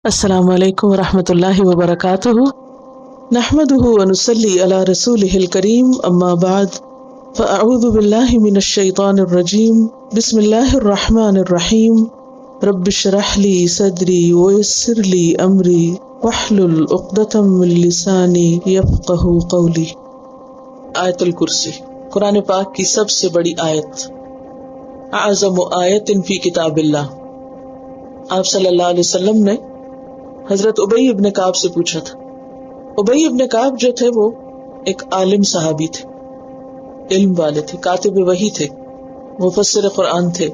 السلام علیکم ورحمۃ اللہ وبرکاتہ، نحمدہ ونصلی علی رسولہ الکریم، اما بعد فاعوذ باللہ من الشیطان الرجیم، بسم اللہ الرحمن الرحیم، رب اشرح لی صدری ویسر لی امری واحلل عقدۃ من لسانی یفقہوا قولی۔ آیت الکرسی قرآن پاک کی سب سے بڑی آیت، اعظم آیت فی کتاب اللہ۔ آپ صلی اللہ علیہ وسلم نے حضرت ابی ابن کعب سے پوچھا تھا۔ ابی ابن کعب جو تھے وہ ایک عالم صحابی تھے، علم والے تھے، کاتب وحی تھے، مفسر قرآن تھے۔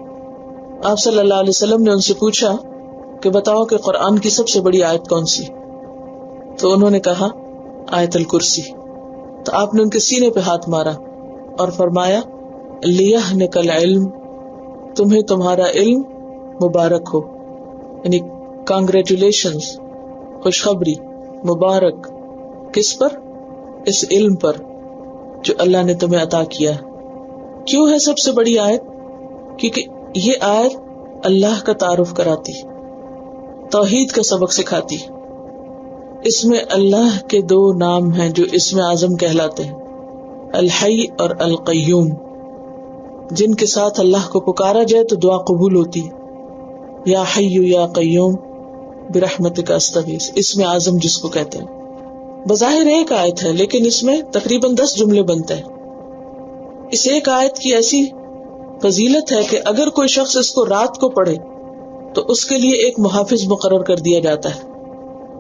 آپ صلی اللہ علیہ وسلم نے ان سے پوچھا کہ بتاؤ کہ قرآن کی سب سے بڑی آیت کون سی؟ تو انہوں نے کہا آیت الکرسی۔ تو آپ نے ان کے سینے پہ ہاتھ مارا اور فرمایا لیہنک العلم، تمہیں تمہارا علم مبارک ہو، یعنی کانگریچولیشنز، خوشخبری، مبارک۔ کس پر؟ اس علم پر جو اللہ نے تمہیں عطا کیا ہے۔ کیوں ہے سب سے بڑی آیت؟ کیونکہ یہ آیت اللہ کا تعارف کراتی، توحید کا سبق سکھاتی۔ اس میں اللہ کے دو نام ہیں جو اسم اعظم کہلاتے ہیں، الحی اور القیوم، جن کے ساتھ اللہ کو پکارا جائے تو دعا قبول ہوتی ہے۔ یا حی یا قیوم برحمتک استغیث، اسم اعظم جس کو کہتے ہیں۔ بظاہر ایک آیت ہے لیکن اس میں تقریباً 10 جملے بنتے ہیں۔ اس ایک آیت کی ایسی فضیلت ہے کہ اگر کوئی شخص اس کو رات کو پڑھے تو اس کے لیے ایک محافظ مقرر کر دیا جاتا ہے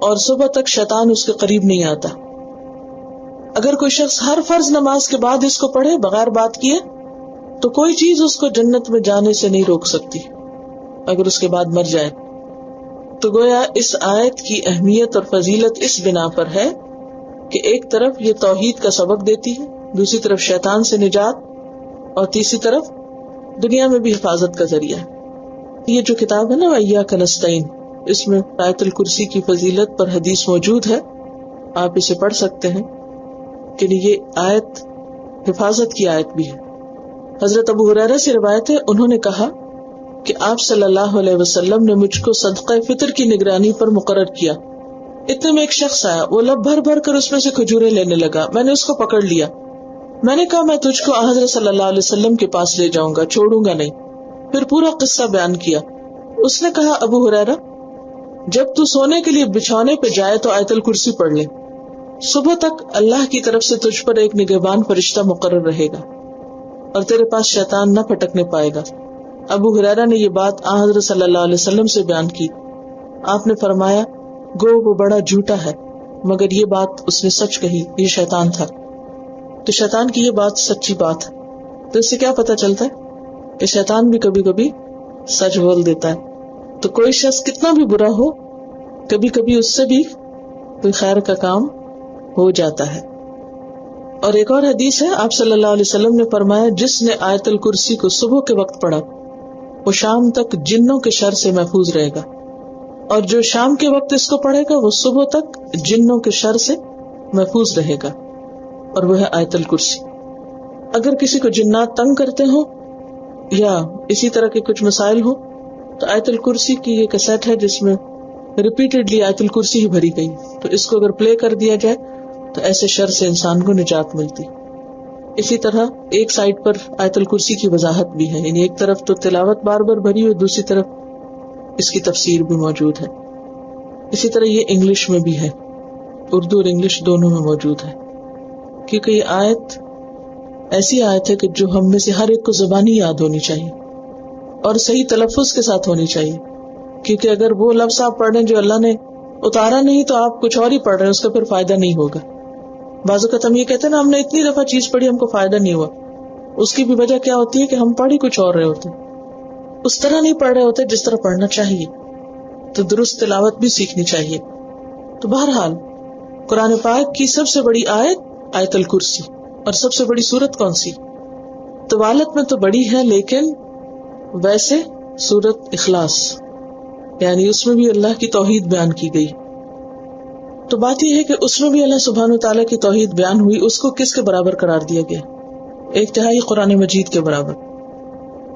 اور صبح تک شیطان اس کے قریب نہیں آتا۔ اگر کوئی شخص ہر فرض نماز کے بعد اس کو پڑھے بغیر بات کیے تو کوئی چیز اس کو جنت میں جانے سے نہیں روک سکتی اگر اس کے بعد مر جائے۔ تو گویا اس آیت کی اہمیت اور فضیلت اس بنا پر ہے کہ ایک طرف یہ توحید کا سبق دیتی ہے، دوسری طرف شیطان سے نجات، اور تیسری طرف دنیا میں بھی حفاظت کا ذریعہ ہے۔ یہ جو کتاب ہے نا وَإِيَّاكَ نَسْتَعِينُ، اس میں آیت الکرسی کی فضیلت پر حدیث موجود ہے، آپ اسے پڑھ سکتے ہیں کہ یہ آیت حفاظت کی آیت بھی ہے۔ حضرت ابو ہریرہ سے روایت ہے، انہوں نے کہا کہ آپ صلی اللہ علیہ وسلم نے مجھ کو صدقہ فطر کی نگرانی پر مقرر کیا۔ اتنے میں ایک شخص آیا، وہ لب بھر بھر کر اس میں سے کھجوریں لینے لگا۔ میں نے اس کو پکڑ لیا، میں نے کہا میں تجھ کو حضرت صلی اللہ علیہ وسلم کے پاس لے جاؤں گا، چھوڑوں گا نہیں۔ پھر پورا قصہ بیان کیا۔ اس نے کہا ابو ہریرہ، جب تو سونے کے لیے بچھونے پہ جائے تو آیت الکرسی پڑھ لے، صبح تک اللہ کی طرف سے تجھ پر ایک نگہبان فرشتہ مقرر رہے گا اور تیرے پاس شیطان نہ پھٹکنے پائے گا۔ ابو ہریرہ نے یہ بات حضرت صلی اللہ علیہ وسلم سے بیان کی۔ آپ نے فرمایا گو وہ بڑا جھوٹا ہے، مگر یہ بات اس نے سچ کہی، یہ شیطان تھا۔ تو شیطان کی یہ بات سچی بات ہے۔ تو اس سے کیا پتہ چلتا ہے کہ شیطان بھی کبھی کبھی سچ بول دیتا ہے۔ تو کوئی شخص کتنا بھی برا ہو، کبھی کبھی اس سے بھی کوئی خیر کا کام ہو جاتا ہے۔ اور ایک اور حدیث ہے، آپ صلی اللہ علیہ وسلم نے فرمایا جس نے آیت الکرسی کو صبح کے وقت پڑھا وہ شام تک جنوں کے شر سے محفوظ رہے گا، اور جو شام کے وقت اس کو پڑھے گا وہ صبح تک جنوں کے شر سے محفوظ رہے گا، اور وہ ہے آیت الکرسی۔ اگر کسی کو جنات تنگ کرتے ہوں یا اسی طرح کے کچھ مسائل ہوں تو آیت الکرسی کی یہ کیسٹ ہے جس میں ریپیٹڈلی آیت الکرسی ہی بھری گئی، تو اس کو اگر پلے کر دیا جائے تو ایسے شر سے انسان کو نجات ملتی۔ اسی طرح ایک سائڈ پر آیت الکرسی کی وضاحت بھی ہے، یعنی ایک طرف تو تلاوت بار بار بھری ہوئی، دوسری طرف اس کی تفسیر بھی موجود ہے۔ اسی طرح یہ انگلش میں بھی ہے، اردو اور انگلش دونوں میں موجود ہے، کیونکہ یہ آیت ایسی آیت ہے کہ جو ہم میں سے ہر ایک کو زبانی یاد ہونی چاہیے اور صحیح تلفظ کے ساتھ ہونی چاہیے، کیونکہ اگر وہ لفظ آپ پڑھ رہے ہیں جو اللہ نے اتارا نہیں تو آپ کچھ اور ہی پڑھ رہے ہیں، اس کا پھر فائدہ نہیں ہوگا۔ بعض اوقات ہم یہ کہتے ہیں نا ہم نے اتنی دفعہ چیز پڑھی ہم کو فائدہ نہیں ہوا، اس کی بھی وجہ کیا ہوتی ہے کہ ہم پڑھ ہی کچھ اور رہے ہوتے ہیں، اس طرح نہیں پڑھ رہے ہوتے جس طرح پڑھنا چاہیے۔ تو درست تلاوت بھی سیکھنی چاہیے۔ تو بہرحال قرآن پاک کی سب سے بڑی آیت آیت الکرسی، اور سب سے بڑی سورت کون سی؟ طوالت میں تو بڑی ہے لیکن ویسے سورت اخلاص، یعنی اس میں بھی اللہ کی توحید بیان کی گئی۔ تو بات یہ ہے کہ اس میں بھی اللہ سبحانہ وتعالیٰ کی توحید بیان ہوئی، اس کو کس کے برابر قرار دیا گیا؟ 1/3 قرآن مجید کے برابر۔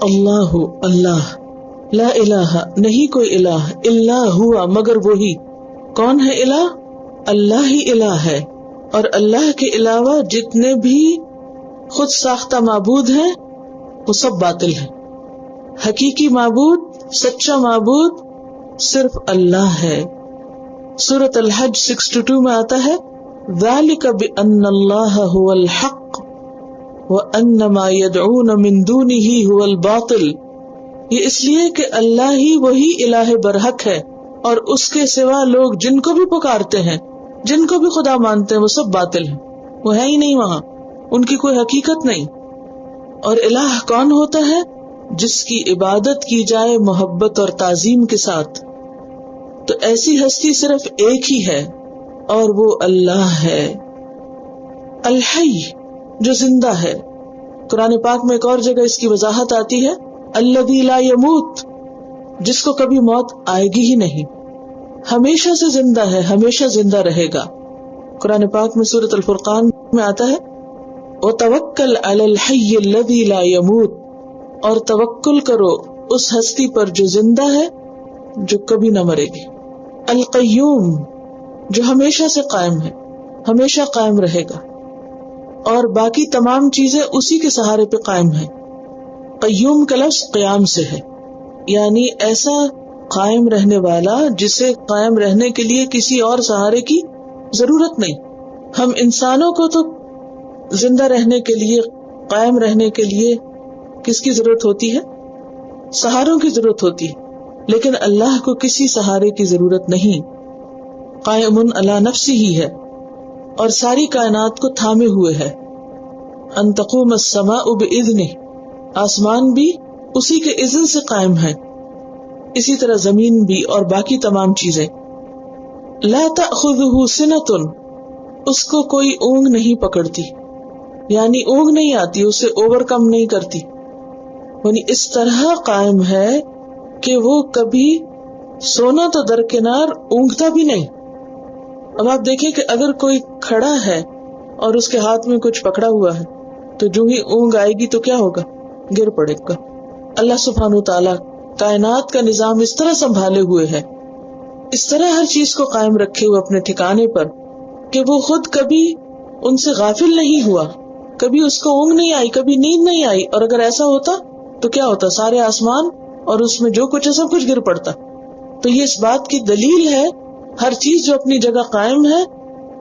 اللہ، اللہ، لا الہ نہیں کوئی الہ الا ہوا مگر وہی، کون ہے الہ؟ اللہ ہی الہ ہے، اور اللہ کے علاوہ جتنے بھی خود ساختہ معبود ہیں وہ سب باطل ہیں. حقیقی معبود، سچا معبود صرف اللہ ہے. سورۃ الحج 62 میں آتا ہے ذالک بأن اللہ هو الحق وأن ما يدعون من دونہ هو الباطل. یہ اس لیے کہ اللہ ہی وہی الہ برحق ہے، اور اس کے سوا لوگ جن کو بھی پکارتے ہیں، جن کو بھی خدا مانتے ہیں، وہ سب باطل ہیں، وہ ہے ہی نہیں وہاں، ان کی کوئی حقیقت نہیں. اور الہ کون ہوتا ہے؟ جس کی عبادت کی جائے محبت اور تعظیم کے ساتھ. تو ایسی ہستی صرف ایک ہی ہے اور وہ اللہ ہے. الحی جو زندہ ہے. قرآن پاک میں ایک اور جگہ اس کی وضاحت آتی ہے الذی لا یموت، جس کو کبھی موت آئے گی ہی نہیں، ہمیشہ سے زندہ ہے، ہمیشہ زندہ رہے گا. قرآن پاک میں سورۃ الفرقان میں آتا ہے وتوکل علی الحی الذی لا یموت، اور توکل کرو اس ہستی پر جو زندہ ہے، جو کبھی نہ مرے گی. القیوم جو ہمیشہ سے قائم ہے، ہمیشہ قائم رہے گا، اور باقی تمام چیزیں اسی کے سہارے پہ قائم ہیں. قیوم کا لفظ قیام سے ہے، یعنی ایسا قائم رہنے والا جسے قائم رہنے کے لیے کسی اور سہارے کی ضرورت نہیں. ہم انسانوں کو تو زندہ رہنے کے لیے، قائم رہنے کے لیے کس کی ضرورت ہوتی ہے؟ سہاروں کی ضرورت ہوتی ہے، لیکن اللہ کو کسی سہارے کی ضرورت نہیں. قائم علی نفسہ ہی ہے اور ساری کائنات کو تھامے ہوئے ہے. ان تقوم السماء بإذنہ، آسمان بھی اسی کے اذن سے قائم ہے، اسی طرح زمین بھی اور باقی تمام چیزیں. لا تأخذہ سنۃ، اس کو کوئی اونگ نہیں پکڑتی، یعنی اونگ نہیں آتی، اسے اوور کم نہیں کرتی، یعنی اس طرح قائم ہے کہ وہ کبھی سونا تو درکنار اونگتا بھی نہیں. اب آپ دیکھیں کہ اگر کوئی کھڑا ہے اور اس کے ہاتھ میں کچھ پکڑا ہوا ہے تو جو ہی اونگ آئے گی تو کیا ہوگا؟ گر پڑے گا. اللہ سبحانہ تعالیٰ کائنات کا نظام اس طرح سنبھالے ہوئے ہے، اس طرح ہر چیز کو قائم رکھے ہوئے اپنے ٹھکانے پر کہ وہ خود کبھی ان سے غافل نہیں ہوا، کبھی اس کو اونگ نہیں آئی، کبھی نیند نہیں آئی. اور اگر ایسا ہوتا تو کیا ہوتا؟ سارے آسمان اور اس میں جو کچھ ہے سب کچھ گر پڑتا. تو یہ اس بات کی دلیل ہے ہر چیز جو اپنی جگہ قائم ہے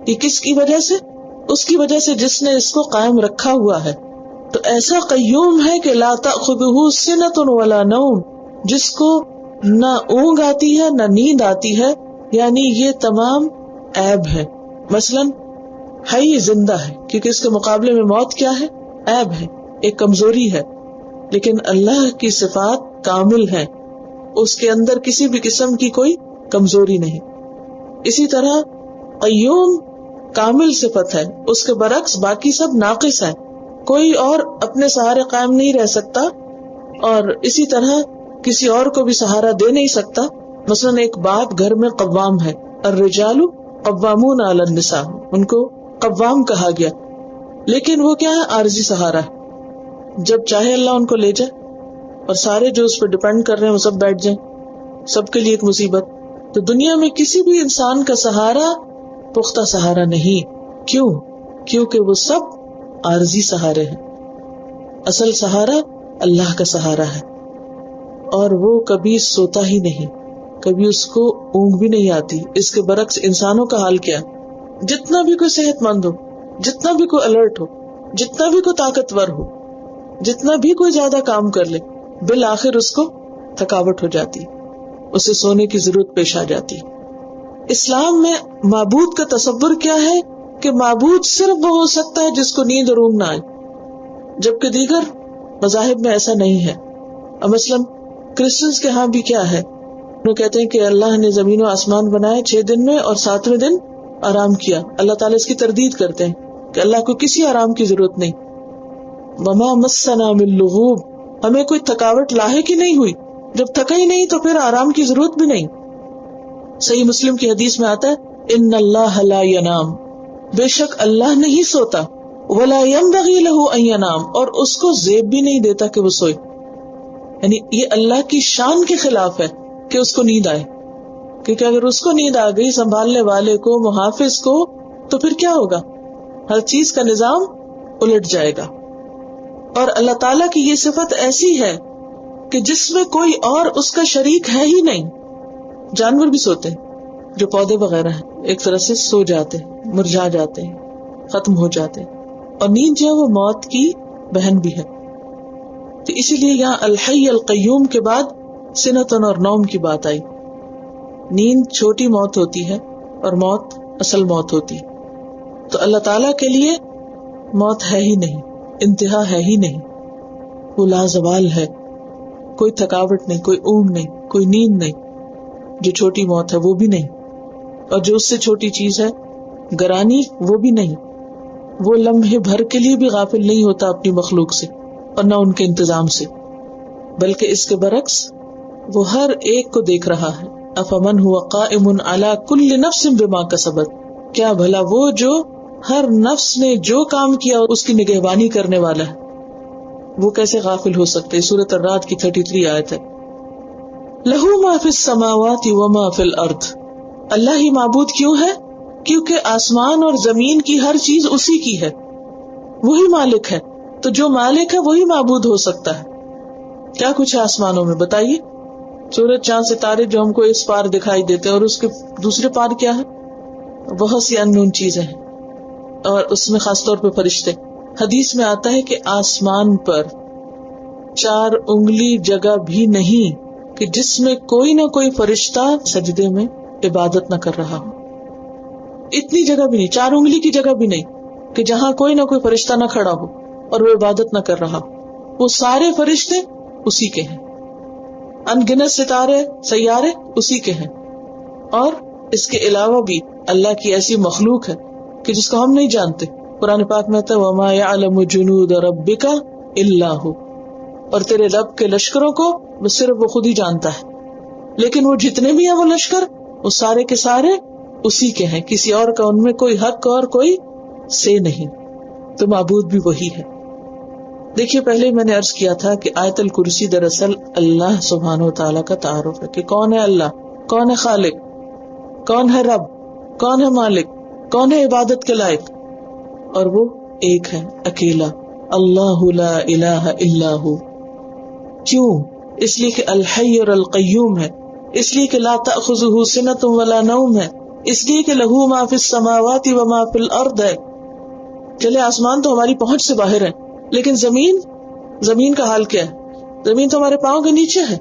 یہ کس کی وجہ سے؟ اس کی وجہ سے جس نے اس کو قائم رکھا ہوا ہے. تو ایسا قیوم ہے کہ لا تأخذہ سنۃ ولا نوم، جس کو نہ اونگ آتی ہے نہ نیند آتی ہے، یعنی یہ تمام عیب ہے. مثلاً حی زندہ ہے کیونکہ اس کے مقابلے میں موت کیا ہے؟ عیب ہے، ایک کمزوری ہے. لیکن اللہ کی صفات کامل ہیں، اس کے اندر کسی بھی قسم کی کوئی کمزوری نہیں. اسی طرح قیوم کامل صفت ہے، اس کے برعکس باقی سب ناقص ہیں، کوئی اور اپنے سہارے قائم نہیں رہ سکتا اور اسی طرح کسی اور کو بھی سہارا دے نہیں سکتا. مثلاً ایک باپ گھر میں قوام ہے، الرجال قوامون علی النساء، ان کو قوام کہا گیا، لیکن وہ کیا ہے؟ عارضی سہارا ہے. جب چاہے اللہ ان کو لے جائے اور سارے جو اس پہ ڈپینڈ کر رہے ہیں وہ سب بیٹھ جائیں، سب کے لیے ایک مصیبت. تو دنیا میں کسی بھی انسان کا سہارا پختہ سہارا نہیں. کیوں؟ کیونکہ وہ سب عارضی سہارے ہیں. اصل سہارا اللہ کا سہارا ہے، اور وہ کبھی سوتا ہی نہیں، کبھی اس کو اونگ بھی نہیں آتی. اس کے برعکس انسانوں کا حال کیا؟ جتنا بھی کوئی صحت مند ہو، جتنا بھی کوئی الرٹ ہو، جتنا بھی کوئی طاقتور ہو، جتنا بھی کوئی زیادہ کام کر لے، بالآخر اس کو تھکاوٹ ہو جاتی، اسے سونے کی ضرورت پیش آ جاتی. اسلام میں معبود کا تصور کیا ہے کہ معبود صرف وہ ہو سکتا ہے جس کو نیند اور اونگ نہ آئے، جبکہ دیگر مذاہب میں ایسا نہیں ہے. اور مثلاً کرسچنز کے ہاں بھی کیا ہے؟ وہ کہتے ہیں کہ اللہ نے زمین و آسمان بنائے 6 دن میں اور 7ویں دن آرام کیا. اللہ تعالیٰ اس کی تردید کرتے ہیں کہ اللہ کو کسی آرام کی ضرورت نہیں. وما مسنا من لغوب، ہمیں کوئی تھکاوٹ لاحق ہی نہیں ہوئی، جب تھکا ہی نہیں تو پھر آرام کی ضرورت بھی نہیں. صحیح مسلم کی حدیث میں آتا ہے ان اللہ لا ینام، بے شک اللہ نہیں سوتا، ولا ينبغي له ان ينام، اور اس کو زیب بھی نہیں دیتا کہ وہ سوئے. یعنی یہ اللہ کی شان کے خلاف ہے کہ اس کو نیند آئے. کیونکہ اگر اس کو نیند آ گئی، سنبھالنے والے کو، محافظ کو، تو پھر کیا ہوگا؟ ہر چیز کا نظام الٹ جائے گا. اور اللہ تعالیٰ کی یہ صفت ایسی ہے کہ جس میں کوئی اور اس کا شریک ہے ہی نہیں. جانور بھی سوتے ہیں، جو پودے وغیرہ ہیں، ایک طرح سے سو جاتے ہیں، مرجھا جاتے ہیں، ختم ہو جاتے ہیں. اور نیند جو ہے وہ موت کی بہن بھی ہے. تو اسی لیے یہاں الحی القیوم کے بعد سنتن اور نوم کی بات آئی. نیند چھوٹی موت ہوتی ہے اور موت اصل موت ہوتی. تو اللہ تعالیٰ کے لیے موت ہے ہی نہیں، انتہا ہے ہی نہیں. وہ لازوال ہے، کوئی تھکاوٹ نہیں، کوئی اونگ نہیں، کوئی نیند نہیں. جو چھوٹی موت ہے وہ بھی نہیں، اور جو اس سے چھوٹی چیز ہے گرانی وہ بھی نہیں. وہ لمحے بھر کے لیے بھی غافل نہیں ہوتا اپنی مخلوق سے اور نہ ان کے انتظام سے، بلکہ اس کے برعکس وہ ہر ایک کو دیکھ رہا ہے. افمن هو قائم على كل نفس بما كسبت، کیا بھلا وہ جو ہر نفس نے جو کام کیا اس کی نگہبانی کرنے والا ہے، وہ کیسے غافل ہو سکتے؟ سورۃ الرعد کی 33 آیت ہے. لہو ما فی السماوات وما فی الارض، اللہ ہی معبود کیوں ہے؟ کیونکہ آسمان اور زمین کی ہر چیز اسی کی ہے، وہی مالک ہے. تو جو مالک ہے وہی معبود ہو سکتا ہے. کیا کچھ ہے آسمانوں میں بتائیے؟ سورج، چاند، ستارے جو ہم کو اس پار دکھائی دیتے ہیں، اور اس کے دوسرے پار کیا ہے؟ بہت سی اننون چیزیں ہیں، اور اس میں خاص طور پہ فرشتے. حدیث میں آتا ہے کہ آسمان پر 4 انگلی جگہ بھی نہیں کہ جس میں کوئی نہ کوئی فرشتہ سجدے میں عبادت نہ کر رہا ہو. اتنی جگہ بھی نہیں، 4 انگلی کی جگہ بھی نہیں کہ جہاں کوئی نہ کوئی فرشتہ نہ کھڑا ہو اور وہ عبادت نہ کر رہا ہو. وہ سارے فرشتے اسی کے ہیں، ان گنت ستارے سیارے اسی کے ہیں. اور اس کے علاوہ بھی اللہ کی ایسی مخلوق ہے کہ جس کو ہم نہیں جانتے. قرآن پاک میں ہے وَمَا يَعْلَمُ جُنُودَ رَبِّكَ إِلَّا هُ، اور تیرے رب کے لشکروں کو بس صرف وہ خود ہی جانتا ہے. لیکن وہ جتنے بھی ہیں وہ لشکر، وہ سارے کے سارے اسی کے ہیں، کسی اور کا ان میں کوئی حق اور کوئی سے نہیں. تو معبود بھی وہی ہے. دیکھیے، پہلے میں نے عرض کیا تھا کہ آیت الکرسی دراصل اللہ سبحانہ و تعالیٰ کا تعارف ہے کہ کون ہے اللہ، کون ہے خالق، کون ہے رب، کون ہے مالک، کون ہے عبادت کے لائق. اور وہ ایک ہے، اکیلا، اللہ لا الہ الا ہو. کیوں؟ اس لیے کہ الحی اور القیوم ہے، اس لیے کہ لا تأخذہ سنۃ ولا نوم ہے، اس لیے کہ لہو ما فی السماوات وما فی الارض ہے. چلے آسمان تو ہماری پہنچ سے باہر ہے، لیکن زمین کا حال کیا ہے؟ زمین تو ہمارے پاؤں کے نیچے ہے.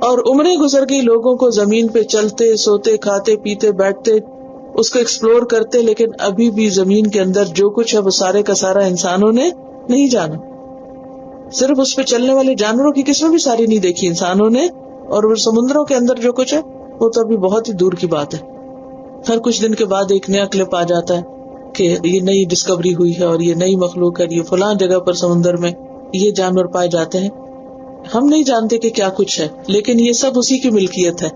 اور عمریں گزر گئی لوگوں کو زمین پہ چلتے، سوتے، کھاتے، پیتے، بیٹھتے، اس کو ایکسپلور کرتے، لیکن ابھی بھی زمین کے اندر جو کچھ ہے وہ سارے کا سارا انسانوں نے نہیں جانا. صرف اس پہ چلنے والے جانوروں کی قسمیں بھی ساری نہیں دیکھی انسانوں نے، اور وہ سمندروں کے اندر جو کچھ ہے وہ تو ابھی بہت ہی دور کی بات ہے. ہر کچھ دن کے بعد ایک نیا کلپ آ جاتا ہے کہ یہ نئی ڈسکوری ہوئی ہے اور یہ نئی مخلوق ہے، یہ فلاں جگہ پر سمندر میں یہ جانور پائے جاتے ہیں. ہم نہیں جانتے کہ کیا کچھ ہے، لیکن یہ سب اسی کی ملکیت ہے.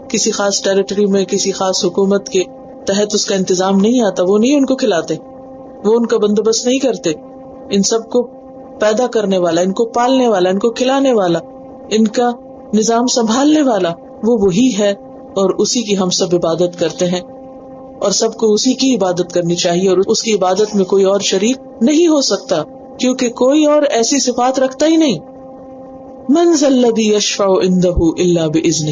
کسی خاص ٹیریٹری میں کسی خاص حکومت کے تحت اس کا انتظام نہیں آتا، وہ نہیں ان کو کھلاتے، وہ ان کا بندوبست نہیں کرتے. ان سب کو پیدا کرنے والا، ان کو پالنے والا، ان کو کھلانے والا، ان کا نظام سنبھالنے والا وہ وہی ہے، اور اسی کی ہم سب عبادت کرتے ہیں، اور سب کو اسی کی عبادت کرنی چاہیے. اور اس کی عبادت میں کوئی اور شریک نہیں ہو سکتا، کیونکہ کوئی اور ایسی صفات رکھتا ہی نہیں. من ذا الذی یشفع عندہ الا باذنہ،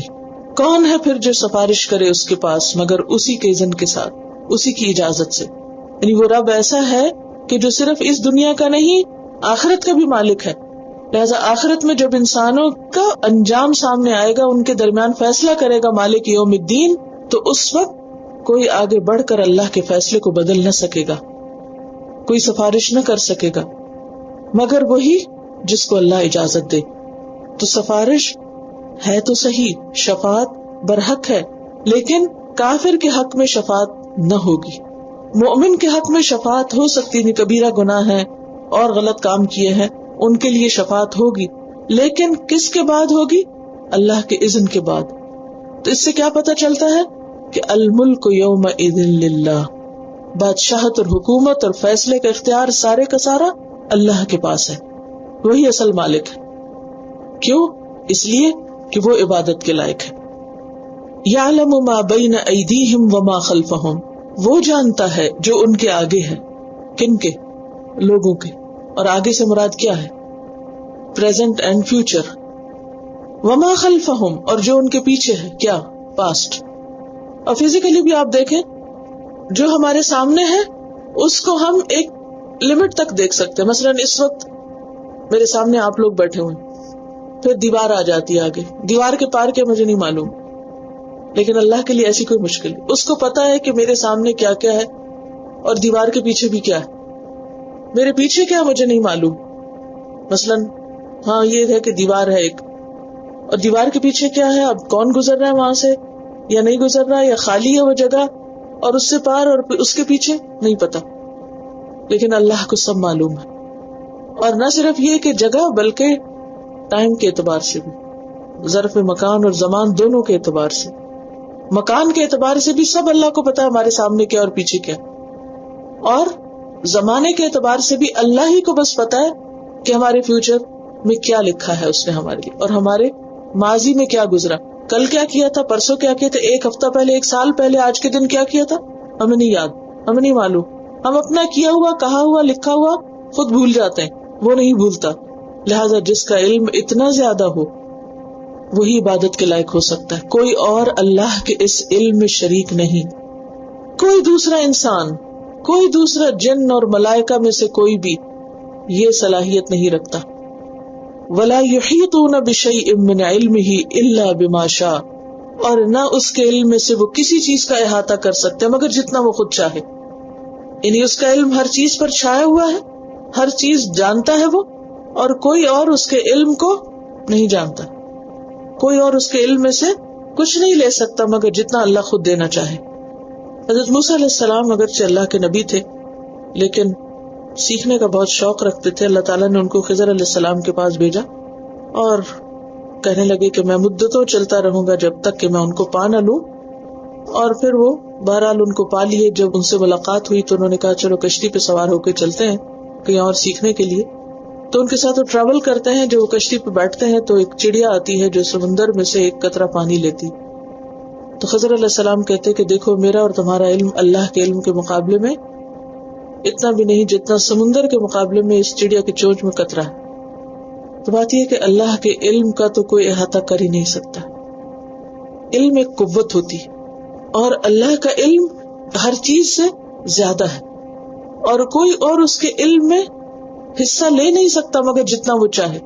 کون ہے پھر جو سفارش کرے اس کے پاس مگر اسی کے اذن کے ساتھ، اسی کی اجازت سے. یعنی وہ رب ایسا ہے کہ جو صرف اس دنیا کا نہیں آخرت کا بھی مالک ہے. لہذا آخرت میں جب انسانوں کا انجام سامنے آئے گا، ان کے درمیان فیصلہ کرے گا مالک یوم الدین، تو اس وقت کوئی آگے بڑھ کر اللہ کے فیصلے کو بدل نہ سکے گا، کوئی سفارش نہ کر سکے گا مگر وہی جس کو اللہ اجازت دے. تو سفارش ہے تو صحیح، شفاعت برحق ہے، لیکن کافر کے حق میں شفاعت نہ ہوگی. مومن کے حق میں شفاعت ہو سکتی ہے، کبیرہ گناہ ہے اور غلط کام کیے ہیں، ان کے لیے شفاعت ہوگی، لیکن کس کے بعد ہوگی؟ اللہ کے اذن کے بعد. تو اس سے کیا پتہ چلتا ہے کہ الملک یومئذ للہ، بادشاہت اور حکومت اور فیصلے کا اختیار سارے کا سارا اللہ کے پاس ہے، وہی اصل مالک ہے. کیوں؟ اس لیے کہ وہ عبادت کے لائق ہے. یعلم ما بین ایدیہم وما خلفہم، وہ جانتا ہے جو ان کے آگے ہے. کن کے؟ لوگوں کے. اور آگے سے مراد کیا ہے؟ Present and future. وما خلفہم، اور جو ان کے پیچھے ہے کیا؟ پاسٹ. اور فزیکلی بھی آپ دیکھیں، جو ہمارے سامنے ہے اس کو ہم ایک لمٹ تک دیکھ سکتے ہیں. مثلا اس وقت میرے سامنے آپ لوگ بیٹھے ہوئے، پھر دیوار آ جاتی ہے آگے، دیوار کے پار کیا مجھے نہیں معلوم، لیکن اللہ کے لیے ایسی کوئی مشکل نہیں. اس کو پتا ہے کہ میرے سامنے کیا کیا ہے اور دیوار کے پیچھے بھی کیا ہے. میرے پیچھے کیا مجھے نہیں معلوم. مثلا ہاں یہ ہے کہ دیوار ہے ایک، اور دیوار کے پیچھے کیا ہے، اب کون گزر رہا ہے وہاں سے یا نہیں گزر رہا ہے، یا خالی ہے وہ جگہ، اور اس سے پار اور اس کے پیچھے نہیں پتا. لیکن اللہ کو سب معلوم ہے. اور نہ صرف یہ کہ جگہ، بلکہ ٹائم کے اعتبار سے بھی، ظرف مکان اور زمان دونوں کے اعتبار سے. مکان کے اعتبار سے بھی سب اللہ کو پتا ہے ہمارے سامنے کیا اور پیچھے کیا، اور زمانے کے اعتبار سے بھی اللہ ہی کو بس پتا ہے کہ ہمارے فیوچر میں کیا لکھا ہے اس نے ہمارے لیے، اور ہمارے ماضی میں کیا گزرا، کل کیا کیا تھا، پرسوں کیا کیا تھا، ایک ہفتہ پہلے، ایک سال پہلے، آج کے دن کیا کیا تھا، ہمیں نہیں یاد، ہمیں نہیں معلوم. ہم اپنا کیا ہوا، کہا ہوا، لکھا ہوا خود بھول جاتے ہیں، وہ نہیں بھولتا. لہذا جس کا علم اتنا زیادہ ہو وہی عبادت کے لائق ہو سکتا ہے. کوئی اور اللہ کے اس علم میں شریک نہیں. کوئی دوسرا انسان، کوئی دوسرا جن اور ملائکہ میں سے کوئی بھی یہ صلاحیت نہیں رکھتا. ولا یحیطون بشیء من علمہ الا بما شاء، اور نہ اس کے علم میں سے وہ کسی چیز کا احاطہ کر سکتے مگر جتنا وہ خود چاہے. یعنی اس کا علم ہر چیز پر چھایا ہوا ہے، ہر چیز جانتا ہے وہ، اور کوئی اور اس کے علم کو نہیں جانتا. کوئی اور اس کے علم میں سے کچھ نہیں لے سکتا مگر جتنا اللہ خود دینا چاہے. حضرت موسیٰ علیہ السلام اگرچہ اللہ کے نبی تھے لیکن سیکھنے کا بہت شوق رکھتے تھے. اللہ تعالیٰ نے ان کو خضر علیہ السلام کے پاس بھیجا اور کہنے لگے کہ میں مدتوں چلتا رہوں گا جب تک کہ میں ان کو پا نہ لوں. اور پھر وہ بہرحال ان کو پا لیے. جب ان سے ملاقات ہوئی تو انہوں نے کہا چلو کشتی پہ سوار ہو کے چلتے ہیں کہیں اور سیکھنے کے لیے. تو ان کے ساتھ وہ ٹریول کرتے ہیں. جو وہ کشتی پہ بیٹھتے ہیں تو ایک چڑیا آتی ہے جو سمندر میں سے ایک قطرہ پانی لیتی. تو خضر علیہ السلام کہتے کہ دیکھو میرا اور تمہارا علم اللہ کے علم کے مقابلے میں اتنا بھی نہیں جتنا سمندر کے مقابلے میں اس چڑیا کی چونچ میں قطرہ ہے. تو بات یہ کہ اللہ کے علم کا تو کوئی احاطہ کر ہی نہیں سکتا. علم ایک قوت ہوتی اور اللہ کا علم ہر چیز سے زیادہ ہے، اور کوئی اور اس کے علم میں حصہ لے نہیں سکتا مگر جتنا وہ چاہے.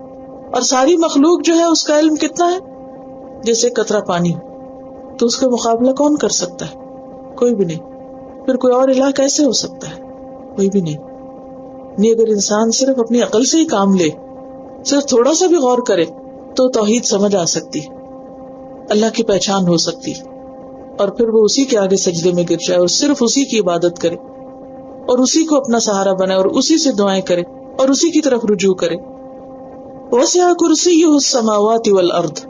اور ساری مخلوق جو ہے اس کا علم کتنا ہے، جیسے قطرہ پانی، تو اس کا مقابلہ کون کر سکتا ہے؟ کوئی بھی نہیں. پھر کوئی اور الہ کیسے ہو سکتا ہے؟ کوئی بھی نہیں. نہیں اگر انسان صرف اپنی عقل سے ہی کام لے، صرف تھوڑا سا بھی غور کرے تو توحید سمجھ آ سکتی، اللہ کی پہچان ہو سکتی، اور پھر وہ اسی کے آگے سجدے میں گر جائے اور صرف اسی کی عبادت کرے اور اسی کو اپنا سہارا بنائے اور اسی سے دعائیں کرے اور اسی کی طرف رجوع کرے. وسع کرسیہ السماوات والارض،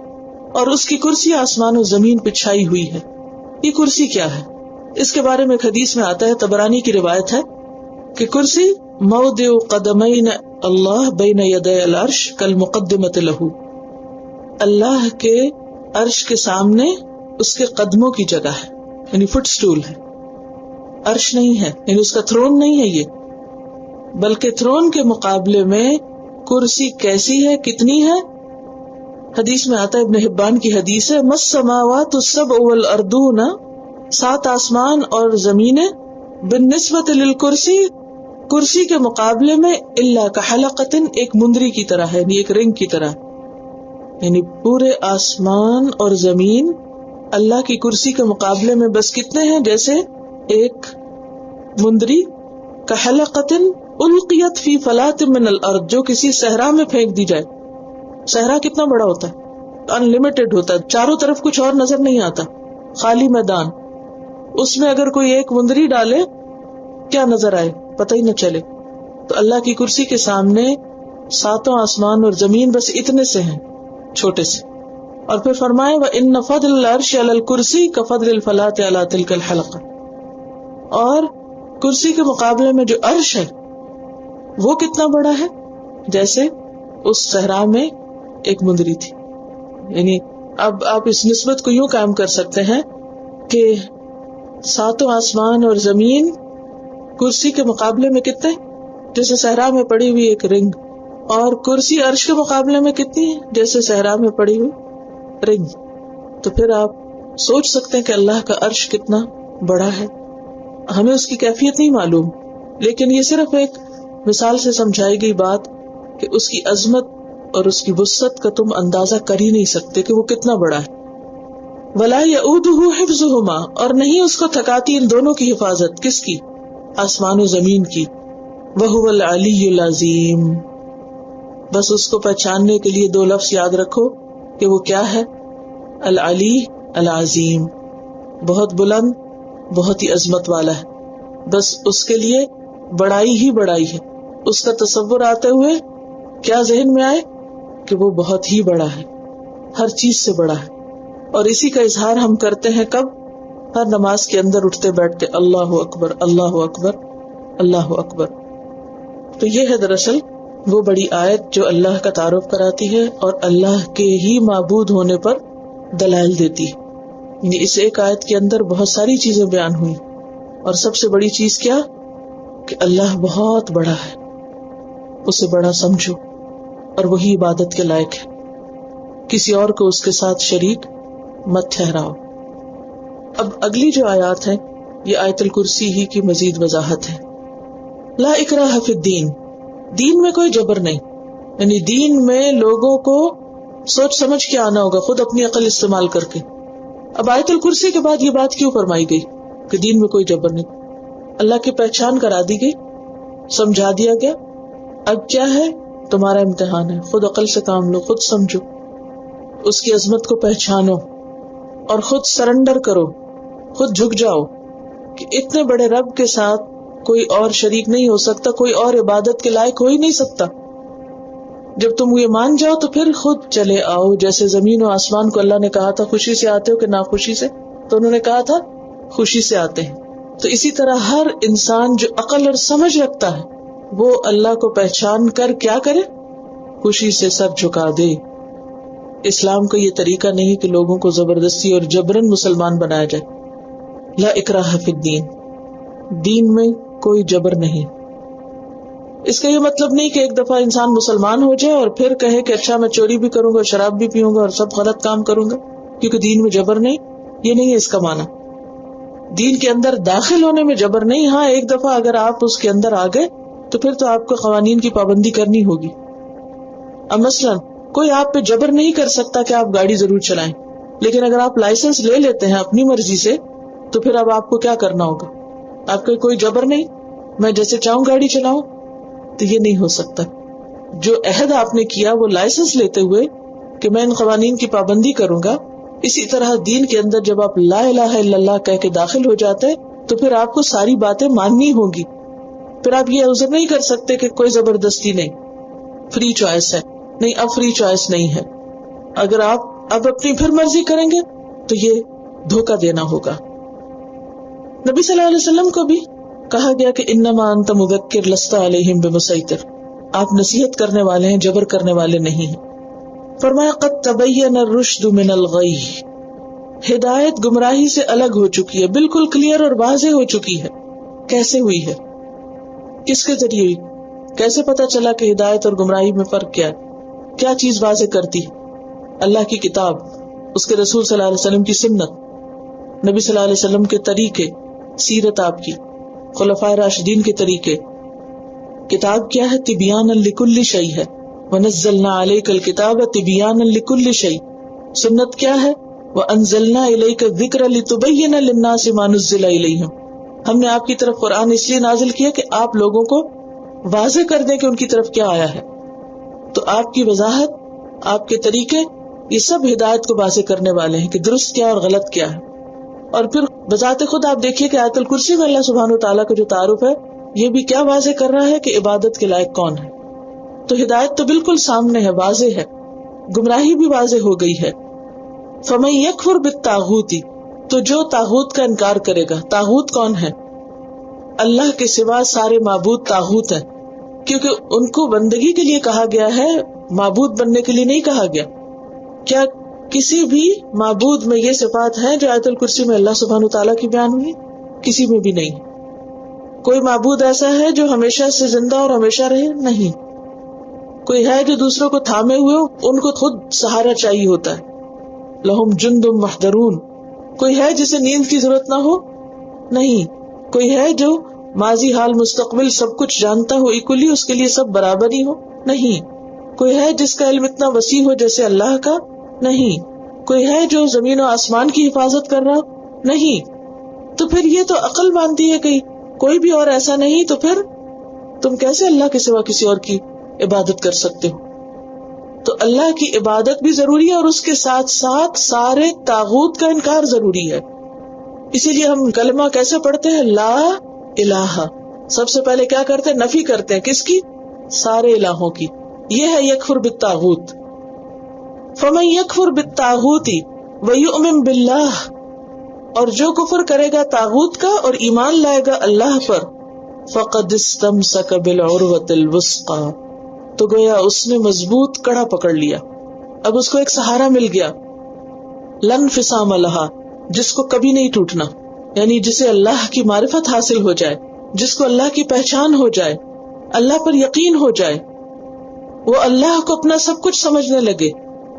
اور اس کی کرسی آسمان و زمین پہ چھائی ہوئی ہے. یہ کرسی کیا ہے؟ اس کے بارے میں ایک حدیث میں آتا ہے، طبرانی کی روایت ہے کہ کرسی موضع قدمین اللہ بین یدی العرش کالمقدمۃ لہ، اللہ کے عرش کے سامنے اس کے قدموں کی جگہ ہے، یعنی فٹ سٹول ہے. عرش نہیں ہے، یعنی اس کا تھرون نہیں ہے یہ، بلکہ تھرون کے مقابلے میں کرسی کیسی ہے، کتنی ہے؟ حدیث میں آتا ہے، ابن حبان کی حدیث ہے، مس السماوات السبع والارضون، 7 آسمان اور زمینیں، بالنسبت للکرسی، کرسی کے مقابلے میں، الا کحلقۃ، ایک مندری کی طرح ہے، یعنی ایک رنگ کی طرح. یعنی پورے آسمان اور زمین اللہ کی کرسی کے مقابلے میں بس کتنے ہیں؟ جیسے ایک مندری، کحلقۃ القیت فی فلاۃ من الارض، جو کسی صحرا میں پھینک دی جائے. صحرا کتنا بڑا ہوتا ہے؟ ان لمیٹڈ ہوتا ہے، چاروں طرف کچھ اور نظر نہیں آتا، خالی میدان. اس میں اگر کوئی ایک مندری ڈالے کیا نظر آئے؟ پتہ ہی نہ چلے. تو اللہ کی کرسی کے سامنے 7 آسمان اور زمین بس اتنے سے ہیں، چھوٹے سے. اور پھر فرمائے وَإِنَّ فَضْلَ الْعَرْشِ عَلَى الْكُرْسِي كَفَضْلِ الْفَلَاةِ عَلَى تِلْكَ الْحَلَقَةِ، اور کرسی کے مقابلے میں جو عرش ہے وہ کتنا بڑا ہے؟ جیسے اس صحرا میں ایک مندری تھی. یعنی اب آپ اس نسبت کو یوں قائم کر سکتے ہیں کہ ساتوں آسمان اور زمین کرسی کے مقابلے میں کتنے، جیسے صحرا میں پڑی ہوئی ایک رنگ، اور کرسی عرش کے مقابلے میں کتنی ہے، جیسے صحرا میں پڑی ہوئی رنگ. تو پھر آپ سوچ سکتے ہیں کہ اللہ کا عرش کتنا بڑا ہے. ہمیں اس کی کیفیت نہیں معلوم، لیکن یہ صرف ایک مثال سے سمجھائی گئی بات کہ اس کی عظمت اور اس کی وسعت کا تم اندازہ کر ہی نہیں سکتے کہ وہ کتنا بڑا ہے. وَلَا يَئُودُهُ حِفْظُهُمَا، اور نہیں اس کو تھکاتی ان دونوں کی حفاظت. کس کی؟ آسمان و زمین کی. وَهُوَ الْعَلِيُّ الْعَظِيمُ. بس اس کو پہچاننے کے لیے دو لفظ یاد رکھو کہ وہ کیا ہے. العلی العظیم، بہت بلند، بہت ہی عظمت والا ہے. بس اس کے لیے بڑائی ہی بڑائی ہے. اس کا تصور آتے ہوئے کیا ذہن میں آئے کہ وہ بہت ہی بڑا ہے، ہر چیز سے بڑا ہے. اور اسی کا اظہار ہم کرتے ہیں کب؟ ہر نماز کے اندر اٹھتے بیٹھتے اللہ اکبر اللہ اکبر اللہ اکبر. تو یہ ہے دراصل وہ بڑی آیت جو اللہ کا تعارف کراتی ہے اور اللہ کے ہی معبود ہونے پر دلائل دیتی ہے. اس ایک آیت کے اندر بہت ساری چیزیں بیان ہوئی، اور سب سے بڑی چیز کیا؟ کہ اللہ بہت بڑا ہے، اسے بڑا سمجھو اور وہی عبادت کے لائق ہے. کسی اور کو اس کے ساتھ شریک مت ٹھہراؤ. اب اگلی جو آیات ہیں یہ آیت الکرسی ہی کی مزید وضاحت ہے. لا اکراہ فی الدین، دین میں کوئی جبر نہیں، یعنی دین میں لوگوں کو سوچ سمجھ کے آنا ہوگا، خود اپنی عقل استعمال کر کے. اب آیت الکرسی کے بعد یہ بات کیوں فرمائی گئی کہ دین میں کوئی جبر نہیں؟ اللہ کی پہچان کرا دی گئی، سمجھا دیا گیا. اب کیا ہے؟ تمہارا امتحان ہے، خود عقل سے کام لو، خود سمجھو، اس کی عظمت کو پہچانو اور خود سرنڈر کرو، خود جھک جاؤ کہ اتنے بڑے رب کے ساتھ کوئی اور شریک نہیں ہو سکتا، کوئی اور عبادت کے لائق ہو ہی نہیں سکتا. جب تم یہ مان جاؤ تو پھر خود چلے آؤ. جیسے زمین و آسمان کو اللہ نے کہا تھا خوشی سے آتے ہو کہ ناخوشی سے، تو انہوں نے کہا تھا خوشی سے آتے ہیں. تو اسی طرح ہر انسان جو عقل اور سمجھ رکھتا ہے وہ اللہ کو پہچان کر کیا کرے؟ خوشی سے سر جھکا دے. اسلام کا یہ طریقہ نہیں کہ لوگوں کو زبردستی اور جبرن مسلمان بنایا جائے. لا اکراہ فی الدین، دین میں کوئی جبر نہیں. اس کا یہ مطلب نہیں کہ ایک دفعہ انسان مسلمان ہو جائے اور پھر کہے کہ اچھا میں چوری بھی کروں گا، شراب بھی پیوں گا اور سب غلط کام کروں گا کیونکہ دین میں جبر نہیں. یہ نہیں ہے اس کا معنی. دین کے اندر داخل ہونے میں جبر نہیں. ہاں ایک دفعہ اگر آپ اس کے اندر آ گئے تو پھر تو آپ کو قوانین کی پابندی کرنی ہوگی. اب مثلاً کوئی آپ پہ جبر نہیں کر سکتا کہ آپ گاڑی ضرور چلائیں، لیکن اگر آپ لائسنس لے لیتے ہیں اپنی مرضی سے تو پھر اب آپ کو کیا کرنا ہوگا؟ آپ کا کوئی جبر نہیں، میں جیسے چاہوں گاڑی چلاؤں، تو یہ نہیں ہو سکتا. جو عہد آپ نے کیا وہ لائسنس لیتے ہوئے کہ میں ان قوانین کی پابندی کروں گا، اسی طرح دین کے اندر جب آپ لا الہ الا اللہ کہہ کے داخل ہو جاتے تو پھر آپ کو ساری باتیں ماننی ہوگی. پھر آپ یہ عذر نہیں کر سکتے کہ کوئی زبردستی نہیں، فری چوائس ہے. نہیں، اب فری چوائس نہیں ہے. اگر آپ اب اپنی پھر مرضی کریں گے تو یہ دھوکہ دینا ہوگا. نبی صلی اللہ علیہ وسلم کو بھی کہا گیا کہ انما انت مذکر لست علیہم بمسیطر، آپ نصیحت کرنے والے ہیں، جبر کرنے والے نہیں ہیں. فرمایا قد تبین الرشد من الغی، ہدایت گمراہی سے الگ ہو چکی ہے، بالکل کلیئر اور واضح ہو چکی ہے. کیسے ہوئی ہے؟ کس کے ذریعے ہوئی؟ کیسے پتا چلا کہ ہدایت اور گمراہی میں فرق کیا ہے؟ کیا چیز واضح کرتی؟ اللہ کی کتاب، اس کے رسول صلی اللہ علیہ وسلم کی سنت، نبی صلی اللہ علیہ وسلم کے طریقے، سیرت آپ کی، خلفائے راشدین کے طریقے. کتاب کیا ہے؟ تبیانا لکل شیء ہے، ونزلنا علیک الکتاب تبیانا لکل شیء. سنت کیا ہے؟ وانزلنا الیک الذکر لتبین للناس ما نزل الیہم. ہم نے آپ کی طرف قرآن اس لیے نازل کیا کہ آپ لوگوں کو واضح کر دیں کہ ان کی طرف کیا آیا ہے. تو آپ کی وضاحت، آپ کے طریقے، یہ سب ہدایت کو واضح کرنے والے ہیں کہ درست کیا اور غلط کیا ہے. اور پھر بذات خود آپ دیکھیے کہ آیت الکرسی میں اللہ سبحانہ و تعالیٰ کا جو تعارف ہے یہ بھی کیا واضح کر رہا ہے کہ عبادت کے لائق کون ہے. تو ہدایت تو بالکل سامنے ہے، واضح ہے، گمراہی بھی واضح ہو گئی ہے. فَمَن يَكْفُرْ بِالطَّاغُوتِ، تو جو طاغوت کا انکار کرے گا. طاغوت کون ہے؟ اللہ کے سوا سارے معبود طاغوت ہیں، کیونکہ ان کو بندگی کے لیے کہا گیا ہے، معبود بننے کے لیے نہیں کہا گیا. کیا کسی بھی معبود میں یہ صفات ہیں جو آیت الکرسی میں اللہ سبحانہ تعالیٰ کی بیان ہوئی؟ کسی میں بھی نہیں. کوئی معبود ایسا ہے جو ہمیشہ سے زندہ اور ہمیشہ رہے؟ نہیں. کوئی ہے جو دوسروں کو تھامے ہوئے ہو؟ ان کو خود سہارا چاہیے ہوتا ہے. لہم جند محضرون. کوئی ہے جسے نیند کی ضرورت نہ ہو؟ نہیں. کوئی ہے جو ماضی حال مستقبل سب کچھ جانتا ہو ایکولی، اس کے لیے سب برابر ہی ہو؟ نہیں. کوئی ہے جس کا علم اتنا وسیع ہو جیسے اللہ کا؟ نہیں. کوئی ہے جو زمین و آسمان کی حفاظت کر رہا؟ نہیں. تو پھر یہ تو عقل مانتی ہے کہ کوئی بھی اور ایسا نہیں، تو پھر تم کیسے اللہ کے سوا کسی اور کی عبادت کر سکتے ہو؟ تو اللہ کی عبادت بھی ضروری ہے اور اس کے ساتھ ساتھ سارے طاغوت کا انکار ضروری ہے. اسی لیے ہم کلمہ کیسے پڑھتے ہیں؟ لا الہ. سب سے پہلے کیا کرتے ہیں؟ نفی کرتے ہیں. کس کی؟ سارے الہوں کی. یہ ہے یکفر بالطاغوت. فمن یکفر بالطاغوت ویؤمن باللہ. اور جو کفر کرے گا طاغوت کا اور ایمان لائے گا اللہ پر، فقد استمسک بالعروۃ الوثقی. تو گویا اس نے مضبوط کڑا پکڑ لیا. اب اس کو ایک سہارا مل گیا. لن انفصام لہا، جس کو کبھی نہیں ٹوٹنا. یعنی جسے اللہ کی معرفت حاصل ہو جائے، جس کو اللہ کی پہچان ہو جائے، اللہ پر یقین ہو جائے، وہ اللہ کو اپنا سب کچھ سمجھنے لگے،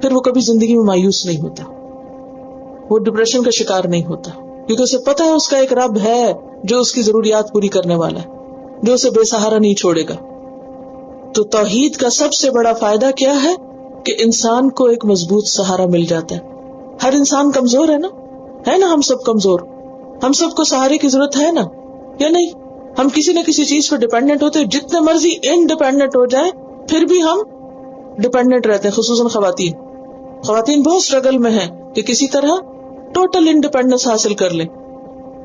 پھر وہ کبھی زندگی میں مایوس نہیں ہوتا، وہ ڈپریشن کا شکار نہیں ہوتا، کیونکہ اسے پتا ہے اس کا ایک رب ہے جو اس کی ضروریات پوری کرنے والا ہے، جو اسے بے سہارا نہیں چھوڑے گا. تو توحید کا سب سے بڑا فائدہ کیا ہے کہ انسان کو ایک مضبوط سہارا مل جاتا ہے. ہر انسان کمزور ہے نا ہم سب کمزور. ہم سب کو سہارے کی ضرورت ہے نا، یا نہیں؟ ہم کسی نہ کسی چیز پر ڈیپینڈنٹ ہوتے ہیں. جتنے مرضی انڈیپینڈنٹ ہو جائے پھر بھی ہم ڈیپینڈنٹ رہتے ہیں. خصوصاً خواتین بہت اسٹرگل میں ہیں کہ کسی طرح ٹوٹل انڈیپینڈنس حاصل کر لیں.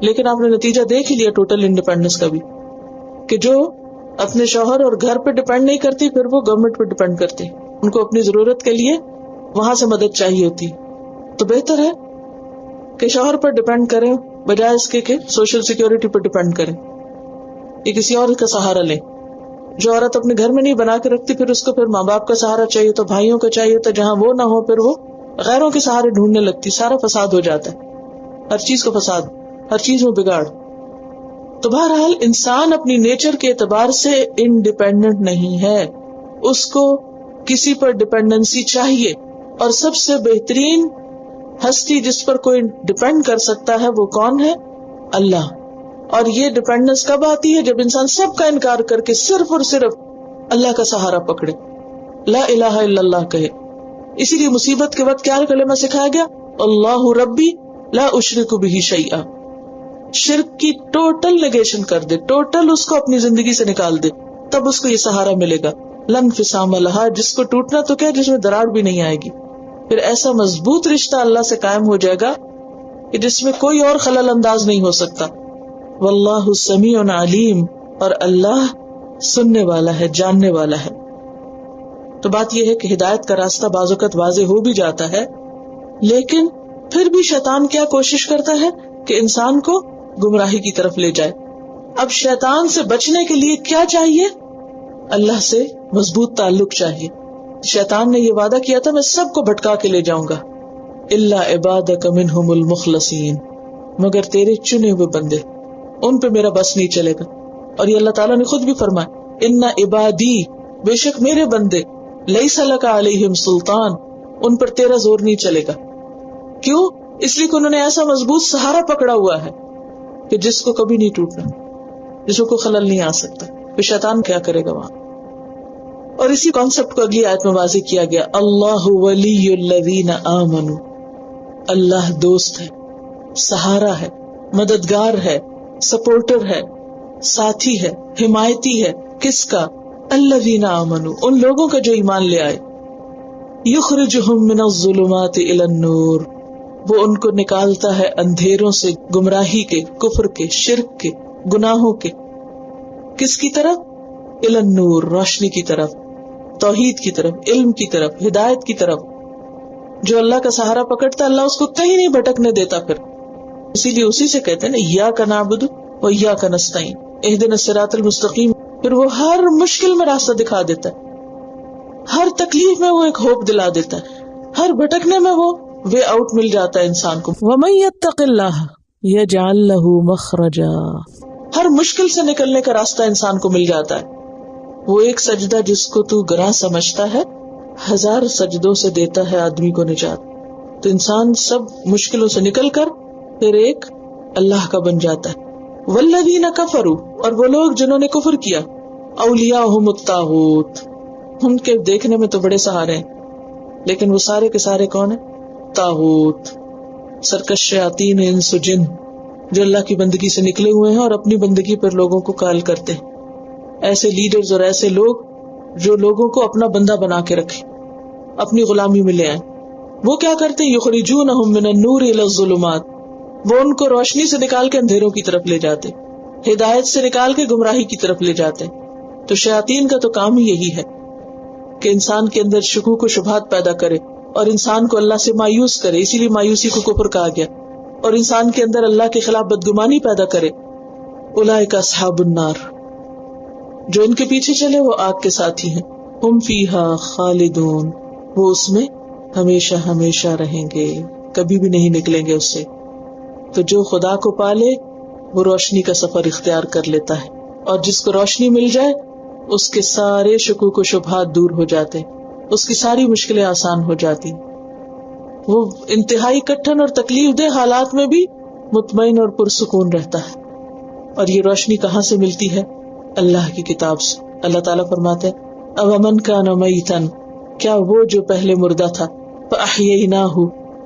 لیکن آپ نے نتیجہ دیکھ ہی لیا ٹوٹل انڈیپینڈنس کا بھی، کہ جو اپنے شوہر اور گھر پہ ڈیپینڈ نہیں کرتی، پھر وہ گورنمنٹ پہ ڈیپینڈ کرتی. ان کو اپنی ضرورت کے لیے وہاں سے مدد چاہیے ہوتی. تو بہتر ہے کہ شوہر پر ڈیپینڈ کریں بجائے اس کے کہ سوشل سیکیورٹی پر ڈیپینڈ کریں یا کسی اور کا سہارا لیں. جو عورت اپنے گھر میں نہیں بنا کے رکھتی، پھر اس کو پھر ماں باپ کا سہارا چاہیے، تو بھائیوں کا چاہیے، تو جہاں وہ نہ ہو پھر وہ غیروں کے سہارے ڈھونڈنے لگتی. سارا فساد ہو جاتا ہے، ہر چیز کا فساد، ہر چیز میں بگاڑ. تو بہرحال انسان اپنی نیچر کے اعتبار سے انڈیپینڈنٹ نہیں ہے، اس کو کسی پر ڈیپینڈنسی چاہیے. اور سب سے بہترین ہستی جس پر کوئی ڈیپینڈ کر سکتا ہے وہ کون ہے؟ اللہ. اور یہ ڈیپینڈنس کب آتی ہے؟ جب انسان سب کا انکار کر کے صرف اور صرف اللہ کا سہارا پکڑے، لا الہ الا اللہ کہے. اسی لیے مصیبت کے وقت کیا کلمہ سکھایا گیا؟ اللہ ربی لا اشرک بہ شیئا. شرک کی ٹوٹل نیگیشن کر دے، ٹوٹل اس کو اپنی زندگی سے نکال دے، تب اس کو یہ سہارا ملے گا. لن انفصام لہا، جس کو ٹوٹنا تو کیا، جس میں دراڑ بھی نہیں آئے گی. پھر ایسا مضبوط رشتہ اللہ سے قائم ہو جائے گا کہ جس میں کوئی اور خلل انداز نہیں ہو سکتا. واللہ سمیع علیم، اور اللہ سننے والا ہے، جاننے والا ہے. تو بات یہ ہے کہ ہدایت کا راستہ بعض اوقات واضح ہو بھی جاتا ہے، لیکن پھر بھی شیطان کیا کوشش کرتا ہے کہ انسان کو گمراہی کی طرف لے جائے. اب شیطان سے بچنے کے لیے کیا چاہیے؟ اللہ سے مضبوط تعلق چاہیے. شیطان نے یہ وعدہ کیا تھا میں سب کو بھٹکا کے لے جاؤں گا، الا عبادک منہم المخلصین، مگر تیرے چنے ہوئے بندے، ان پہ میرا بس نہیں چلے گا. اور یہ اللہ تعالیٰ نے خود بھی فرمایا، ان عبادی، بے شک میرے بندے، لیس لک علیہم سلطان، ان پر تیرا زور نہیں چلے گا. کیوں؟ اس لیے کہ انہوں نے ایسا مضبوط سہارا پکڑا ہوا ہے کہ جس کو کبھی نہیں ٹوٹنا، جس کو خلل نہیں آ سکتا. پھر شیطان کیا کرے گا وہاں؟ اور اسی کانسیپٹ کو اگلی آیت میں واضح کیا گیا، اللہ ولی الذین آمنوا، اللہ دوست ہے، سہارا ہے، مددگار ہے، سپورٹر ہے، ساتھی ہے، حمایتی ہے. کس کا؟ الذین آمنوا، ان لوگوں کا جو ایمان لے آئے. یخرجہم من الظلمات الی النور، وہ ان کو نکالتا ہے اندھیروں سے، گمراہی کے، کفر کے، شرک کے، گناہوں کے. کس کی طرف؟ الی النور، روشنی کی طرف، توحید کی طرف، علم کی طرف، ہدایت کی طرف. جو اللہ کا سہارا پکڑتا اللہ اس کو کہیں نہیں بھٹکنے دیتا. پھر اسی لیے اسی سے کہتے ہیں نا، ایاک نعبد و ایاک نستعین، اہدنا الصراط المستقیم. پھر وہ ہر مشکل میں راستہ دکھا دیتا ہے، ہر تکلیف میں وہ ایک ہوپ دلا دیتا ہے، ہر بھٹکنے میں وہ وے آؤٹ مل جاتا ہے انسان کو. وَمَن يَتَّقِ اللَّهَ يَجْعَل لَّهُ مَخْرَجًا، ہر مشکل سے نکلنے کا راستہ انسان کو مل جاتا ہے. وہ ایک سجدہ جس کو تو گناہ سمجھتا ہے 1000 سجدوں سے دیتا ہے آدمی کو نجات. تو انسان سب مشکلوں سے نکل کر پھر ایک اللہ کا بن جاتا ہے. والذین کفروا، اور وہ لوگ جنہوں نے کفر کیا، اولیاءہم الطاغوت، ان کے دیکھنے میں تو بڑے سہارے ہیں لیکن وہ سارے کے سارے کون ہیں؟ طاغوت، سرکش شیاطین انس و جن جو اللہ کی بندگی سے نکلے ہوئے ہیں اور اپنی بندگی پر لوگوں کو قائل کرتے ہیں. ایسے لیڈرز اور ایسے لوگ جو لوگوں کو اپنا بندہ بنا کے رکھے، اپنی غلامی میں لے آئیں. وہ کیا کرتے ہیں؟ یخرجونہم من النور الی الظلمات، وہ ان کو روشنی سے نکال کے اندھیروں کی طرف لے جاتے، ہدایت سے نکال کے گمراہی کی طرف لے جاتے. تو شیاطین کا تو کام ہی یہی ہے کہ انسان کے اندر شکوک و شبہات پیدا کرے اور انسان کو اللہ سے مایوس کرے. اسی لیے مایوسی کو کفر کہا گیا. اور انسان کے اندر اللہ کے خلاف بدگمانی پیدا کرے. اولئک اصحاب النار، جو ان کے پیچھے چلے وہ آگ کے ساتھی ہیں. ہم فیہا خالدون، وہ اس میں ہمیشہ ہمیشہ رہیں گے، کبھی بھی نہیں نکلیں گے اس سے. تو جو خدا کو پالے وہ روشنی کا سفر اختیار کر لیتا ہے، اور جس کو روشنی مل جائے اس کے سارے شکوک و شبہات دور ہو جاتے، اس کی ساری مشکلیں آسان ہو جاتی. وہ انتہائی کٹھن اور تکلیف دہ حالات میں بھی مطمئن اور پرسکون رہتا ہے. اور یہ روشنی کہاں سے ملتی ہے؟ اللہ کی کتاب سے. اللہ تعالیٰ فرماتے ہیں اومن کان میتا، کیا وہ جو پہلے مردہ تھا، فاحییناہ،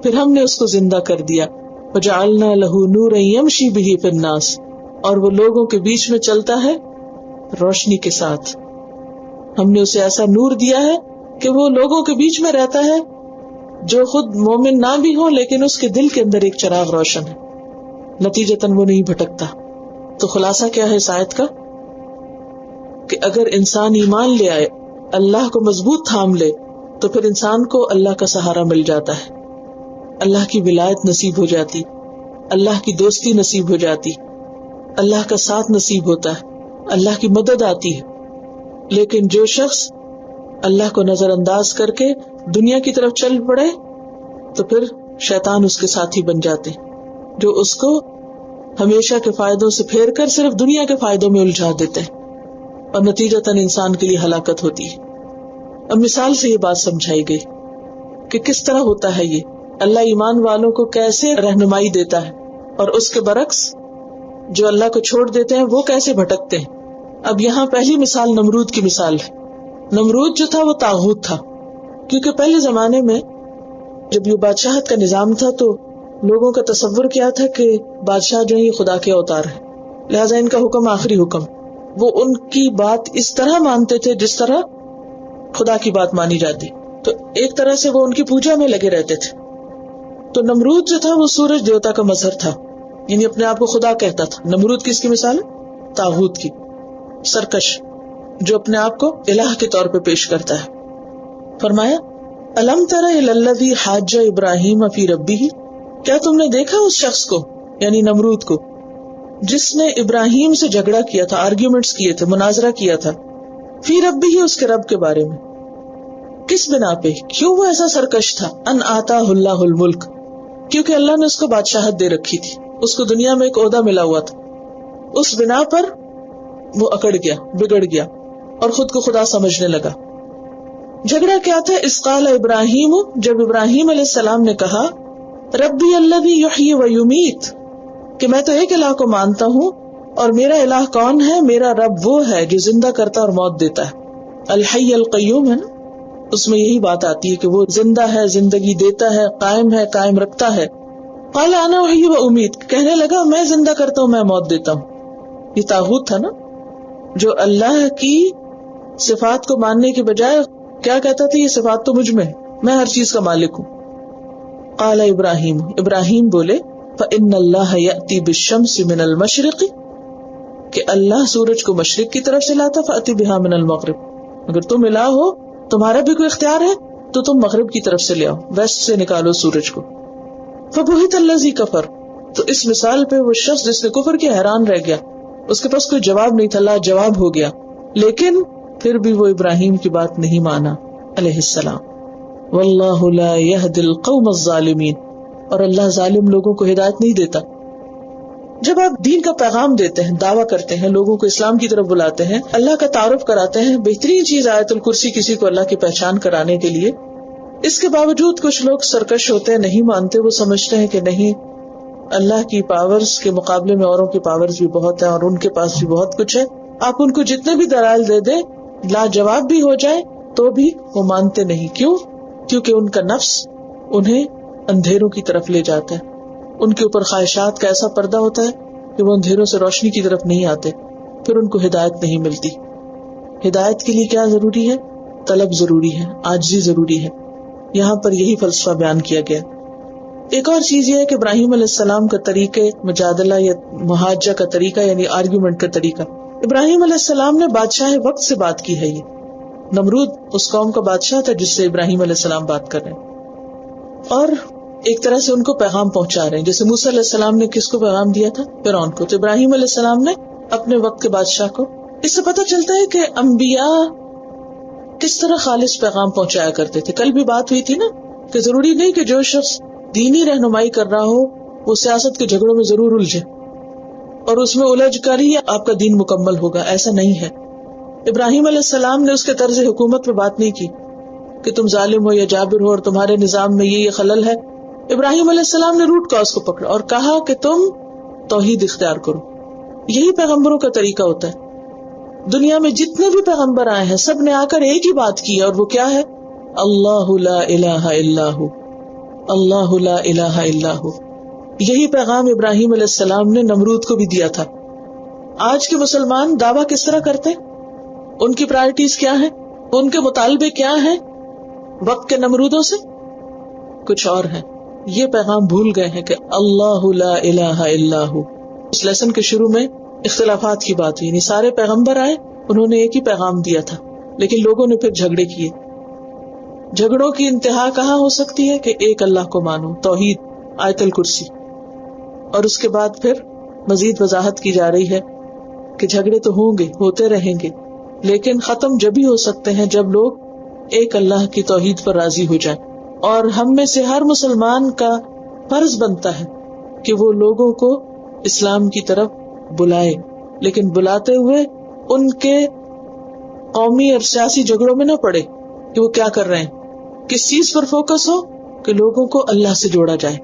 پھر ہم نے اس کو زندہ کر دیا، وجعلنا لہ نورا یمشی بہ فی الناس، اور وہ لوگوں کے بیچ میں چلتا ہے روشنی کے ساتھ. ہم نے اسے ایسا نور دیا ہے کہ وہ لوگوں کے بیچ میں رہتا ہے، جو خود مومن نہ بھی ہو لیکن اس کے دل کے اندر ایک چراغ روشن ہے، نتیجتاً وہ نہیں بھٹکتا. تو خلاصہ کیا ہے اس آیت کا؟ کہ اگر انسان ایمان لے آئے، اللہ کو مضبوط تھام لے، تو پھر انسان کو اللہ کا سہارا مل جاتا ہے، اللہ کی ولایت نصیب ہو جاتی، اللہ کی دوستی نصیب ہو جاتی، اللہ کا ساتھ نصیب ہوتا ہے، اللہ کی مدد آتی ہے. لیکن جو شخص اللہ کو نظر انداز کر کے دنیا کی طرف چل پڑے تو پھر شیطان اس کے ساتھی بن جاتے، جو اس کو ہمیشہ کے فائدوں سے پھیر کر صرف دنیا کے فائدوں میں الجھا دیتے ہیں، اور نتیجتاً انسان کے لیے ہلاکت ہوتی ہے. اب مثال سے یہ بات سمجھائی گئی کہ کس طرح ہوتا ہے یہ، اللہ ایمان والوں کو کیسے رہنمائی دیتا ہے، اور اس کے برعکس جو اللہ کو چھوڑ دیتے ہیں وہ کیسے بھٹکتے ہیں. اب یہاں پہلی مثال نمرود کی مثال ہے. نمرود جو تھا وہ طاغوت تھا، کیونکہ پہلے زمانے میں جب یہ بادشاہت کا نظام تھا تو لوگوں کا تصور کیا تھا کہ بادشاہ جو ہے یہ خدا کے اوتار ہے، لہٰذا ان کا حکم آخری حکم. وہ ان کی بات اس طرح مانتے تھے جس طرح خدا کی بات مانی جاتی، تو ایک طرح سے وہ ان کی پوجا میں لگے رہتے تھے. تو نمرود جو تھا وہ سورج دیوتا کا مظہر تھا، یعنی اپنے آپ کو خدا کہتا تھا. نمرود کس کی مثال ہے؟ طاغوت کی، سرکش جو اپنے آپ کو الہ کے طور پہ پیش کرتا ہے. فرمایا الم تر الی الذی حاج ابراہیم فی ربہ، کیا تم نے دیکھا اس شخص کو یعنی نمرود کو جس نے ابراہیم سے جھگڑا کیا تھا، آرگیومنٹس کیے تھے، مناظرہ کیا تھا، فی ربہ، اس کے رب کے بارے میں. کس بنا پہ؟ کیوں وہ ایسا سرکش تھا؟ ان آتاہ اللہ الملک، کیونکہ اللہ نے اس کو بادشاہت دے رکھی تھی، اس کو دنیا میں ایک عہدہ ملا ہوا تھا. اس بنا پر وہ اکڑ گیا، بگڑ گیا اور خود کو خدا سمجھنے لگا. جھگڑا کیا تھا؟ اس قال ابراہیم، جب ابراہیم علیہ السلام نے کہا ربی الذی یحیی و یمیت، کہ میں تو ایک الہ کو مانتا ہوں اور میرا الہ کون ہے؟ میرا رب وہ ہے جو زندہ کرتا اور موت دیتا ہے. الحی القیوم ہے نا، اس میں یہی بات آتی ہے کہ وہ زندہ ہے، زندگی دیتا ہے، قائم رکھتا ہے. قال انا احیی و امیت، کہنے لگا میں زندہ کرتا ہوں، میں موت دیتا ہوں. یہ طاغوت تھا نا، جو اللہ کی صفات کو ماننے کے بجائے کیا کہتا تھا؟ یہ صفات تو مجھ میں ہے، میں ہر چیز کا مالک ہوں. قال ابراہیم، ابراہیم بولے فإن اللہ یأتی بالشمس من المشرق، کہ اللہ سورج کو مشرق کی طرف سے لاتا، فأتی بہا من المغرب، اگر تم الہ ہو، تمہارا بھی کوئی اختیار ہے تو تم مغرب کی طرف سے لے آؤ، ویسٹ سے نکالو سورج کو. فبہت الذی کفر، تو اس مثال پہ وہ شخص جس نے کفر کیا حیران رہ گیا، اس کے پاس کوئی جواب نہیں تھا، لا جواب ہو گیا. لیکن پھر بھی وہ ابراہیم کی بات نہیں مانا علیہ السلام. واللہ لا یہدی القوم الظالمین، اور اللہ ظالم لوگوں کو ہدایت نہیں دیتا۔ جب آپ دین کا پیغام دیتے ہیں، دعویٰ کرتے ہیں، لوگوں کو اسلام کی طرف بلاتے ہیں، اللہ کا تعارف کراتے ہیں، بہترین چیز آیت الکرسی کسی کو اللہ کی پہچان کرانے کے لیے، اس کے باوجود کچھ لوگ سرکش ہوتے ہیں، نہیں مانتے، وہ سمجھتے ہیں کہ نہیں، اللہ کی پاورز کے مقابلے میں اوروں کی پاورز بھی بہت ہیں اور ان کے پاس بھی بہت کچھ ہے، آپ ان کو جتنے بھی دلائل دے دیں، لاجواب بھی ہو جائے تو بھی وہ مانتے نہیں۔ کیوں؟ کیونکہ ان کا نفس انہیں اندھیروں کی طرف لے جاتا ہے، ان کے اوپر خواہشات کا ایسا پردہ ہوتا ہے کہ وہ اندھیروں سے روشنی کی طرف نہیں آتے، پھر ان کو ہدایت نہیں ملتی۔ ہدایت کے لیے کیا ضروری ہے؟ طلب ضروری ہے، عاجزی ضروری ہے۔ یہاں پر یہی فلسفہ بیان کیا گیا۔ ایک اور چیز یہ ہے کہ ابراہیم علیہ السلام کا طریقہ مجادلہ یا محاجہ کا طریقہ یعنی آرگیومنٹ کا طریقہ، ابراہیم علیہ السلام نے بادشاہ وقت سے بات کی ہے۔ یہ نمرود اس قوم کا بادشاہ تھا جس سے ابراہیم علیہ السلام بات کر رہے ہیں، اور ایک طرح سے ان کو پیغام پہنچا رہے ہیں، جیسے موسیٰ علیہ السلام نے کس کو پیغام دیا تھا؟ فرعون کو، تو ابراہیم علیہ السلام نے اپنے وقت کے بادشاہ کو۔ اس سے پتہ چلتا ہے کہ انبیاء کس طرح خالص پیغام پہنچایا کرتے تھے۔ کل بھی بات ہوئی تھی نا کہ ضروری نہیں کہ جو شخص دینی رہنمائی کر رہا ہو وہ سیاست کے جھگڑوں میں ضرور الجھے اور اس میں الجھ کر ہی آپ کا دین مکمل ہوگا، ایسا نہیں ہے۔ ابراہیم علیہ السلام نے اس کے طرز حکومت پہ بات نہیں کی کہ تم ظالم ہو یا جابر ہو اور تمہارے نظام میں یہ خلل ہے۔ ابراہیم علیہ السلام نے روٹ کاز کو پکڑا اور کہا کہ تم توحید اختیار کرو۔ یہی پیغمبروں کا طریقہ ہوتا ہے۔ دنیا میں جتنے بھی پیغمبر آئے ہیں سب نے آ کر ایک ہی بات کی ہے، اور وہ کیا ہے؟ اللہ لا الہ الا ہو، اللہ لا الہ الا ہو۔ یہی پیغام ابراہیم علیہ السلام نے نمرود کو بھی دیا تھا۔ آج کے مسلمان دعویٰ کس طرح کرتے ہیں؟ ان کی پرائرٹیز کیا ہیں؟ ان کے مطالبے کیا ہیں؟ وقت کے نمرودوں سے کچھ اور ہیں۔ یہ پیغام بھول گئے ہیں کہ اللہ لا الہ الا ہو۔ اس لیسن کے شروع میں اختلافات کی بات ہوئی، یعنی سارے پیغمبر آئے، انہوں نے ایک ہی پیغام دیا تھا، لیکن لوگوں نے پھر جھگڑے کیے۔ جھگڑوں کی انتہا کہاں ہو سکتی ہے؟ کہ ایک اللہ کو مانو، توحید، آیت الکرسی۔ اور اس کے بعد پھر مزید وضاحت کی جا رہی ہے کہ جھگڑے تو ہوں گے، ہوتے رہیں گے، لیکن ختم جب ہی ہو سکتے ہیں جب لوگ ایک اللہ کی توحید پر راضی ہو جائیں۔ اور ہم میں سے ہر مسلمان کا فرض بنتا ہے کہ وہ لوگوں کو اسلام کی طرف بلائے، لیکن بلاتے ہوئے ان کے قومی اور سیاسی جھگڑوں میں نہ پڑے کہ وہ کیا کر رہے ہیں، کس چیز پر فوکس ہو کہ لوگوں کو اللہ سے جوڑا جائے۔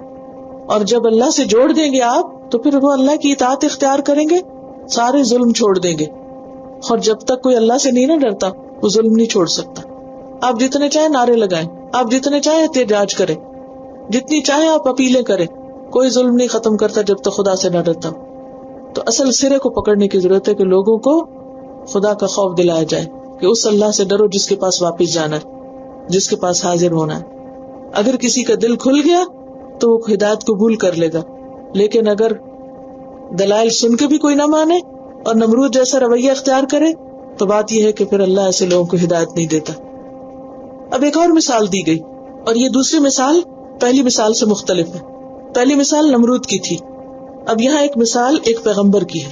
اور جب اللہ سے جوڑ دیں گے آپ تو پھر وہ اللہ کی اطاعت اختیار کریں گے، سارے ظلم چھوڑ دیں گے۔ اور جب تک کوئی اللہ سے نہیں نہ ڈرتا وہ ظلم نہیں چھوڑ سکتا۔ آپ جتنے چاہے نعرے لگائیں، آپ جتنے چاہے احتجاج کریں، جتنی چاہے آپ اپیلیں کریں، کوئی ظلم نہیں ختم کرتا جب تک خدا سے نہ ڈرتا۔ تو اصل سرے کو پکڑنے کی ضرورت ہے کہ لوگوں کو خدا کا خوف دلایا جائے کہ اس اللہ سے ڈرو جس کے پاس واپس جانا ہے، جس کے پاس حاضر ہونا ہے۔ اگر کسی کا دل کھل گیا تو وہ ہدایت قبول کر لے گا، لیکن اگر دلائل سن کے بھی کوئی نہ مانے اور نمرود جیسا رویہ اختیار کرے تو بات یہ ہے کہ پھر اللہ ایسے لوگوں کو ہدایت نہیں دیتا۔ اب ایک اور مثال دی گئی، اور یہ دوسری مثال پہلی مثال سے مختلف ہے۔ پہلی مثال نمرود کی تھی، اب یہاں ایک مثال ایک پیغمبر کی ہے۔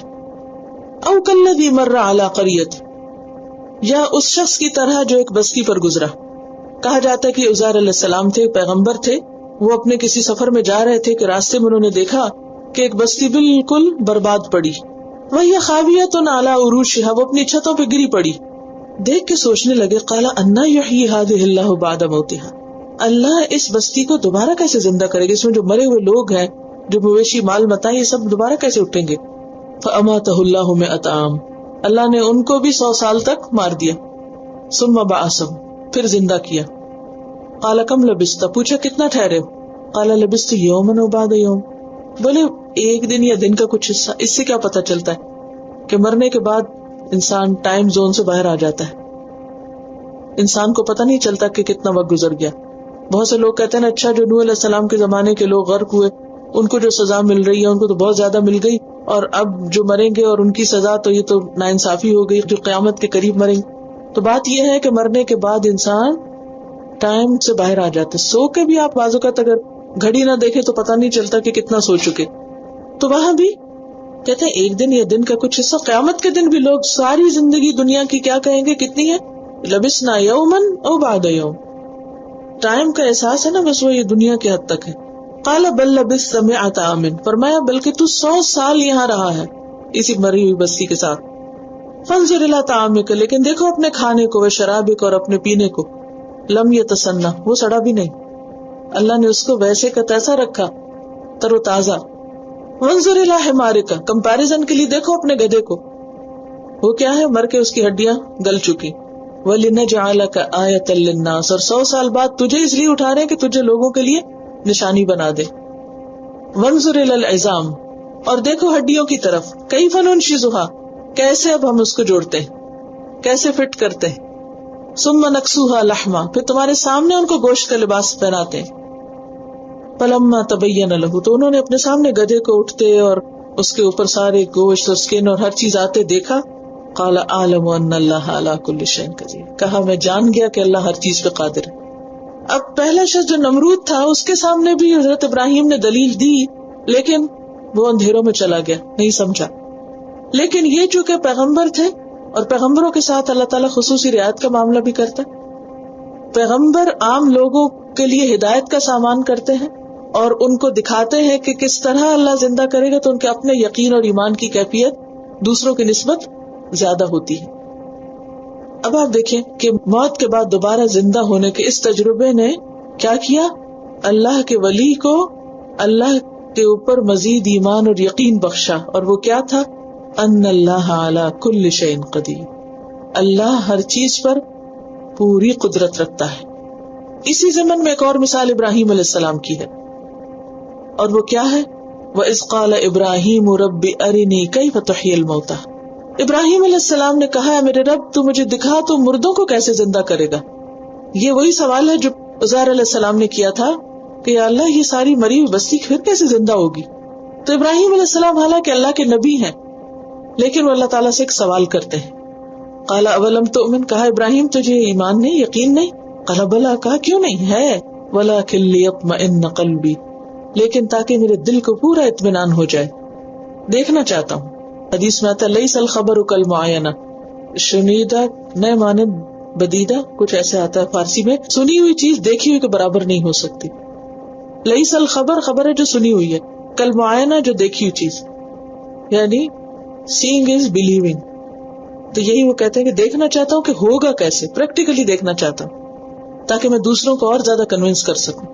او کالذی مر علی قریۃ، یا اس شخص کی طرح جو ایک بستی پر گزرا۔ کہا جاتا ہے کہ عزیر علیہ السلام تھے، پیغمبر تھے، وہ اپنے کسی سفر میں جا رہے تھے کہ راستے میں انہوں نے دیکھا کہ ایک بستی بالکل برباد پڑی، وہی خاویۃ علی عروشہا، وہ اپنی چھتوں پہ گری پڑی۔ دیکھ کے سوچنے لگے، قال انا یحیی ہذہ اللہ بعد موتہا، اللہ اس بستی کو دوبارہ کیسے زندہ کرے گا؟ اس میں جو مرے ہوئے لوگ ہیں، جو مویشی مال متاع، یہ سب دوبارہ کیسے اٹھیں گے؟ فاماتہ اللہ 100 عام، اللہ نے ان کو بھی 100 سال تک مار دیا۔ ثم بعثہ، پھر زندہ کیا۔ قال کم لبثت، پوچھا کتنا ٹھہرے ہو؟ قال لبثت یوما وبعد یوم، بولے ایک دن یا دن کا کچھ حصہ۔ اس سے کیا پتا چلتا ہے کہ مرنے کے بعد انسان ٹائم زون سے باہر آ جاتا ہے، انسان کو پتہ نہیں چلتا کہ کتنا وقت گزر گیا۔ بہت سے لوگ کہتے ہیں اچھا جو نوح علیہ السلام کے زمانے کے لوگ غرق ہوئے ان کو جو سزا مل رہی ہے ان کو تو بہت زیادہ مل گئی، اور اب جو مریں گے اور ان کی سزا تو یہ تو ناانصافی ہو گئی جو قیامت کے قریب مریں گے۔ تو بات یہ ہے کہ مرنے کے بعد انسان ٹائم سے باہر آ جاتا ہے۔ سو کے بھی آپ بعض اوقات اگر گھڑی نہ دیکھیں تو پتہ نہیں چلتا کہ کتنا سو چکے۔ تو وہاں بھی کہتے ہیں ایک دن یا دن کا کچھ حصہ، قیامت کے دن بھی لوگ ساری زندگی دنیا کی کیا کہیں گے کتنی ہے؟ لبثنا یوما او بعد یوم، ٹائم کا احساس ہے نا بس وہ یہ دنیا کے حد تک ہے. قال بل لبثت 100 عام، فرمایا بلکہ تو 100 سال یہاں رہا ہے اسی مری ہوئی بستی کے ساتھ. فانظر الی طعامک، لیکن دیکھو اپنے کھانے کو، وشرابک، اور اپنے پینے کو. لم یتسنہ، وہ سڑا بھی نہیں، اللہ نے اس کو ویسے کا تیسا رکھا، تر و تازہ. وانظر الی حمارک، کمپیریزن کے لیے دیکھو اپنے گدھے کو، وہ کیا ہے، مر کے اس کی ہڈیاں گل چکی. وَلِنَجْعَلَكَ آیَةً لِلنَّاسِ، اور 100 سال بعد تجھے اس لیے اٹھا رہے ہیں کہ تجھے لوگوں کے لیے نشانی بنا دے. وانظر الی العظام، اور دیکھو ہڈیوں کی طرف. کیف ننشزها، کیسے اب ہم اس کو جوڑتے ہیں، کیسے فٹ کرتے ہیں. ثم نکسوها لحما، پھر تمہارے سامنے ان کو گوشت کا لباس پہناتے ہیں. فلما تبین له، تو انہوں نے اپنے سامنے گدھے کو اٹھتے اور اس کے اوپر سارے گوشت اور سکن اور ہر چیز آتے دیکھا. قال اعلم ان اللہ علی کل شیء قدیر، کہا میں جان گیا کہ اللہ ہر چیز پہ قادر ہے. اب پہلا شخص جو نمرود تھا اس کے سامنے بھی حضرت ابراہیم نے دلیل دی، لیکن وہ اندھیروں میں چلا گیا، نہیں سمجھا. لیکن یہ چونکہ پیغمبر تھے، اور پیغمبروں کے ساتھ اللہ تعالیٰ خصوصی رعایت کا معاملہ بھی کرتا ہے. پیغمبر عام لوگوں کے لیے ہدایت کا سامان کرتے ہیں اور ان کو دکھاتے ہیں کہ کس طرح اللہ زندہ کرے گا، تو ان کے اپنے یقین اور ایمان کی کیفیت دوسروں کی نسبت زیادہ ہوتی ہے. اب آپ دیکھیں کہ موت کے بعد دوبارہ زندہ ہونے کے اس تجربے نے کیا کیا، اللہ کے ولی کو اللہ کے اوپر مزید ایمان اور یقین بخشا. اور وہ کیا تھا، ان اللہ علی کل شیء قدیر، اللہ ہر چیز پر پوری قدرت رکھتا ہے. اسی زمن میں ایک اور مثال ابراہیم علیہ السلام کی ہے، اور وہ کیا ہے، وَإِذْ قَالَ إِبْرَاهِيمُ رَبِّ أَرِنِي كَيْفَ تُحْيِي الْمَوْتَى، ابراہیم علیہ السلام نے کہا ہے میرے رب تو مجھے دکھا تو مردوں کو کیسے زندہ کرے گا. یہ وہی سوال ہے جو عزیر علیہ السلام نے کیا تھا کہ یا اللہ یہ ساری مری ہوئی بستی پھر کیسے زندہ ہوگی. تو ابراہیم علیہ السلام حالانکہ اللہ کے نبی ہیں، لیکن وہ اللہ تعالیٰ سے ایک سوال کرتے ہیں. قال اولم تؤمن، کہا ابراہیم تجھے ایمان نہیں، یقین نہیں. قال بلا، کہا کیوں نہیں ہے. ولکن لیطمئن قلبی، لیکن تاکہ میرے دل کو پورا اطمینان ہو جائے، دیکھنا چاہتا ہوں. حدیث میں آتا ہے لیس الخبر کالمعاینہ، شنیدہ نئے معنی بدیدہ کچھ ایسے آتا ہے فارسی میں، سنی ہوئی چیز دیکھی ہوئی کے برابر نہیں ہو سکتی. لیس الخبر، خبر ہے جو سنی ہوئی ہے، کالمعاینہ جو دیکھی ہوئی چیز، یعنی سینگ از بلیونگ. تو یہی وہ کہتے ہیں کہ دیکھنا چاہتا ہوں کہ ہوگا کیسے، پریکٹیکلی دیکھنا چاہتا ہوں تاکہ میں دوسروں کو اور زیادہ کنونس کر سکوں.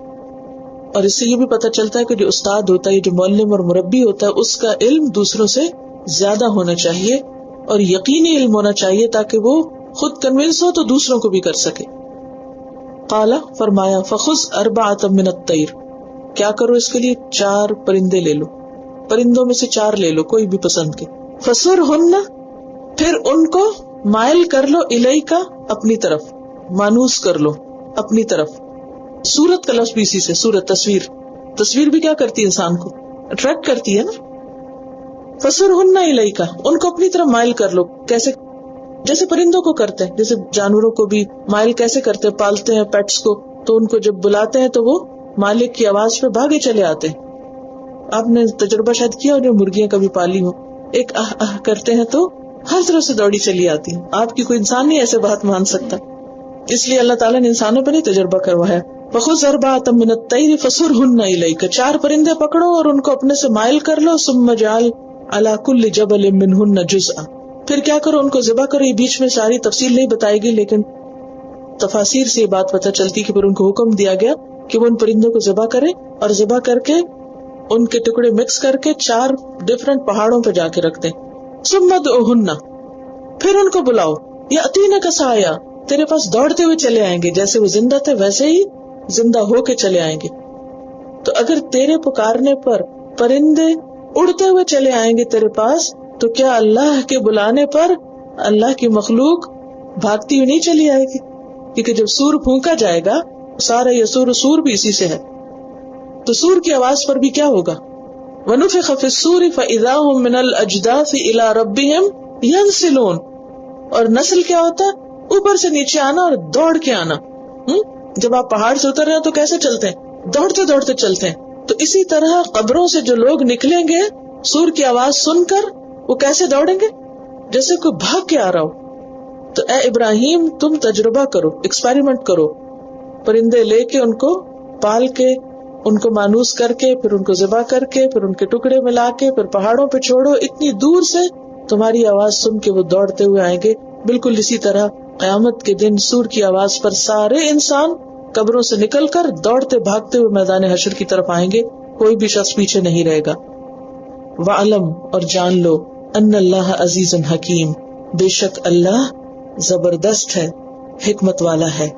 اور اس سے یہ بھی پتہ چلتا ہے کہ جو استاد ہوتا ہے، جو معلم اور مربی ہوتا ہے، اس کا علم دوسروں سے زیادہ ہونا چاہیے اور یقینی علم ہونا چاہیے تاکہ وہ خود کنونس ہو تو دوسروں کو بھی کر سکے. قال، فرمایا، فخذ 4 من الطیر، کیا کرو اس کے لیے 4 پرندے لے لو، پرندوں میں سے 4 لے لو کوئی بھی پسند کے. فسرہن، پھر ان کو مائل کر لو، الیکا، اپنی طرف، مانوس کر لو اپنی طرف. صورت کا لفظ بھی اسی سے، صورت، تصویر بھی کیا کرتی ہے انسان کو، اٹریکٹ کرتی ہے نا. فسرہن الیکا، ان کو اپنی طرف مائل کر لو. کیسے، جیسے پرندوں کو کرتے ہیں، جیسے جانوروں کو بھی مائل کیسے کرتے ہیں، پالتے ہیں پیٹس کو، تو ان کو جب بلاتے ہیں تو وہ مالک کی آواز پہ بھاگے چلے آتے ہیں. آپ نے تجربہ شاید کیا ہو، جو مرغیاں کبھی پالی ہو، ایک کرتے ہیں تو ہر طرف سے دوڑی چلی آتی ہیں. آپ کی کوئی انسان نہیں ایسے بات مان سکتا، اس لیے اللہ تعالیٰ نے انسانوں پہ نہیں تجربہ کروایا. فخذ 4 من الطیر فسرہن الیک، 4 پرندے پکڑو اور ان کو اپنے سے مائل کر لو. ثم اجعل علی کل جبل منہن جزءا، پھر کیا کرو ان کو ذبح کرو. یہ بیچ میں ساری تفصیل نہیں بتائی گئی، لیکن تفاسیر سے یہ بات پتہ چلتی کہ پھر ان کو حکم دیا گیا کہ وہ ان پرندوں کو ذبح کریں، اور ذبح کر کے ان کے ٹکڑے مکس کر کے 4 ڈفرنٹ پہاڑوں پہ جا کے رکھ دیں. ثم ادعوہن، پھر ان کو بلاؤ. یاتینک سعیا، تیرے پاس دوڑتے ہوئے چلے آئیں گے، جیسے وہ زندہ تھے ویسے ہی زندہ ہو کے چلے آئیں گے. تو اگر تیرے پکارنے پر پرندے اڑتے ہوئے چلے آئیں گے تیرے پاس، تو کیا اللہ کے بلانے پر اللہ کی مخلوق بھاگتی ہوئی نہیں چلی آئے گی؟ کیونکہ جب سور پھونکا جائے گا، سارا یسور، سور بھی اسی سے ہے، تو سور کی آواز پر بھی کیا ہوگا؟ وَنُفِخَ فِي الصُّورِ فَإِذَا هُم مِّنَ الْأَجْدَاثِ إِلَىٰ رَبِّهِمْ يَنْسِلُونَ. اور نسل کیا ہوتا ہے؟ اوپر سے نیچے آنا اور دوڑ کے آنا. جب آپ پہاڑ سے اتر رہے ہیں تو کیسے چلتے ہیں؟ دوڑتے دوڑتے چلتے ہیں. تو اسی طرح قبروں سے جو لوگ نکلیں گے سور کی آواز سن کر، وہ کیسے دوڑیں گے؟ جیسے کوئی بھاگ کے آ رہا ہو. تو اے ابراہیم، تم تجربہ کرو، ایکسپیریمنٹ کرو، پرندے لے کے ان کو پال کے ان کو مانوس کر کے پھر ان کو ذبح کر کے پھر ان کے ٹکڑے ملا کے پھر پہاڑوں پہ چھوڑو، اتنی دور سے تمہاری آواز سن کے وہ دوڑتے ہوئے آئیں گے. بالکل اسی طرح قیامت کے دن سور کی آواز پر سارے انسان قبروں سے نکل کر دوڑتے بھاگتے ہوئے میدان حشر کی طرف آئیں گے، کوئی بھی شخص پیچھے نہیں رہے گا. وَعْلَمْ اور جان لو ان اللہ عزیز حکیم، بے شک اللہ زبردست ہے، حکمت والا ہے.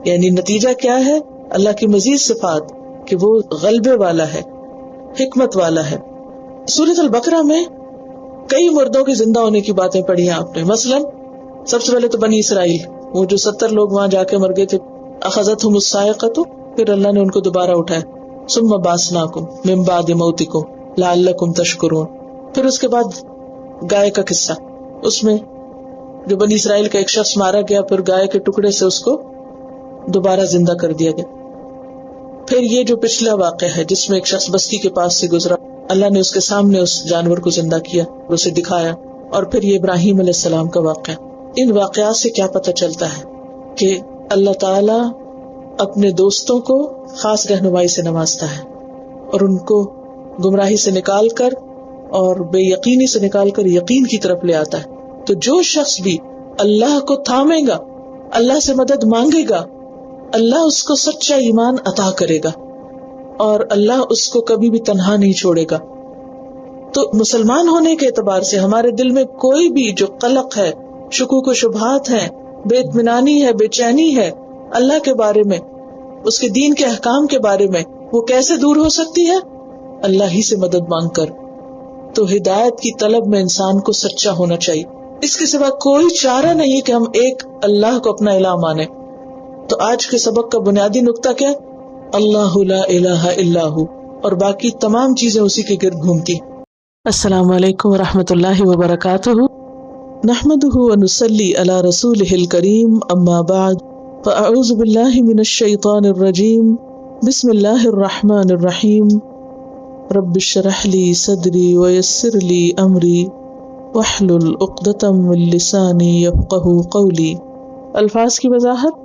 یعنی نتیجہ کیا ہے؟ اللہ کی مزید صفات کہ وہ غلبے والا ہے، حکمت والا ہے. سورۃ البقرہ میں کئی مردوں کے زندہ ہونے کی باتیں پڑھی ہیں آپ نے. مثلا سب سے پہلے تو بنی اسرائیل، وہ جو 70 لوگ وہاں جا کے مر گئے تھے، اخذتہم الصاعقۃ، پھر اللہ نے ان کو دوبارہ اٹھایا. ثم بعثناکم من بعد موتکم لعلکم تشکرون. پھر اس کے بعد گائے کا قصہ، اس میں جو بنی اسرائیل کا ایک شخص مارا گیا، پھر گائے کے ٹکڑے سے اس کو دوبارہ زندہ کر دیا گیا. پھر یہ جو پچھلا واقعہ ہے جس میں ایک شخص بستی کے پاس سے گزرا، اللہ نے اس کے سامنے اس جانور کو زندہ کیا، اسے دکھایا. اور پھر یہ ابراہیم علیہ السلام کا واقعہ. ان واقعات سے کیا پتہ چلتا ہے کہ اللہ تعالی اپنے دوستوں کو خاص رہنمائی سے نوازتا ہے اور ان کو گمراہی سے نکال کر اور بے یقینی سے نکال کر یقین کی طرف لے آتا ہے. تو جو شخص بھی اللہ کو تھامے گا، اللہ سے مدد مانگے گا، اللہ اس کو سچا ایمان عطا کرے گا اور اللہ اس کو کبھی بھی تنہا نہیں چھوڑے گا. تو مسلمان ہونے کے اعتبار سے ہمارے دل میں کوئی بھی جو قلق ہے، شکوک و شبہات ہیں، بے اطمینانی ہے، بے چینی ہے اللہ کے بارے میں، اس کے دین کے احکام کے بارے میں، وہ کیسے دور ہو سکتی ہے؟ اللہ ہی سے مدد مانگ کر. تو ہدایت کی طلب میں انسان کو سچا ہونا چاہیے. اس کے سوا کوئی چارہ نہیں کہ ہم ایک اللہ کو اپنا الہ مانیں. تو آج کے سبق کا بنیادی نقطہ کیا؟ اللہ لا الہ الا ہو، اور باقی تمام چیزیں اسی کے گرد گھومتی. السلام علیکم ورحمۃ اللہ وبرکاتہ. نحمده ونصلی علی رسولہ الکریم، اما بعد فاعوذ باللہ من الشیطان الرجیم. بسم اللہ الرحمن الرحیم. رب اشرح لی صدری ویسر لی امری واحلل عقدۃ من لسانی یفقہوا قولی. الفاظ کی وضاحت،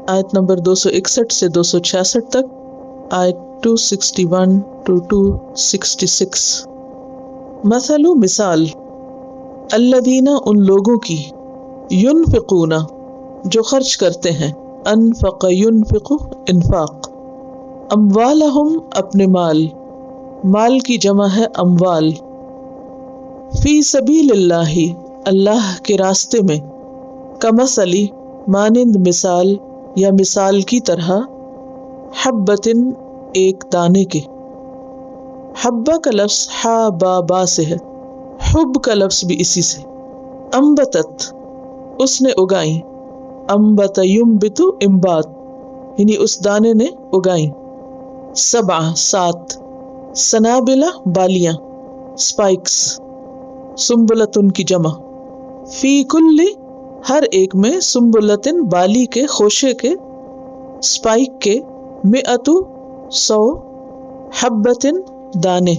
آیت نمبر 261 سے 266 تک، آیت 261 to 266. مثال، الذین ان لوگوں کی، ینفقون جو خرچ کرتے ہیں، انفق ینفق انفاق، اموالہم اپنے مال کی جمع ہے اموال، فی سبیل اللہ اللہ کے راستے میں، کمثلی مانند مثال یا مثال کی طرح، حبتن ایک دانے کے. حبہ کا لفظ ہا با سے ہے، حب کا لفظ بھی اسی سے. انبتت اس نے اگائیں، انبت ینبت انبات یعنی اس دانے نے اگائیں. سبع 7، سنابلہ بالیاں، سپائکس. سنبلتن کی جمع، فی کل ہر ایک میں، سنبلتن بالی کے، خوشے کے، سپائک کے، مئۃ 100، حبتن دانے،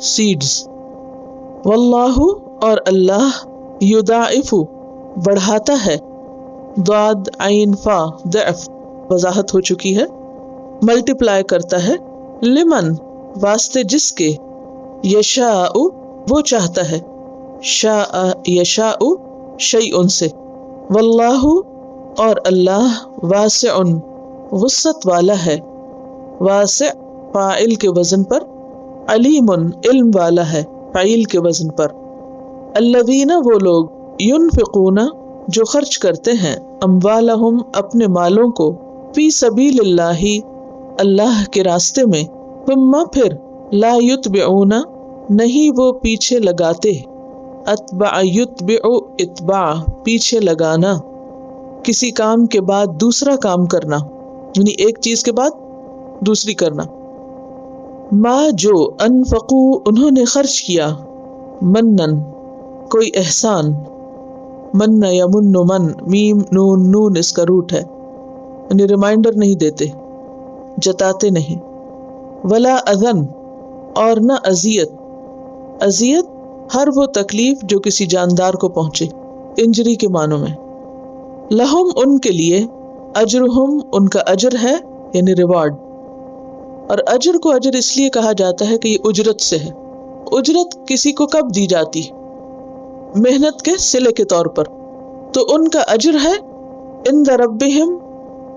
سیڈز. واللہ اور اللہ، یضاعف بڑھاتا ہے، ضاد عین فا ضعف وضاحت ہو چکی ہے، ملٹیپلائی کرتا ہے، لمن واسطے جس کے، یشاء وہ چاہتا ہے، شاء یشاء شیء سے. واللہ اور اللہ، واسع وسعت والا ہے، واسع فاعل کے وزن پر، علیم علم والا ہے فاعل کے وزن پر. الذین وہ لوگ، ینفقون جو خرچ کرتے ہیں، اموالہم اپنے مالوں کو، فی سبیل اللہ اللہ کے راستے میں، ثم پھر، لا یتبعون نہیں وہ پیچھے لگاتے، اتبع یتبع اتباع پیچھے لگانا، کسی کام کے بعد دوسرا کام کرنا، یعنی ایک چیز کے بعد دوسری کرنا. ما جو، انفقو انہوں نے خرچ کیا، منن کوئی احسان، من یمن من، میم نون نون اس کا روٹ ہے، یعنی ریمائنڈر نہیں دیتے، جتاتے نہیں. ولا اذن اور نہ اذیت، اذیت ہر وہ تکلیف جو کسی جاندار کو پہنچے، انجری کے معنوں میں. لہم ان کے لیے، اجرہم ان کا اجر ہے یعنی ریوارڈ. اور اجر کو اجر اس لیے کہا جاتا ہے کہ یہ اجرت سے ہے. اجرت کسی کو کب دی جاتی؟ محنت کے صلے کے طور پر. تو ان کا اجر ہے عند ربہم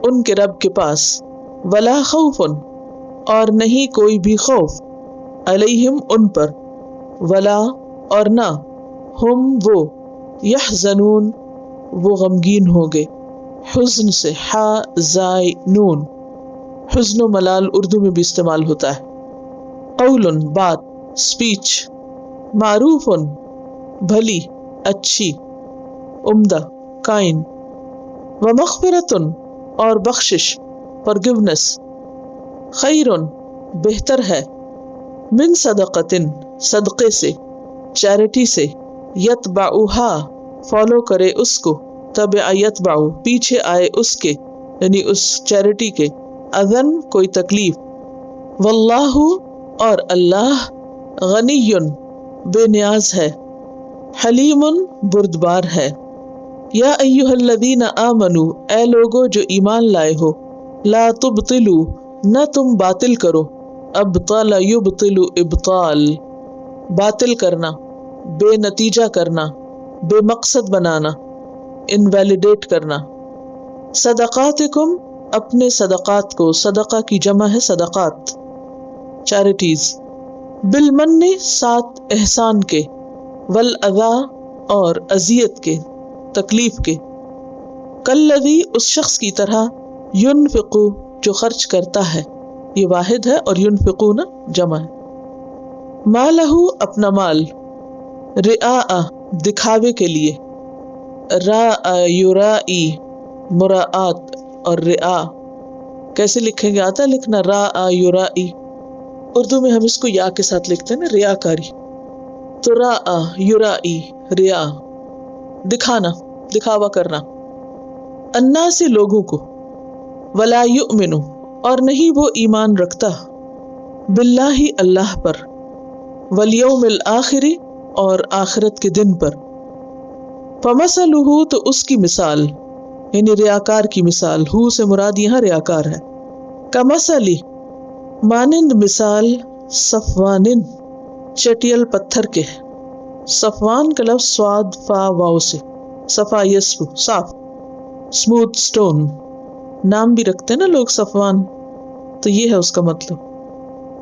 ان کے رب کے پاس. ولا خوف اور نہیں کوئی بھی خوف. علیہم ان پر. ولا اور نہ ہم وہ یحزنون وہ غمگین ہوگے. حزن سے ہا زائی نون. حزن و ملال اردو میں بھی استعمال ہوتا ہے. قول بات اسپیچ. معروف بھلی اچھی عمدہ کائن. ومغفرۃ اور بخشش forgiveness. خیر بہتر ہے من صدقۃ صدقے سے چیریٹی سے. یتبعھا فالو کرے اس کو. تبع یتبع پیچھے آئے اس کے یعنی اس چیریٹی کے. اذن کوئی تکلیف. واللہ اور اللہ غنی بے نیاز ہے. حلیم بردبار ہے. یا ایھا الذین آمنوا اے لوگو جو ایمان لائے ہو. لا تبطلوا نہ تم باطل کرو. ابطل یبطل ابطال باطل کرنا بے نتیجہ کرنا بے مقصد بنانا انویلیڈیٹ کرنا. صدقاتکم اپنے صدقات کو. صدقہ کی جمع ہے صدقات چیریٹیز. بالمن ساتھ احسان کے. والاذی اور اذیت کے تکلیف کے. کالذی اس شخص کی طرح ينفق جو خرچ کرتا ہے. یہ واحد ہے اور ينفقون جمع ہے. مالہ اپنا مال. رعاء دکھاوے کے لیے. راء یرائی مراعات اور رعا کیسے لکھیں گے آتا ہے لکھنا راء یرائی. اردو میں ہم اس کو یا کے ساتھ لکھتے ہیں نا ریاکاری. تو راء یرائی ریا دکھانا دکھاوا کرنا. الناس لوگوں کو. ولا یؤمن اور نہیں وہ ایمان رکھتا. باللہ اللہ پر. والیوم الآخر اور آخرت کے دن پر. فمثلہ تو اس کی مثال یعنی ریاکار کی مثال. ہو سے مراد یہاں ریاکار ہے. کمثلی مانند مثال صفوان چٹیل پتھر کے. صفوان کا لفظ صاد فا واو سے. صفا یسفو صاف. اسموتھ اسٹون نام بھی رکھتے ہیں نا لوگ صفوان تو یہ ہے اس کا مطلب.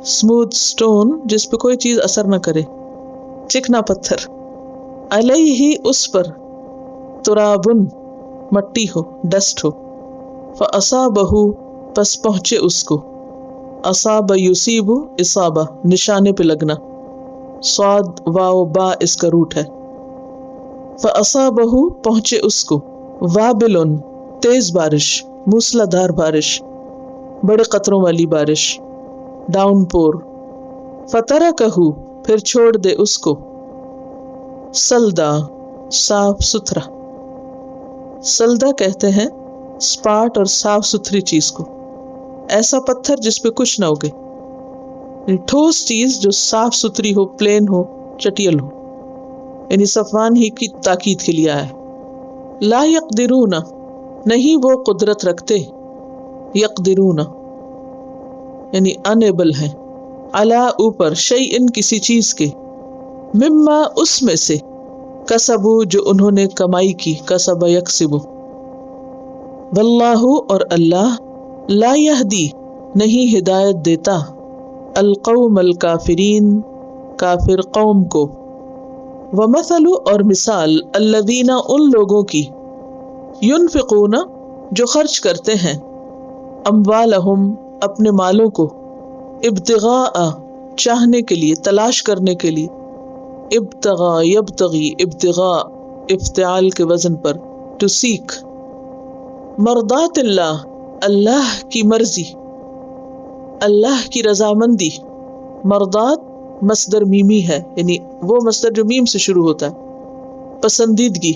اسموتھ اسٹون جس پہ کوئی چیز اثر نہ کرے. چکنا پتھر. علیہ اس پر ترابن مٹی ہو ڈسٹ ہو. فاصابہ پس پہنچے اس کو. اصاب یصیب اصابہ نشانے پہ لگنا. صاد واو با اس کا روٹ ہے. فاصابہ پہنچے اس کو. وابل تیز بارش موسلا دھار بارش بڑے قطروں والی بارش ڈاؤن پور. فترکہ پھر چھوڑ دے اس کو. سلدا صاف ستھرا. سلدا کہتے ہیں اسپاٹ اور صاف ستھری چیز کو. ایسا پتھر جس پہ کچھ نہ اگے. ٹھوس چیز جو صاف ستھری ہو پلین ہو چٹیل ہو. یعنی صفوان ہی کی تاکید کے لیے آیا. لا یقدرون نہیں وہ قدرت رکھتے. یقدرون یعنی انیبل ہیں. علی اوپر شیئن کسی چیز کے. مما اس میں سے. کسبو جو انہوں نے کمائی کی. کسب یکسب. واللہ اور اللہ لا یہدی نہیں ہدایت دیتا. القوم الکافرین کافر قوم کو. ومثل اور مثال الذین ان لوگوں کی. ينفقون جو خرچ کرتے ہیں. اموالہم اپنے مالوں کو. ابتغاء چاہنے کے لیے تلاش کرنے کے لیے. ابتغاء یبتغی ابتغاء افتعال کے وزن پر to seek. مرضات اللہ اللہ کی مرضی اللہ کی رضامندی. مرضات مصدر میمی ہے یعنی وہ مصدر جو میم سے شروع ہوتا ہے. پسندیدگی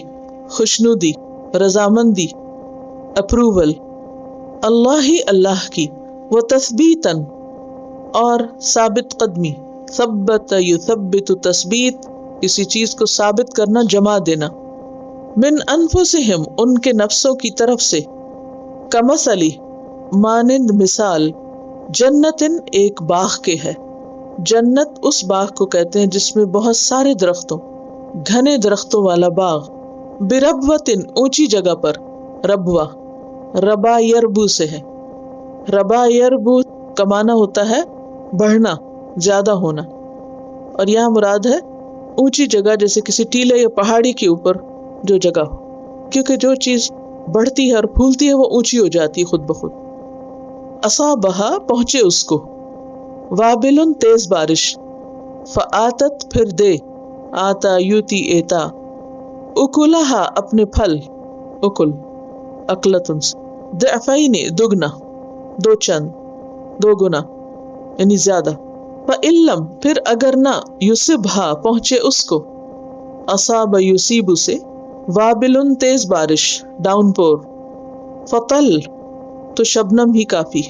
خوشنودی رضامندی اپروول. اللہ ہی اللہ کی. وہ تثبیتاً اور ثابت قدمی. ثبت یثبت تثبیت کسی چیز کو ثابت کرنا جمع دینا. من انفسہم ان کے نفسوں کی طرف سے. کمثلی مانند مثال، جنتن ایک باغ کے ہے. جنت اس باغ کو کہتے ہیں جس میں بہت سارے درختوں، گھنے درختوں والا باغ. بربوتن اونچی جگہ پر، ربوہ ربا یربو سے ہے. ربا یربو کا معنی ہوتا ہے بڑھنا، زیادہ ہونا، اور یہاں مراد ہے اونچی جگہ، جیسے کسی ٹیلے یا پہاڑی کے اوپر جو جگہ ہو، کیونکہ جو چیز بڑھتی ہے اور پھولتی ہے وہ اونچی ہو جاتی ہے خود بخود. اصابہا پہنچے اس کو، وابلن تیز بارش، فآتت پھر دے، آتا یوتی ایتا، اکلہا اپنے پھل، اکل اکلتن سے، ضعفین دگنا، دو چند، دو گنا یعنی زیادہ. فَإِلَّمْ پھر اگر نہ، یصبھا پہنچے اس کو، اصاب یصیب سے، وابلن تیز بارش، ڈاؤن پور، فطل تو شبنم ہی کافی،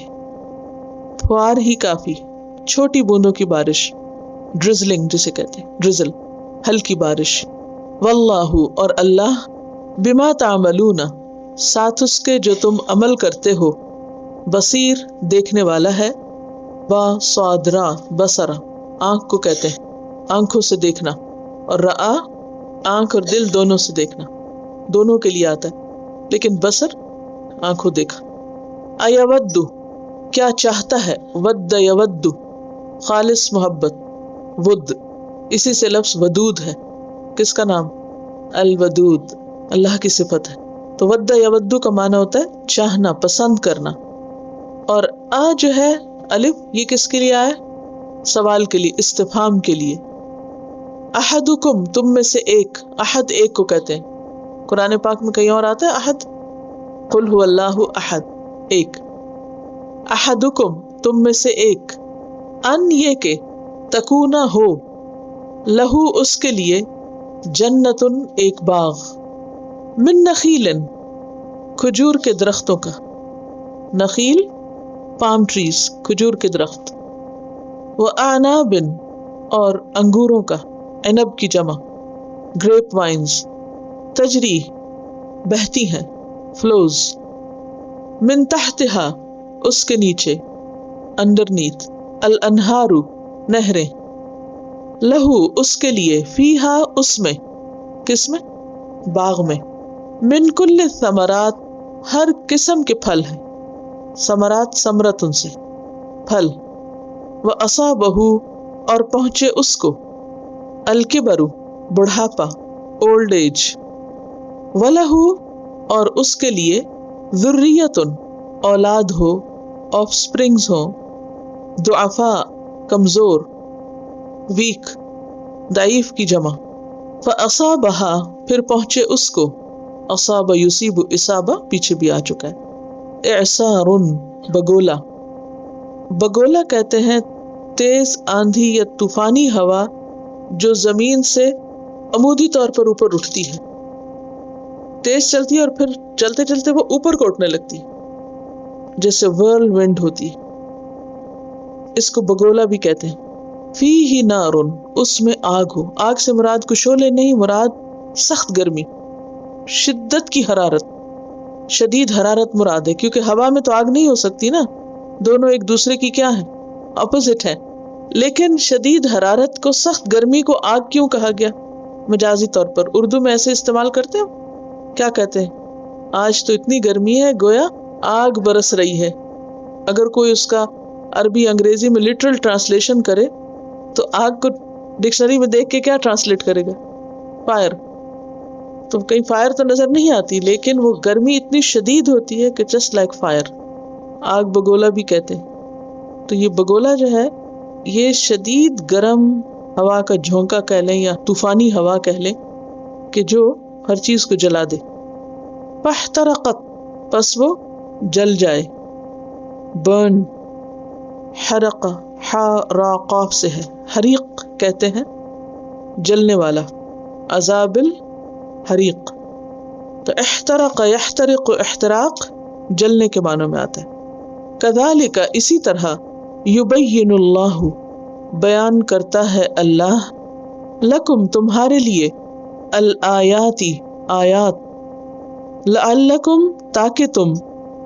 فوار ہی کافی، چھوٹی بوندوں کی بارش، ڈرزلنگ جسے کہتے ہیں، ڈرزل ہلکی بارش. واللہ اور اللہ، بما تعملون ساتھ اس کے جو تم عمل کرتے ہو، بصیر دیکھنے والا ہے. با صادرا بصرا آنکھ کو کہتے ہیں، آنکھوں سے دیکھنا، اور رآ آنکھ اور دل دونوں سے دیکھنا، دونوں کے لیے آتا ہے، لیکن بصر آنکھوں دیکھا. ایود کیا چاہتا ہے، ود یود خالص محبت، ود اسی سے لفظ ودود ہے. کس کا نام؟ الودود، اللہ کی صفت ہے. تو ود یود کا معنی ہوتا ہے چاہنا، پسند کرنا. اور آ جو ہے الف، یہ کس کے لیے آیا؟ سوال کے لیے، استفہام کے لیے. احدکم تم میں سے ایک، احد ایک کو کہتے ہیں. قرآن پاک میں کہیں اور آتا ہے احد، قل هو اللہ احد، ایک. احدکم تم میں سے ایک، ان یہ کہ، تکونا ہو، لہو اس کے لیے، جنتن ایک باغ، من نخیل کھجور کے درختوں کا. نخیل پام ٹریز، کھجور کے درخت. وَأَعْنَابٍ اور انگوروں کا، عنب کی جمع، گریپ وائنز. تجری بہتی ہیں، فلوز. من تحتہا اس کے نیچے، انڈرنیتھ، الانہار نہریں. لہو اس کے لیے، فیہا اس میں، کس میں؟ باغ میں. من کل الثمرات ہر قسم کے پھل ہیں. ثمرات ثمرتن سے پھل. وَأَصَابَهُ اور پہنچے اس کو، الکبر بڑھاپا، اولڈ ایج. وَلَهُ اور اس کے لیے، ذریتن اولاد ہو، آف سپرنگز ہو. ضعفاء کمزور، ویک ضعیف کی جمع. فَأَصَابَهَا پھر پہنچے اس کو، اصاب یصیب اصابہ پیچھے بھی آ چکا ہے. اعصار بگولا. بگولا کہتے ہیں تیز آندھی یا طوفانی ہوا جو زمین سے عمودی طور پر اوپر اٹھتی ہے، تیز چلتی ہے اور پھر چلتے چلتے وہ اوپر کو اٹھنے لگتی ہے، جیسے ورل ونڈ ہوتی. اس کو بگولا بھی کہتے ہیں. فیہ نار اس میں آگ ہو. آگ سے مراد کو شعلے نہیں، مراد سخت گرمی، شدت کی حرارت، شدید حرارت مراد ہے، کیونکہ ہوا میں تو آگ نہیں ہو سکتی نا، دونوں ایک دوسرے کی کیا ہے؟ اپوزٹ ہے. لیکن شدید حرارت کو، سخت گرمی کو آگ کیوں کہا گیا مجازی طور پر؟ اردو میں ایسے استعمال کرتے ہو، کیا کہتے ہیں؟ آج تو اتنی گرمی ہے گویا آگ برس رہی ہے. اگر کوئی اس کا عربی انگریزی میں لٹرل ٹرانسلیشن کرے تو آگ کو ڈکشنری میں دیکھ کے کیا ٹرانسلیٹ کرے گا؟ فائر. تو کہیں فائر تو نظر نہیں آتی، لیکن وہ گرمی اتنی شدید ہوتی ہے کہ جسٹ لائک فائر. آگ بگولا بھی کہتے ہیں. تو یہ بگولا جو ہے یہ شدید گرم ہوا کا جھونکا کہہ لیں یا طوفانی ہوا کہہ لیں کہ جو ہر چیز کو جلا دے. فاحترقت پس وہ جل جائے، برن. حرق حا را قاف سے ہے، حریق کہتے ہیں جلنے والا، عذاب الحریق. تو احترق یحترق احتراق جلنے کے معنوں میں آتا ہے. کذالک اسی طرح، یبین اللہ بیان کرتا ہے اللہ، لکم تمہارے لیے، الآیاتی آیات، لعلکم تاکہ تم،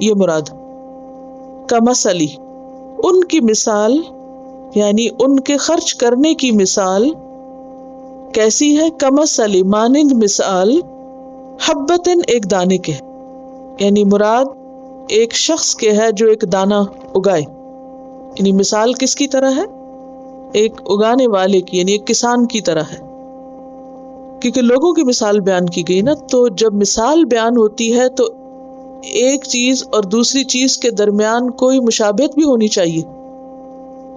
یہ مراد. کمثلی، ان کی مثال یعنی ان کے خرچ کرنے کی مثال کیسی ہے؟ کمثلی، مانند مثال، حبتن، ایک دانے کے، یعنی مراد ایک شخص کے ہے جو ایک دانہ اگائے. یعنی مثال کس کی طرح ہے؟ ایک اگانے والے کی، یعنی ایک کسان کی طرح ہے. کیونکہ لوگوں کی مثال بیان کی گئی نا، تو جب مثال بیان ہوتی ہے تو ایک چیز اور دوسری چیز کے درمیان کوئی مشابہت بھی ہونی چاہیے.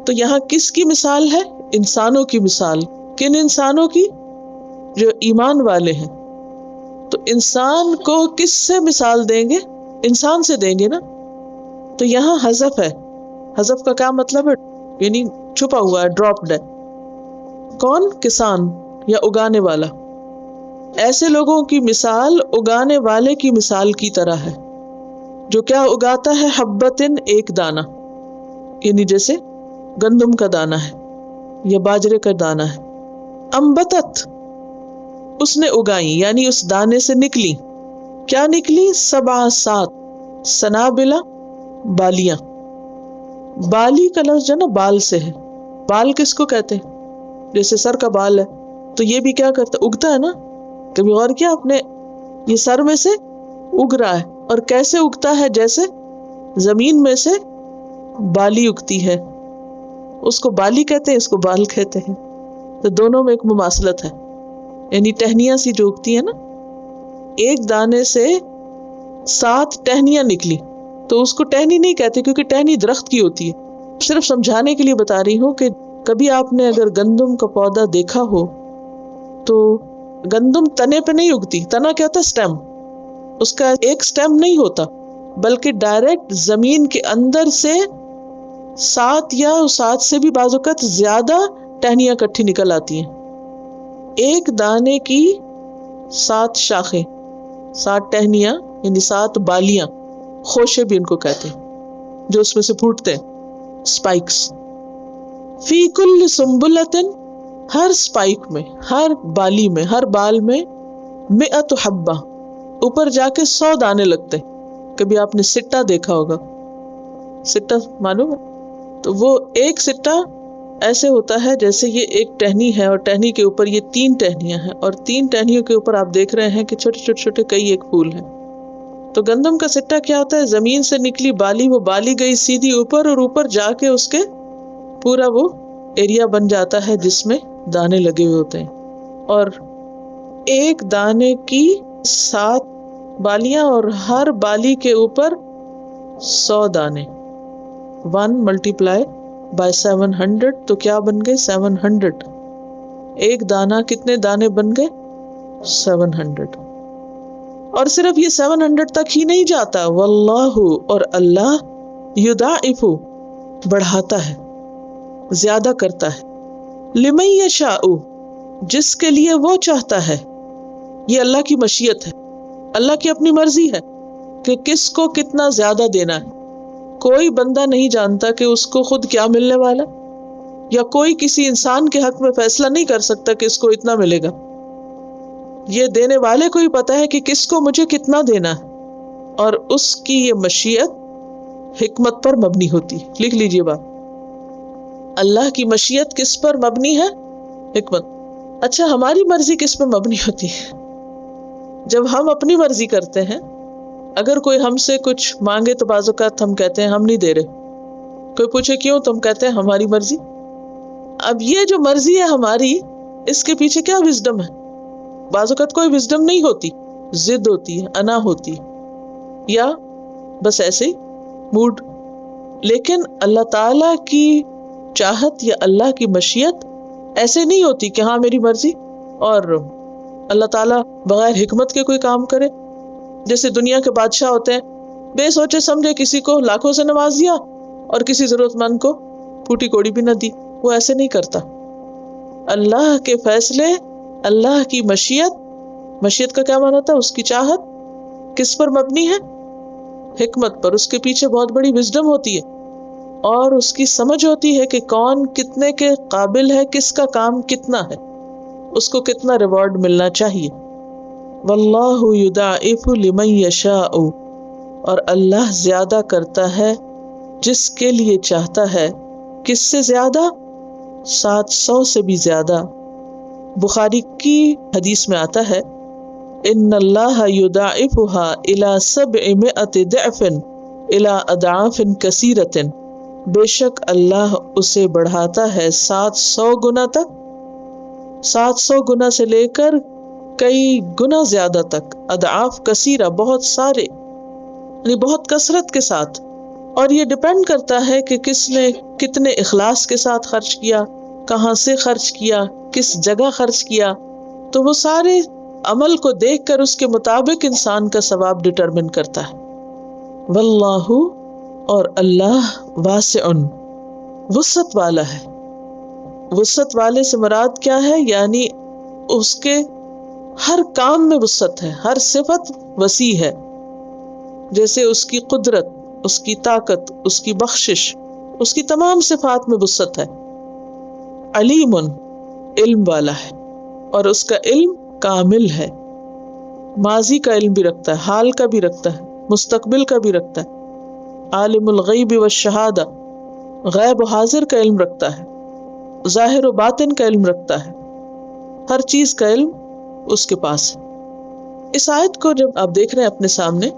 تو یہاں کس کی مثال ہے؟ انسانوں کی مثال. کن انسانوں کی؟ جو ایمان والے ہیں. تو انسان کو کس سے مثال دیں گے؟ انسان سے دیں گے نا. تو یہاں حذف ہے. حذف کا کیا مطلب ہے؟ یعنی چھپا ہوا ہے، ڈراپڈ ہے. کون؟ کسان یا اگانے والا. ایسے لوگوں کی مثال اگانے والے کی مثال کی طرح ہے جو کیا اگاتا ہے؟ حبتن، ایک دانہ، یعنی جیسے گندم کا دانہ ہے یا باجرے کا دانہ ہے. انبتت، اس نے اگائی، یعنی اس دانے سے نکلی. کیا نکلی؟ 7 سنابلا، بالیاں. بالی کا لفظ جو نا بال سے ہے. بال کس کو کہتے ہیں؟ جیسے سر کا بال ہے تو یہ بھی کیا کرتا ہے؟ اگتا ہے نا. کبھی غور کیا آپ نے؟ یہ سر میں سے اگ رہا ہے. اور کیسے اگتا ہے؟ جیسے زمین میں سے بالی اگتی ہے. اس کو بالی کہتے ہیں، اس کو بال کہتے ہیں. تو دونوں میں ایک مماثلت ہے. یعنی ٹہنیاں سی جو اگتی ہیں نا، ایک دانے سے 7 ٹہنیاں نکلی تو اس کو ٹہنی نہیں کہتے، کیونکہ ٹہنی درخت کی ہوتی ہے. صرف سمجھانے کے لیے بتا رہی ہوں کہ کبھی آپ نے اگر گندم کا پودا دیکھا ہو تو گندم تنے پہ نہیں اگتی. تنا کیا ہوتا ہے؟ سٹیم. اس کا ایک سٹیم نہیں ہوتا، بلکہ ڈائریکٹ زمین کے اندر سے 7 یا 7 سے بھی بعض اوقات زیادہ ٹہنیاں کٹھی نکل آتی ہیں. ایک دانے کی 7 شاخیں، 7 ٹہنیاں، یعنی 7 بالیاں، خوشے بھی ان کو کہتے ہیں، جو اس میں سے پھوٹتے ہیں، اسپائکس. فی کل سنبلتن، ہر اسپائک میں، ہر بالی میں، ہر بال میں 100 حبہ، اوپر جا کے 100 دانے لگتے. کبھی آپ نے سٹا دیکھا ہوگا، سٹا معلوم ہے؟ تو وہ ایک سٹا ایسے ہوتا ہے جیسے یہ ایک ٹہنی ہے اور ٹہنی کے اوپر یہ 3 ٹہنیاں ہیں، اور 3 ٹہنیوں کے اوپر آپ دیکھ رہے ہیں کہ چھوٹے چھوٹے چھوٹے کئی ایک پھول ہیں. تو گندم کا سٹا کیا ہوتا ہے؟ زمین سے نکلی بالی، وہ بالی گئی سیدھی اوپر، اور اوپر جا کے اس کے پورا وہ ایریا بن جاتا ہے جس میں دانے لگے ہوئے ہوتے ہیں. اور ایک دانے کی 7 بالیاں اور ہر بالی کے اوپر 100 دانے. 1 ملٹیپلائی بائی 700 تو کیا بن گئے؟ 700. ایک دانہ کتنے دانے بن گئے؟ 700. اور صرف یہ 700 تک ہی نہیں جاتا، واللہ، اور اللہ، یضاعف، بڑھاتا ہے، زیادہ کرتا ہے، لمن یشاء، جس کے لیے وہ چاہتا ہے. یہ اللہ کی مشیت ہے، اللہ کی اپنی مرضی ہے کہ کس کو کتنا زیادہ دینا ہے. کوئی بندہ نہیں جانتا کہ اس کو خود کیا ملنے والا، یا کوئی کسی انسان کے حق میں فیصلہ نہیں کر سکتا کہ اس کو اتنا ملے گا. یہ دینے والے کو ہی پتا ہے کہ کس کو مجھے کتنا دینا ہے، اور اس کی یہ مشیت حکمت پر مبنی ہوتی ہے. لکھ لیجئے بات، اللہ کی مشیت کس پر مبنی ہے؟ حکمت. اچھا، ہماری مرضی کس پہ مبنی ہوتی ہے؟ جب ہم اپنی مرضی کرتے ہیں، اگر کوئی ہم سے کچھ مانگے تو بعض اوقات ہم کہتے ہیں ہم نہیں دے رہے. کوئی پوچھے کیوں تو ہم کہتے ہیں ہماری مرضی. اب یہ جو مرضی ہے ہماری، اس کے پیچھے کیا وزڈم ہے؟ بعض اوقات کوئی وزڈم نہیں ہوتی، ضد ہوتی ہے، انا ہوتی ہے، یا بس ایسے ہی موڈ. لیکن اللہ تعالی کی چاہت یا اللہ کی مشیت ایسے نہیں ہوتی کہ ہاں میری مرضی، اور اللہ تعالیٰ بغیر حکمت کے کوئی کام کرے. جیسے دنیا کے بادشاہ ہوتے ہیں، بے سوچے سمجھے کسی کو لاکھوں سے نواز دیا اور کسی ضرورت مند کو پھوٹی کوڑی بھی نہ دی. وہ ایسے نہیں کرتا. اللہ کے فیصلے، اللہ کی مشیت کا کیا معنی ہوتا ہے؟ اس کی چاہت کس پر مبنی ہے؟ حکمت پر. اس کے پیچھے بہت بڑی وزڈم ہوتی ہے، اور اس کی سمجھ ہوتی ہے کہ کون کتنے کے قابل ہے، کس کا کام کتنا ہے، اس کو کتنا ریوارڈ ملنا چاہیے. واللہ یضاعف لمن یشاء، اور اللہ زیادہ کرتا ہے جس کے لیے چاہتا ہے. کس سے زیادہ؟ 700 سے بھی زیادہ. بخاری کی حدیث میں آتا ہے ان اللہ یضاعفها الى 700 ضعف الى اضعاف کثیرۃ، بے شک اللہ اسے بڑھاتا ہے 700 گنا تک، 700 گنا سے لے کر کئی گنا زیادہ تک. اضعاف کثیرہ، بہت سارے، یعنی بہت کثرت کے ساتھ. اور یہ ڈپینڈ کرتا ہے کہ کس نے کتنے اخلاص کے ساتھ خرچ کیا، کہاں سے خرچ کیا، کس جگہ خرچ کیا. تو وہ سارے عمل کو دیکھ کر اس کے مطابق انسان کا ثواب ڈٹرمن کرتا ہے. واللہ، اور اللہ، واسع، وسعت والا ہے. وسعت والے سے مراد کیا ہے؟ یعنی اس کے ہر کام میں وسعت ہے، ہر صفت وسیع ہے. جیسے اس کی قدرت، اس کی طاقت، اس کی بخشش، اس کی تمام صفات میں وسعت ہے. علیم، علم والا ہے، اور اس کا علم کامل ہے. ماضی کا علم بھی رکھتا ہے، حال کا بھی رکھتا ہے، مستقبل کا بھی رکھتا ہے. عالم الغیب والشہادہ، غیب و حاضر کا علم رکھتا ہے، ظاہر و باطن کا علم رکھتا ہے. ہر چیز کا علم اس کے پاس ہے. اس آیت کو جب آپ دیکھ رہے ہیں اپنے سامنے،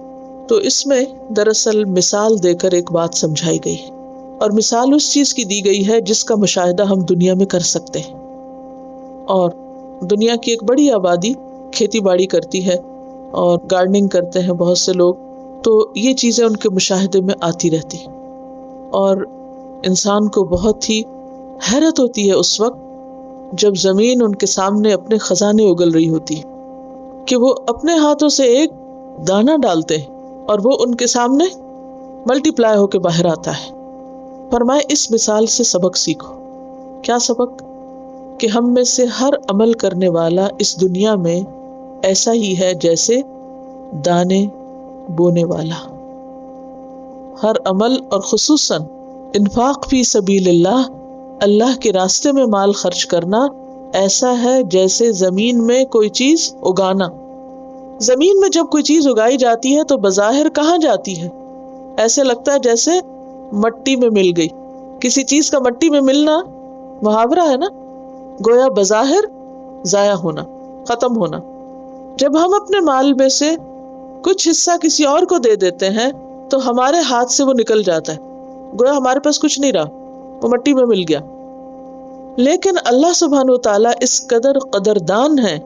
تو اس میں دراصل مثال دے کر ایک بات سمجھائی گئی ہے، اور مثال اس چیز کی دی گئی ہے جس کا مشاہدہ ہم دنیا میں کر سکتے ہیں. اور دنیا کی ایک بڑی آبادی کھیتی باڑی کرتی ہے اور گارڈننگ کرتے ہیں بہت سے لوگ، تو یہ چیزیں ان کے مشاہدے میں آتی رہتی. اور انسان کو بہت ہی حیرت ہوتی ہے اس وقت جب زمین ان کے سامنے اپنے خزانے اگل رہی ہوتی ہے، کہ وہ اپنے ہاتھوں سے ایک دانہ ڈالتے ہیں اور وہ ان کے سامنے ملٹی پلائی ہو کے باہر آتا ہے. فرمائے اس مثال سے سبق سیکھو. کیا سبق؟ کہ ہم میں سے ہر عمل کرنے والا اس دنیا میں ایسا ہی ہے جیسے دانے بونے والا. ہر عمل، اور خصوصاً انفاق فی سبیل اللہ، اللہ کے راستے میں مال خرچ کرنا، ایسا ہے جیسے زمین میں کوئی چیز اگانا. زمین میں جب کوئی چیز اگائی جاتی ہے تو بظاہر کہاں جاتی ہے؟ ایسے لگتا ہے جیسے مٹی میں مل گئی. کسی چیز کا مٹی میں ملنا محاورہ ہے نا، گویا بظاہر ضائع ہونا، ختم ہونا. جب ہم اپنے مال میں سے کچھ حصہ کسی اور کو دے دیتے ہیں تو ہمارے ہاتھ سے وہ نکل جاتا ہے، گویا ہمارے پاس کچھ نہیں رہا، وہ مٹی میں مل گیا. لیکن اللہ سبحانہ وتعالیٰ اس قدر قدردان ہے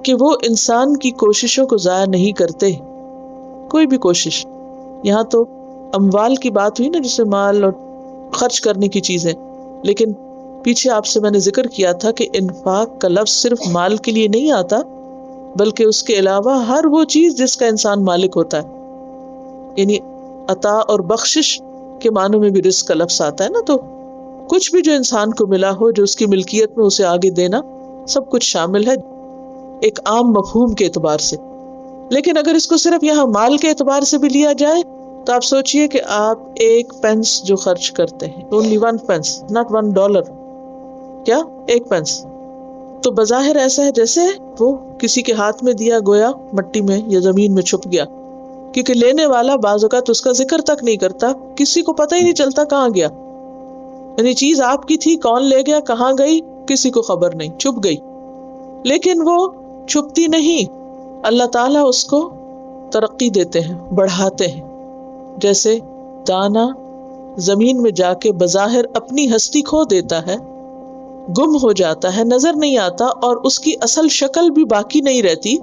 کہ وہ انسان کی کوششوں کو ضائع نہیں کرتے. کوئی بھی کوشش، یہاں تو اموال کی بات ہوئی نا، جسے مال اور خرچ کرنے کی چیزیں، لیکن پیچھے آپ سے میں نے ذکر کیا تھا کہ انفاق کا لفظ صرف مال کے لیے نہیں آتا، بلکہ اس کے علاوہ ہر وہ چیز جس کا انسان مالک ہوتا ہے. یعنی عطا اور بخشش کے معنوں میں بھی رزق کا لفظ آتا ہے نا. تو کچھ بھی جو انسان کو ملا ہو، جو اس کی ملکیت میں، اسے آگے دینا، سب کچھ شامل ہے ایک عام مفہوم کے اعتبار سے. لیکن اگر اس کو صرف یہاں مال کے اعتبار سے بھی لیا جائے تو آپ سوچئے کہ آپ 1 پینس جو خرچ کرتے ہیں، only 1 پینس، not $1، کیا 1 پینس، تو بظاہر ایسا ہے جیسے وہ کسی کے ہاتھ میں دیا، گویا مٹی میں یا زمین میں چھپ گیا. کیونکہ لینے والا بعض اوقات اس کا ذکر تک نہیں کرتا، کسی کو پتہ ہی نہیں چلتا کہاں گیا. یعنی چیز آپ کی تھی، کون لے گیا، کہاں گئی، کسی کو خبر نہیں، چھپ گئی. لیکن وہ چھپتی نہیں، اللہ تعالیٰ اس کو ترقی دیتے ہیں، بڑھاتے ہیں. جیسے دانا زمین میں جا کے بظاہر اپنی ہستی کھو دیتا ہے، گم ہو جاتا ہے، نظر نہیں آتا، اور اس کی اصل شکل بھی باقی نہیں رہتی.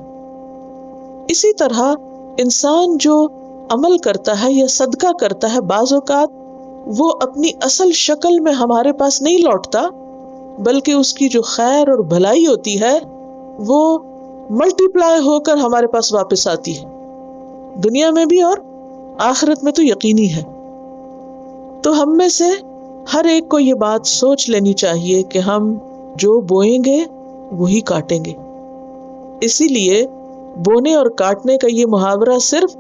اسی طرح انسان جو عمل کرتا ہے یا صدقہ کرتا ہے، بعض اوقات وہ اپنی اصل شکل میں ہمارے پاس نہیں لوٹتا، بلکہ اس کی جو خیر اور بھلائی ہوتی ہے وہ ملٹی پلائی ہو کر ہمارے پاس واپس آتی ہے، دنیا میں بھی اور آخرت میں تو یقینی ہے. تو ہم میں سے ہر ایک کو یہ بات سوچ لینی چاہیے کہ ہم جو بوئیں گے وہی کاٹیں گے. اسی لیے بونے اور کاٹنے کا یہ محاورہ صرف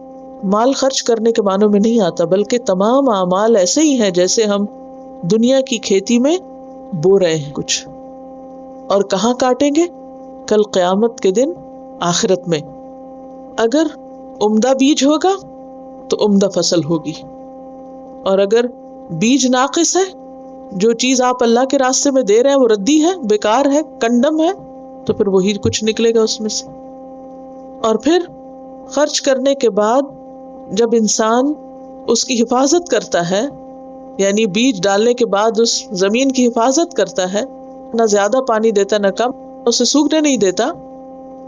مال خرچ کرنے کے معنوں میں نہیں آتا، بلکہ تمام اعمال ایسے ہی ہیں جیسے ہم دنیا کی کھیتی میں بو رہے ہیں کچھ. اور کہاں کاٹیں گے؟ کل قیامت کے دن، آخرت میں. اگر عمدہ بیج ہوگا تو عمدہ فصل ہوگی. اور اگر بیج ناقص ہے، جو چیز آپ اللہ کے راستے میں دے رہے ہیں وہ ردی ہے، بیکار ہے، کنڈم ہے، تو پھر وہی کچھ نکلے گا اس میں سے. اور پھر خرچ کرنے کے بعد جب انسان اس کی حفاظت کرتا ہے، یعنی بیج ڈالنے کے بعد اس زمین کی حفاظت کرتا ہے، نہ زیادہ پانی دیتا نہ کم، اسے سوکھنے نہیں دیتا،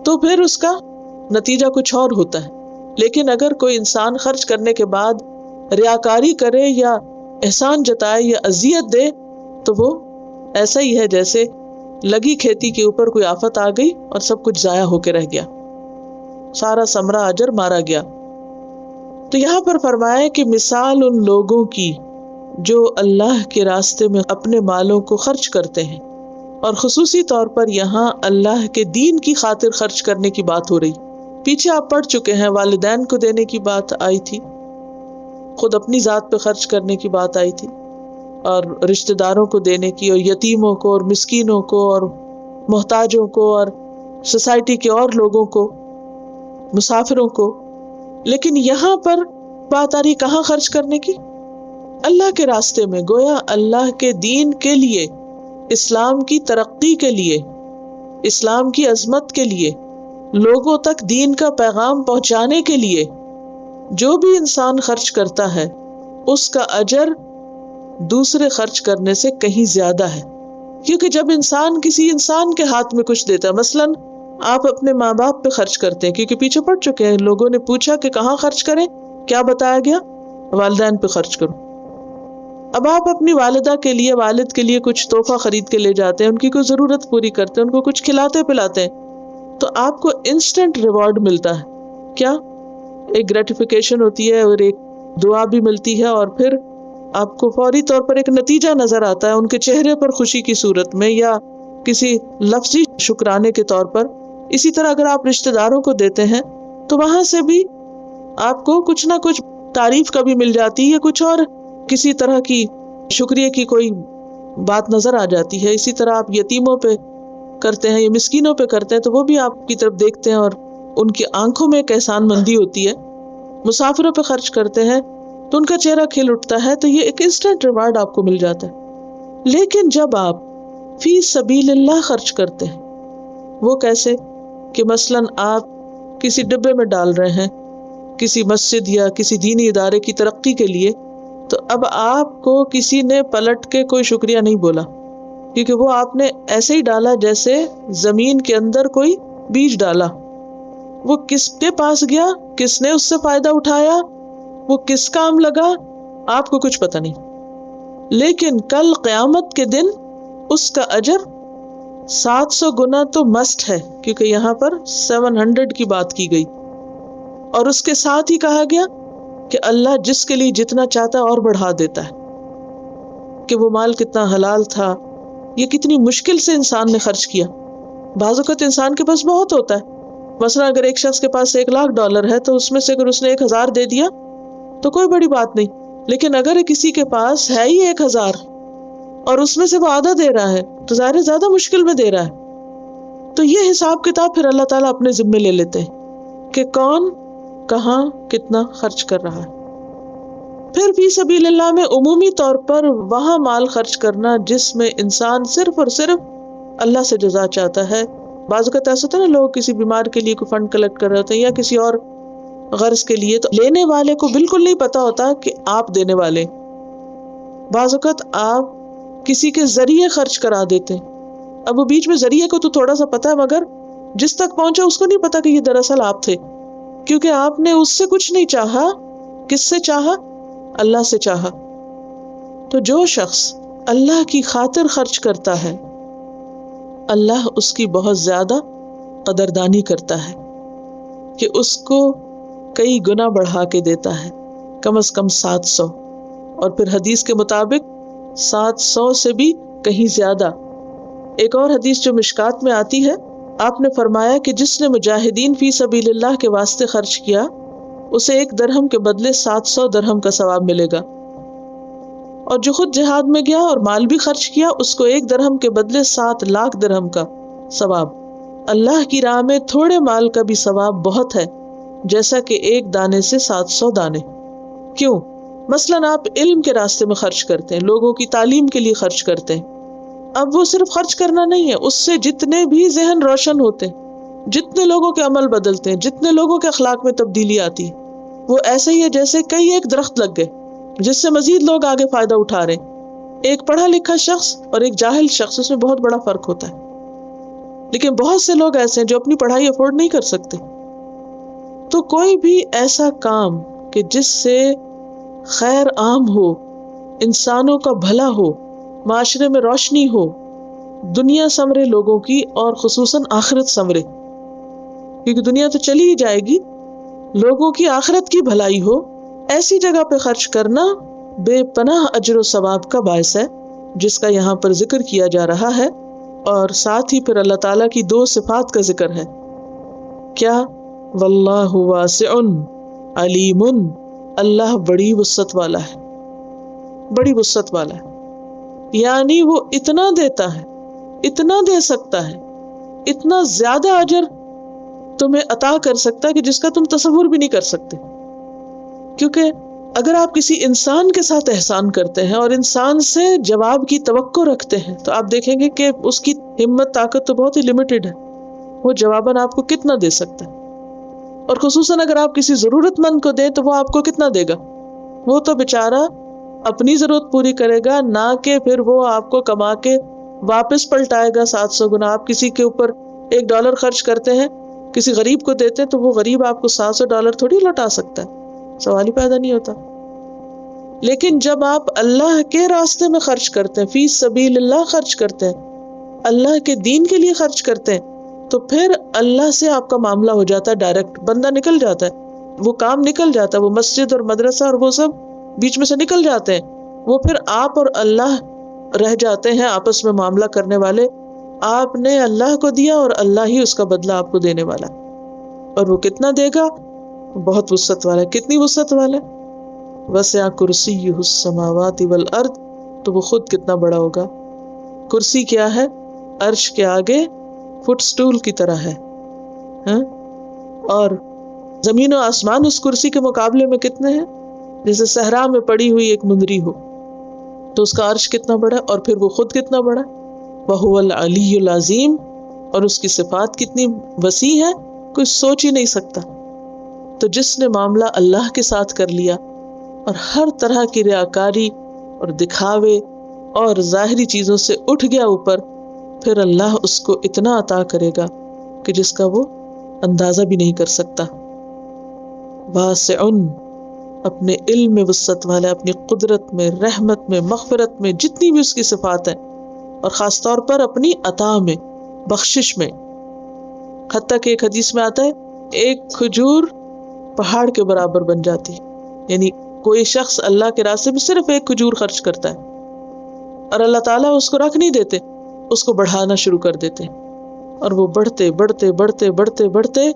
تو پھر اس کا نتیجہ کچھ اور ہوتا ہے. لیکن اگر کوئی انسان خرچ کرنے کے بعد ریاکاری کرے یا احسان جتائے یا اذیت دے، تو وہ ایسا ہی ہے جیسے لگی کھیتی کے اوپر کوئی آفت آ گئی اور سب کچھ ضائع ہو کے رہ گیا، سارا ثمرہ اجر مارا گیا. تو یہاں پر فرمایا کہ مثال ان لوگوں کی جو اللہ کے راستے میں اپنے مالوں کو خرچ کرتے ہیں، اور خصوصی طور پر یہاں اللہ کے دین کی خاطر خرچ کرنے کی بات ہو رہی. پیچھے آپ پڑھ چکے ہیں، والدین کو دینے کی بات آئی تھی، خود اپنی ذات پہ خرچ کرنے کی بات آئی تھی، اور رشتہ داروں کو دینے کی، اور یتیموں کو، اور مسکینوں کو، اور محتاجوں کو، اور سوسائٹی کے اور لوگوں کو، مسافروں کو. لیکن یہاں پر بات آ رہی کہاں خرچ کرنے کی؟ اللہ کے راستے میں. گویا اللہ کے دین کے لیے، اسلام کی ترقی کے لیے، اسلام کی عظمت کے لیے، لوگوں تک دین کا پیغام پہنچانے کے لیے جو بھی انسان خرچ کرتا ہے اس کا اجر دوسرے خرچ کرنے سے کہیں زیادہ ہے. کیونکہ جب انسان کسی انسان کے ہاتھ میں کچھ دیتا ہے، مثلاً آپ اپنے ماں باپ پہ خرچ کرتے ہیں، کیونکہ پیچھے پڑ چکے ہیں، لوگوں نے پوچھا کہ کہاں خرچ کریں، کیا بتایا گیا؟ والدین پہ خرچ کرو. اب آپ اپنی والدہ کے لیے، والد کے لیے کچھ تحفہ خرید کے لے جاتے ہیں، ان کی کوئی ضرورت پوری کرتے ہیں، ان کو کچھ کھلاتے پلاتے ہیں، تو آپ کو انسٹنٹ ریوارڈ ملتا ہے. کیا؟ ایک گریٹیفیکیشن ہوتی ہے، اور ایک دعا بھی ملتی ہے، اور پھر آپ کو فوری طور پر ایک نتیجہ نظر آتا ہے ان کے چہرے پر، خوشی کی صورت میں یا کسی لفظی شکرانے کے طور پر. اسی طرح اگر آپ رشتہ داروں کو دیتے ہیں تو وہاں سے بھی آپ کو کچھ نہ کچھ تعریف کبھی مل جاتی ہے، کچھ اور کسی طرح کی شکریہ کی کوئی بات نظر آ جاتی ہے. اسی طرح آپ یتیموں پہ کرتے ہیں یا مسکینوں پہ کرتے ہیں تو وہ بھی آپ کی طرف دیکھتے ہیں اور ان کی آنکھوں میں ایک احسان مندی ہوتی ہے. مسافروں پہ خرچ کرتے ہیں تو ان کا چہرہ کھل اٹھتا ہے، تو یہ ایک انسٹنٹ ریوارڈ آپ کو مل جاتا ہے. لیکن جب آپ فی سبیل اللہ خرچ کرتے ہیں، وہ کیسے؟ کہ مثلاً آپ کسی ڈبے میں ڈال رہے ہیں کسی مسجد یا کسی دینی ادارے کی ترقی کے لیے، تو اب آپ کو کسی نے پلٹ کے کوئی شکریہ نہیں بولا، کیونکہ وہ آپ نے ایسے ہی ڈالا جیسے زمین کے اندر کوئی بیج ڈالا. وہ کس کے پاس گیا، کس نے اس سے فائدہ اٹھایا، وہ کس کام لگا، آپ کو کچھ پتہ نہیں. لیکن کل قیامت کے دن اس کا اجر 700 گنا تو مسٹ ہے، کیونکہ یہاں پر 700 کی بات کی گئی، اور اس کے ساتھ ہی کہا گیا کہ اللہ جس کے لیے جتنا چاہتا ہے اور بڑھا دیتا ہے، کہ وہ مال کتنا حلال تھا، یہ کتنی مشکل سے انسان نے خرچ کیا. بعض اوقات انسان کے پاس بہت ہوتا ہے، مثلا اگر ایک شخص کے پاس $1,00,000 ہے تو اس میں سے اگر اس نے 1,000 دے دیا تو کوئی بڑی بات نہیں. لیکن اگر کسی کے پاس ہے ہی 1,000 اور اس میں سے وہ آدھا دے رہا ہے تو ظاہر زیادہ مشکل میں دے رہا ہے. تو یہ حساب کتاب پھر اللہ تعالیٰ اپنے ذمے لے لیتے ہیں کہ کون کہاں کتنا خرچ کر رہا ہے. پھر فی سبیل اللہ میں عمومی طور پر وہاں مال خرچ کرنا جس میں انسان صرف اور صرف اللہ سے جزا چاہتا ہے. بعض اوقات ایسا ہوتا ہے نا، لوگ کسی بیمار کے لیے کوئی فنڈ کلیکٹ کر رہے ہوتے ہیں یا کسی اور غرض کے لیے، تو لینے والے کو بالکل نہیں پتا ہوتا کہ آپ دینے والے. بعض اوقات آپ کسی کے ذریعے خرچ کرا دیتے ہیں. اب وہ بیچ میں ذریعے کو تو تھوڑا سا پتا ہے، مگر جس تک پہنچا اس کو نہیں پتا کہ یہ دراصل آپ تھے، کیونکہ آپ نے اس سے کچھ نہیں چاہا. کس سے چاہا؟ اللہ سے چاہا. تو جو شخص اللہ کی خاطر خرچ کرتا ہے، اللہ اس کی بہت زیادہ قدردانی کرتا ہے کہ اس کو کئی گنا بڑھا کے دیتا ہے، کم از کم 700، اور پھر حدیث کے مطابق 700 سے بھی کہیں زیادہ. ایک اور حدیث جو مشکات میں آتی ہے، آپ نے فرمایا کہ جس نے مجاہدین فی سبیل اللہ کے واسطے خرچ کیا اسے 1 درہم کے بدلے 700 درہم کا ثواب ملے گا، اور جو خود جہاد میں گیا اور مال بھی خرچ کیا اس کو 1 درہم کے بدلے 7 لاکھ درہم کا ثواب. اللہ کی راہ میں تھوڑے مال کا بھی ثواب بہت ہے، جیسا کہ 1 دانے سے 700 دانے. کیوں؟ مثلاً آپ علم کے راستے میں خرچ کرتے ہیں، لوگوں کی تعلیم کے لیے خرچ کرتے ہیں. اب وہ صرف خرچ کرنا نہیں ہے، اس سے جتنے بھی ذہن روشن ہوتے ہیں، جتنے لوگوں کے عمل بدلتے ہیں، جتنے لوگوں کے اخلاق میں تبدیلی آتی ہے، وہ ایسے ہی ہے جیسے کئی ایک درخت لگ گئے جس سے مزید لوگ آگے فائدہ اٹھا رہے ہیں. ایک پڑھا لکھا شخص اور ایک جاہل شخص، اس میں بہت بڑا فرق ہوتا ہے. لیکن بہت سے لوگ ایسے ہیں جو اپنی پڑھائی افورڈ نہیں کر سکتے. تو کوئی بھی ایسا کام کہ جس سے خیر عام ہو، انسانوں کا بھلا ہو، معاشرے میں روشنی ہو، دنیا سنورے لوگوں کی اور خصوصاً آخرت سنورے، کیونکہ دنیا تو چلی ہی جائے گی، لوگوں کی آخرت کی بھلائی ہو، ایسی جگہ پہ خرچ کرنا بے پناہ اجر و ثواب کا باعث ہے، جس کا یہاں پر ذکر کیا جا رہا ہے. اور ساتھ ہی پھر اللہ تعالیٰ کی دو صفات کا ذکر ہے. کیا؟ واللہ واسع علیم، اللہ بڑی وسعت والا ہے، بڑی وسعت والا ہے. یعنی وہ اتنا دیتا ہے، اتنا دے سکتا ہے، اتنا زیادہ اجر تمہیں عطا کر سکتا ہے کہ جس کا تم تصور بھی نہیں کر سکتے. کیونکہ اگر آپ کسی انسان کے ساتھ احسان کرتے ہیں اور انسان سے جواب کی توقع رکھتے ہیں تو آپ دیکھیں گے کہ اس کی ہمت طاقت تو بہت ہی لمیٹڈ ہے، وہ جواباً آپ کو کتنا دے سکتا ہے. اور خصوصاً اگر آپ کسی ضرورت مند کو دیں تو وہ آپ کو کتنا دے گا؟ وہ تو بیچارہ اپنی ضرورت پوری کرے گا، نہ کہ پھر وہ آپ کو کما کے واپس پلٹائے گا 700 گنا. آپ کسی کے اوپر $1 خرچ کرتے ہیں، کسی غریب کو دیتے ہیں تو وہ غریب آپ کو $700 تھوڑی لوٹا سکتا ہے، سوال ہی پیدا نہیں ہوتا. لیکن جب آپ اللہ کے راستے میں خرچ کرتے ہیں، فی سبیل اللہ خرچ کرتے ہیں، اللہ کے دین کے لیے خرچ کرتے ہیں، تو پھر اللہ سے آپ کا معاملہ ہو جاتا ہے ڈائریکٹ، بندہ نکل جاتا ہے، وہ کام نکل جاتا ہے، وہ مسجد اور مدرسہ اور وہ سب بیچ میں سے نکل جاتے ہیں. وہ پھر آپ اور اللہ رہ جاتے ہیں آپس میں معاملہ کرنے والے. آپ نے اللہ کو دیا اور اللہ ہی اس کا بدلہ آپ کو دینے والا. اور وہ کتنا دے گا؟ بہت وسعت والا ہے. کتنی وسعت والا ہے؟ وسع کرسیہ السماوات والارض، تو وہ خود کتنا بڑا ہوگا. کرسی کیا ہے؟ عرش کے آگے فٹ سٹول کی طرح ہے، اور زمین و آسمان اس کرسی کے مقابلے میں کتنے ہیں؟ جیسے صحرا میں پڑی ہوئی ایک مندری ہو، تو اس کا عرش کتنا بڑا، اور پھر وہ خود کتنا بڑا. وہو العلی العظیم، اور اس کی صفات کتنی وسیع ہے، کوئی سوچ ہی نہیں سکتا. تو جس نے معاملہ اللہ کے ساتھ کر لیا اور ہر طرح کی ریاکاری اور دکھاوے اور ظاہری چیزوں سے اٹھ گیا اوپر، پھر اللہ اس کو اتنا عطا کرے گا کہ جس کا وہ اندازہ بھی نہیں کر سکتا. واسع، اپنے علم میں وسعت والا، اپنی قدرت میں، رحمت میں، مغفرت میں، جتنی بھی اس کی صفات ہیں، اور خاص طور پر اپنی عطا میں، بخشش میں. حتیٰ کہ ایک حدیث میں آتا ہے ایک کھجور پہاڑ کے برابر بن جاتی ہے. یعنی کوئی شخص اللہ کے راستے میں صرف ایک کھجور خرچ کرتا ہے اور اللہ تعالیٰ اس کو رکھ نہیں دیتے، اس کو بڑھانا شروع کر دیتے، اور وہ بڑھتے بڑھتے بڑھتے بڑھتے بڑھتے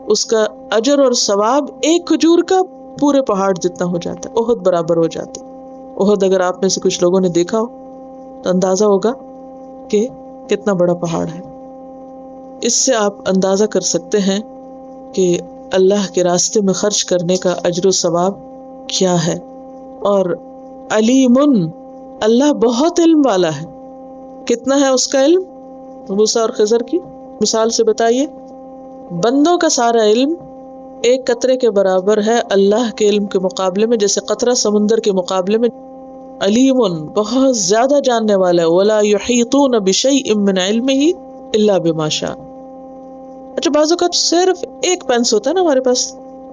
اس کا اجر اور ثواب ایک کھجور کا پورے پہاڑ جتنا ہو جاتا ہے، احد برابر ہو جاتے. احد اگر آپ میں سے کچھ لوگوں نے دیکھا ہو تو اندازہ ہوگا کہ کتنا بڑا پہاڑ ہے. اس سے آپ اندازہ کر سکتے ہیں کہ اللہ کے راستے میں خرچ کرنے کا اجر و ثواب کیا ہے. اور علیم، اللہ بہت علم والا ہے. کتنا ہے اس کا علم؟ موسیٰ اور خضر کی مثال سے بتائیے. بندوں کا سارا علم ایک قطرے کے برابر ہے اللہ کے علم کے مقابلے میں، جیسے قطرہ سمندر کے مقابلے میں. علیم، بہت زیادہ جاننے والا ہے. ولا یحیطون بشیء من علمہ الا بما شاء. اچھا، بعض اوقات صرف ایک پینس ہوتا ہے نا ہمارے پاس،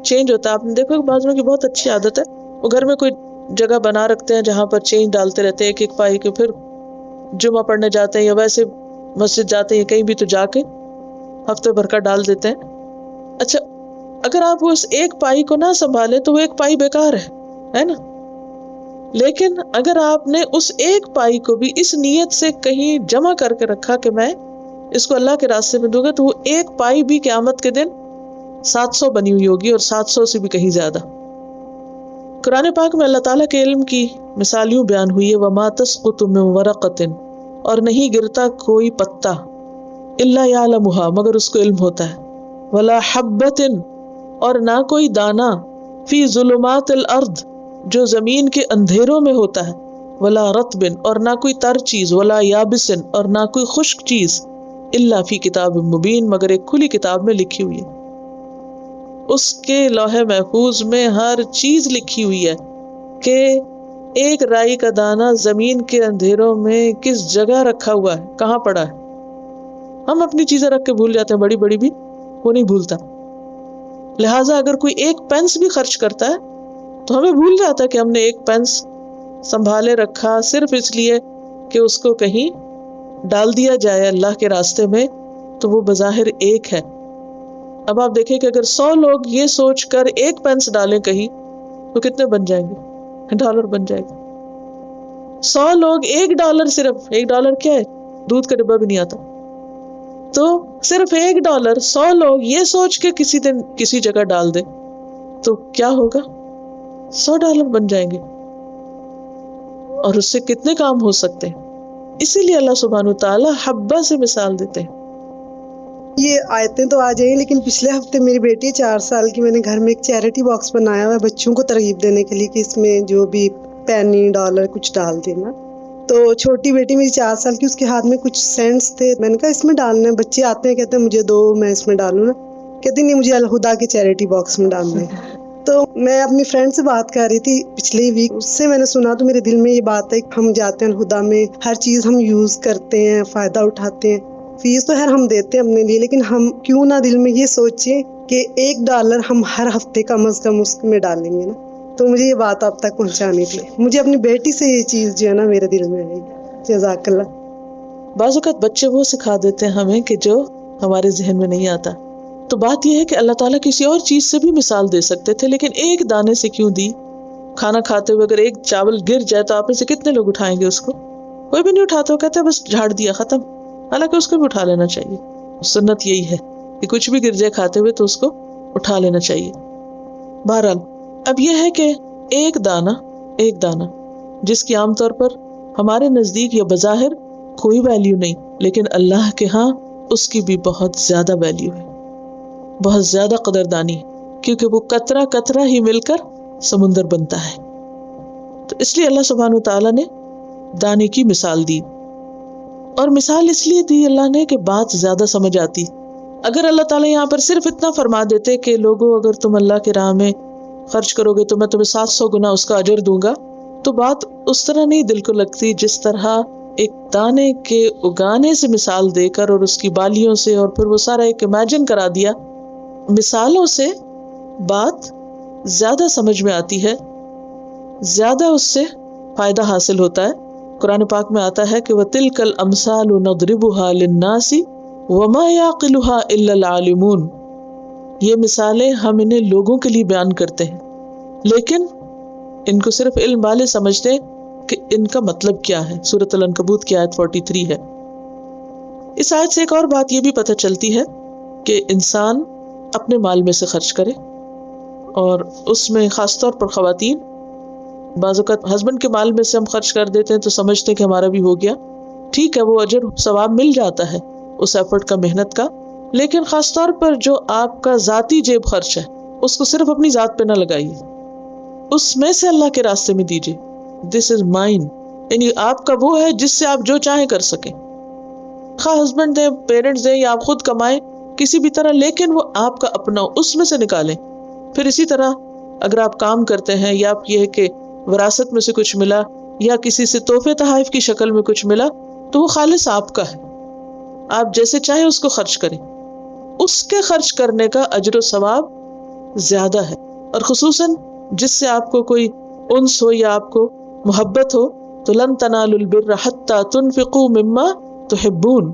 چینج ہوتا ہے. آپ نے دیکھو بعض لوگوں کی بہت اچھی عادت ہے، وہ گھر میں کوئی جگہ بنا رکھتے ہیں جہاں پر چینج ڈالتے رہتے ہیں ایک ایک پائی کے، پھر جمعہ پڑھنے جاتے ہیں یا ویسے مسجد جاتے ہیں کہیں بھی تو جا کے ہفتے بھر کا ڈال دیتے ہیں. اچھا، اگر آپ اس ایک پائی کو نہ سنبھالے تو وہ ایک پائی بیکار ہے نا. لیکن اگر آپ نے اس ایک پائی کو بھی اس نیت سے کہیں جمع کر کے رکھا کہ میں اس کو اللہ کے راستے میں دوں گا، تو وہ ایک پائی بھی قیامت کے دن 700 بنی ہوئی ہوگی، اور 700 سے بھی کہیں زیادہ. قرآن پاک میں اللہ تعالیٰ کے علم کی مثال یوں بیان ہوئی ہے، وَمَا تَسْقُطُ مِن وَرَقَةٍ، اور نہیں گرتا کوئی پتا، إِلَّا يَعْلَمُهَا، مگر اس کو علم ہوتا ہے، وَلَا حَبَّةٍ، اور نہ کوئی دانا، فِي ظُلُمَاتِ الْأَرْضِ، جو زمین کے اندھیروں میں ہوتا ہے، ولا رطبن اور نہ کوئی تر چیز، ولا یابسن اور نہ کوئی خشک چیز، الا فی کتاب مبین مگر ایک کھلی کتاب میں لکھی ہوئی ہے. اس کے لوح محفوظ میں ہر چیز لکھی ہوئی ہے کہ ایک رائی کا دانہ زمین کے اندھیروں میں کس جگہ رکھا ہوا ہے، کہاں پڑا ہے. ہم اپنی چیزیں رکھ کے بھول جاتے ہیں، بڑی بڑی بھی، وہ نہیں بھولتا. لہٰذا اگر کوئی ایک پینس بھی خرچ کرتا ہے تو ہمیں بھول جاتا ہے کہ ہم نے ایک پینس سنبھالے رکھا، صرف اس لیے کہ اس کو کہیں ڈال دیا جائے اللہ کے راستے میں، تو وہ بظاہر ایک ہے. اب آپ دیکھیں کہ اگر 100 لوگ یہ سوچ کر ایک پینس ڈالیں کہیں تو کتنے بن جائیں گے؟ ڈالر بن جائے گا. 100 لوگ $1، صرف $1 کیا ہے؟ دودھ کا ڈبہ بھی نہیں آتا. تو صرف $1، 100 لوگ یہ سوچ کے کسی دن کسی جگہ ڈال دیں تو کیا ہوگا؟ $100 بن جائیں گے، اور اس سے کتنے کام ہو سکتے ہیں. اسی لیے اللہ سبحانہ وتعالیٰ حبہ سے مثال دیتے ہیں. یہ آیتیں تو آ جائیں، لیکن پچھلے ہفتے میری بیٹی 4 سال کی، میں نے گھر میں ایک چیریٹی باکس بنایا ہوا ہے بچوں کو ترغیب دینے کے لیے کہ اس میں جو بھی پینی ڈالر کچھ ڈال دینا. تو چھوٹی بیٹی میری 4 سال کی، اس کے ہاتھ میں کچھ سینٹس تھے. میں نے کہا اس میں ڈالنا ہے. بچے آتے ہیں کہتے ہیں مجھے دو، میں اس میں ڈالوں نا. کہتی نہیں، مجھے الہدا کے چیریٹی باکس میں ڈالنا ہے. تو میں اپنی فرینڈ سے بات کر رہی تھی پچھلی ویک، اس سے میں نے سنا تو میرے دل میں یہ بات ہے کہ ہم جاتے ہیں الہدا میں، ہر چیز ہم یوز کرتے ہیں، فائدہ اٹھاتے ہیں. فیس تو خیر ہم دیتے ہیں اپنے لیے، لیکن ہم کیوں نہ دل میں یہ سوچیں کہ $1 ہم ہر ہفتے کم از کم اس میں ڈالیں گے نا. تو مجھے یہ بات آپ تک پہنچانی تھی. مجھے اپنی بیٹی سے یہ چیز جو ہے نا میرے دل میں آئی. جزاک اللہ. بعض اوقات بچے وہ سکھا دیتے ہیں ہمیں کہ جو ہمارے ذہن میں نہیں آتا. تو بات یہ ہے کہ اللہ تعالیٰ کسی اور چیز سے بھی مثال دے سکتے تھے، لیکن ایک دانے سے کیوں دی؟ کھانا کھاتے ہوئے اگر ایک چاول گر جائے تو آپ میں سے کتنے لوگ اٹھائیں گے اس کو؟ کوئی بھی نہیں اٹھاتا، وہ کہتے ہیں بس جھاڑ دیا، ختم. حالانکہ اس کو بھی اٹھا لینا چاہیے. سنت یہی ہے کہ کچھ بھی گر جائے کھاتے ہوئے تو اس کو اٹھا لینا چاہیے. بہرحال اب یہ ہے کہ ایک دانہ جس کی عام طور پر ہمارے نزدیک یا بظاہر کوئی ویلیو نہیں، لیکن اللہ کے ہاں اس کی بھی بہت زیادہ ویلیو ہے، بہت زیادہ قدردانی ہے، کیونکہ وہ قطرہ قطرہ ہی مل کر سمندر بنتا ہے. تو اس لیے اللہ سبحانہ وتعالیٰ نے دانے کی مثال دی. اور مثال اس لیے دی اللہ نے کہ بات زیادہ سمجھ آتی. اگر اللہ تعالیٰ یہاں پر صرف اتنا فرما دیتے کہ لوگوں اگر تم اللہ کی راہ میں خرچ کرو گے تو میں تمہیں 700 گنا اس کا اجر دوں گا، تو بات اس طرح نہیں دل کو لگتی جس طرح ایک دانے کے اگانے سے مثال دے کر اور اس کی بالیوں سے اور پھر وہ سارا ایک امیجن کرا دیا. مثالوں سے بات زیادہ سمجھ میں آتی ہے، زیادہ اس سے فائدہ حاصل ہوتا ہے. قرآن پاک میں آتا ہے کہ وَتِلْكَ الْأَمْثَالُ نَضْرِبُهَا لِلنَّاسِ وَمَا يَعْقِلُهَا إِلَّا الْعَالِمُونَ. یہ مثالیں ہم انہیں لوگوں کے لیے بیان کرتے ہیں، لیکن ان کو صرف علم والے سمجھتے کہ ان کا مطلب کیا ہے. سورۃ العنکبوت کی آیت 43 ہے. اس آیت سے ایک اور بات یہ بھی پتہ چلتی ہے کہ انسان اپنے مال میں سے خرچ کرے، اور اس میں خاص طور پر خواتین. بعض اوقات ہسبینڈ کے مال میں سے ہم خرچ کر دیتے ہیں تو سمجھتے ہیں کہ ہمارا بھی ہو گیا. ٹھیک ہے، وہ اجر ثواب مل جاتا ہے اس ایفرٹ کا، محنت کا، لیکن خاص طور پر جو آپ کا ذاتی جیب خرچ ہے اس کو صرف اپنی ذات پہ نہ لگائیے، اس میں سے اللہ کے راستے میں دیجیے. دس از مائن، یعنی آپ کا وہ ہے جس سے آپ جو چاہیں کر سکیں، خواہ ہسبینڈ دیں، پیرنٹس دیں یا آپ خود کمائیں کسی بھی طرح، لیکن وہ آپ کا اپنا، اس میں سے نکالیں. پھر اسی طرح اگر آپ کام کرتے ہیں یا آپ یہ کہ وراثت میں سے کچھ ملا یا کسی سے تحفے تحائف کی شکل میں کچھ ملا تو وہ خالص آپ کا ہے، آپ جیسے چاہیں اس کو خرچ کریں. اس کے خرچ کرنے کا اجر و ثواب زیادہ ہے، اور خصوصاً جس سے آپ کو کوئی انس ہو یا آپ کو محبت ہو. تو لن تنالوا البر حتی تنفقوا مما تحبون.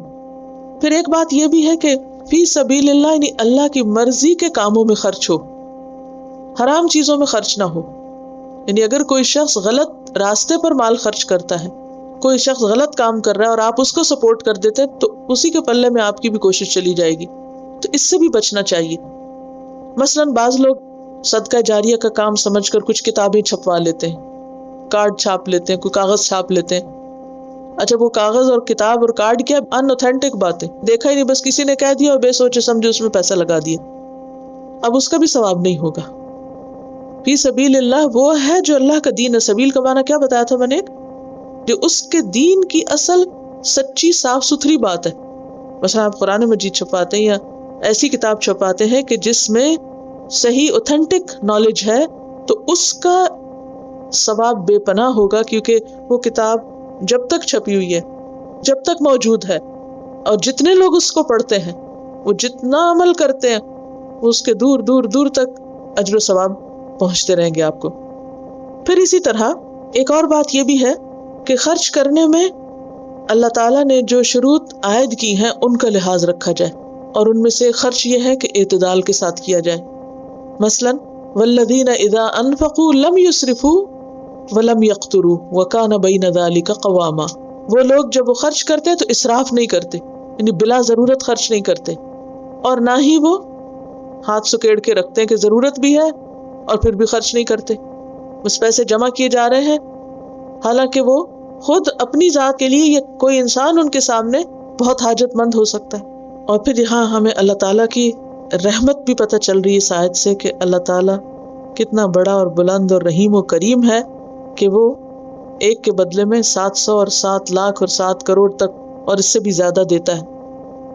پھر ایک بات یہ بھی ہے کہ فی سبیل اللہ، یعنی اللہ کی مرضی کے کاموں میں خرچ ہو، حرام چیزوں میں خرچ نہ ہو. یعنی اگر کوئی شخص غلط راستے پر مال خرچ کرتا ہے، کوئی شخص غلط کام کر رہا ہے اور آپ اس کو سپورٹ کر دیتے ہیں تو اسی کے پلے میں آپ کی بھی کوشش چلی جائے گی. تو اس سے بھی بچنا چاہیے. مثلاً بعض لوگ صدقہ جاریہ کا کام سمجھ کر کچھ کتابیں چھپوا لیتے ہیں، کارڈ چھاپ لیتے ہیں، کوئی کاغذ چھاپ لیتے ہیں. اچھا، وہ کاغذ اور کتاب اور کارڈ کیا ان اوتھینٹک باتیں، دیکھا ہی نہیں، بس کسی نے کہہ دیا اور بے سوچے سمجھے اس میں پیسہ لگا دیا، اب اس کا بھی ثواب نہیں ہوگا. فی سبیل اللہ وہ ہے جو اللہ کا دین ہے. سبیل کا معنی کیا بتایا تھا میں نے؟ جو اس کے دین کی اصل سچی صاف ستھری بات ہے. مثلا آپ قرآن مجید چھپاتے ہیں یا ایسی کتاب چھپاتے ہیں کہ جس میں صحیح اوتھینٹک نالج ہے، تو اس کا ثواب بے پناہ ہوگا، کیونکہ وہ کتاب جب تک چھپی ہوئی ہے، جب تک موجود ہے، اور جتنے لوگ اس کو پڑھتے ہیں، وہ جتنا عمل کرتے ہیں، وہ اس کے دور دور دور تک اجر و ثواب پہنچتے رہیں گے آپ کو. پھر اسی طرح ایک اور بات یہ بھی ہے کہ خرچ کرنے میں اللہ تعالیٰ نے جو شروط عائد کی ہیں ان کا لحاظ رکھا جائے، اور ان میں سے خرچ یہ ہے کہ اعتدال کے ساتھ کیا جائے. مثلا والذین اذا انفقوا لم یسرفوا ولم یقتروا وکان بین ذلک قواما. وہ لوگ جب وہ خرچ کرتے ہیں تو اسراف نہیں کرتے، یعنی بلا ضرورت خرچ نہیں کرتے، اور نہ ہی وہ ہاتھ سکیڑ کے رکھتے ہیں کہ ضرورت بھی ہے اور پھر بھی خرچ نہیں کرتے. بس پیسے جمع کیے جا رہے ہیں، حالانکہ وہ خود اپنی ذات کے لیے یا کوئی انسان ان کے سامنے بہت حاجت مند ہو سکتا ہے. اور پھر یہاں ہمیں اللہ تعالیٰ کی رحمت بھی پتہ چل رہی ہے اس آیت سے کہ اللہ تعالیٰ کتنا بڑا اور بلند اور رحیم و کریم ہے کہ وہ ایک کے بدلے میں 700 اور 7 لاکھ اور 7 کروڑ تک اور اس سے بھی زیادہ دیتا ہے.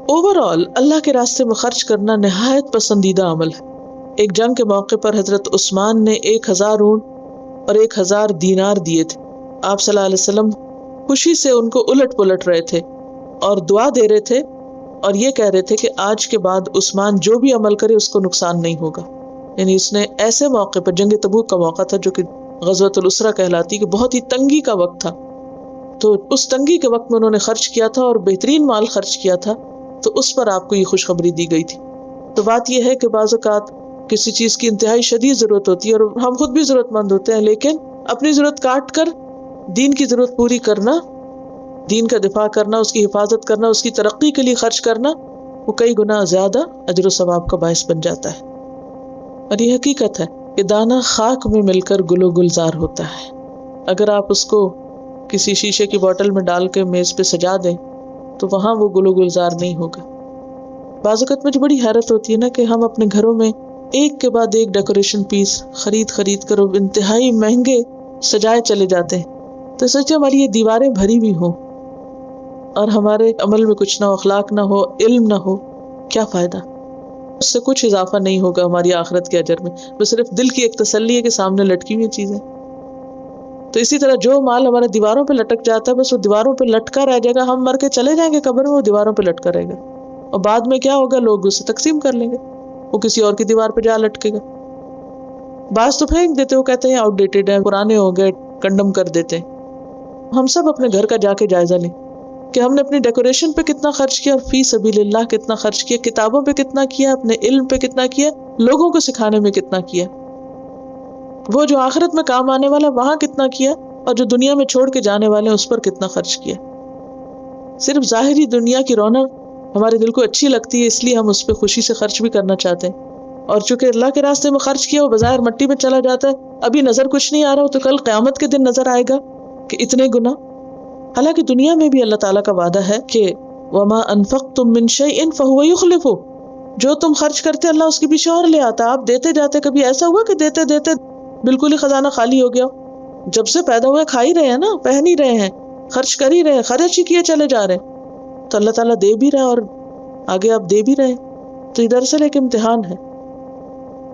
اوورآل اللہ کے راستے میں خرچ کرنا نہایت پسندیدہ عمل ہے. ایک جنگ کے موقع پر حضرت عثمان نے 1000 اونٹ اور 1000 دینار دیے تھے. آپ صلی اللہ علیہ وسلم خوشی سے ان کو الٹ پلٹ رہے تھے اور دعا دے رہے تھے، اور یہ کہہ رہے تھے کہ آج کے بعد عثمان جو بھی عمل کرے اس کو نقصان نہیں ہوگا. یعنی اس نے ایسے موقع پر، جنگ تبوک کا موقع تھا جو کہ غزوۃ الاسرہ کہلاتی، کہ بہت ہی تنگی کا وقت تھا، تو اس تنگی کے وقت میں انہوں نے خرچ کیا تھا اور بہترین مال خرچ کیا تھا، تو اس پر آپ کو یہ خوشخبری دی گئی تھی. تو بات یہ ہے کہ بعض اوقات کسی چیز کی انتہائی شدید ضرورت ہوتی ہے اور ہم خود بھی ضرورت مند ہوتے ہیں، لیکن اپنی ضرورت کاٹ کر دین کی ضرورت پوری کرنا، دین کا دفاع کرنا، اس کی حفاظت کرنا، اس کی ترقی کے لیے خرچ کرنا، وہ کئی گنا زیادہ اجر و ثواب کا باعث بن جاتا ہے. اور یہ حقیقت ہے کہ دانہ خاک میں مل کر گل و گلزار ہوتا ہے. اگر آپ اس کو کسی شیشے کی بوتل میں ڈال کے میز پہ سجا دیں تو وہاں وہ گل و گلزار نہیں ہوگا. بعض اوقات مجھے بڑی حیرت ہوتی ہے نا کہ ہم اپنے گھروں میں ایک کے بعد ایک ڈیکوریشن پیس خرید کر انتہائی مہنگے سجائے چلے جاتے ہیں. تو سوچے ہماری یہ دیواریں بھری بھی ہوں اور ہمارے عمل میں کچھ نہ ہو، اخلاق نہ ہو، علم نہ ہو، کیا فائدہ؟ اس سے کچھ اضافہ نہیں ہوگا ہماری آخرت کے اجر میں. وہ صرف دل کی ایک تسلی ہے کہ سامنے لٹکی ہوئی چیزیں. تو اسی طرح جو مال ہمارے دیواروں پہ لٹک جاتا ہے بس وہ دیواروں پہ لٹکا رہ جائے گا. ہم مر کے چلے جائیں گے قبر میں، وہ دیواروں پہ لٹکا رہے گا، اور بعد میں کیا ہوگا؟ لوگ اسے تقسیم کر لیں گے، وہ کسی اور کی دیوار پہ جا لٹکے گا. بعض تو پھینک دیتے، وہ کہتے ہیں آؤٹ ڈیٹڈ ہیں، پرانے ہو گئے، کنڈم کر دیتے ہیں. ہم سب اپنے گھر کا جا کے جائزہ لیں کہ ہم نے اپنی ڈیکوریشن پہ کتنا خرچ کیا، اور فی سبیل اللہ کتنا خرچ کیا، کتابوں پہ کتنا کیا، اپنے علم پہ کتنا کیا، لوگوں کو سکھانے میں کتنا کیا، وہ جو آخرت میں کام آنے والا وہاں کتنا کیا، اور جو دنیا میں چھوڑ کے جانے والے ہیں اس پر کتنا خرچ کیا. صرف ظاہری دنیا کی رونق ہمارے دل کو اچھی لگتی ہے، اس لیے ہم اس پہ خوشی سے خرچ بھی کرنا چاہتے ہیں، اور چونکہ اللہ کے راستے میں خرچ کیا وہ بظاہر مٹی میں چلا جاتا ہے، ابھی نظر کچھ نہیں آ رہا، تو کل قیامت کے دن نظر آئے گا کہ اتنے گنا. حالانکہ دنیا میں بھی اللہ تعالیٰ کا وعدہ ہے کہ وَمَا أَنفَقْتُم مِّن شَيْءٍ فَهُوَ يُخْلِفُهُ، جو تم خرچ کرتے اللہ اس کی پیچھے اور لے آتا. آپ دیتے جاتے، کبھی ایسا ہوا کہ دیتے دیتے بالکل ہی خزانہ خالی ہو گیا؟ جب سے پیدا ہوئے کھا ہی رہے ہیں نا، پہن ہی رہے ہیں، خرچ کر ہی رہے ہیں، خرچ ہی کیے چلے جا رہے ہیں، تو اللہ تعالیٰ دے بھی رہا اور آگے آپ دے بھی رہے. تو یہ دراصل ایک امتحان ہے.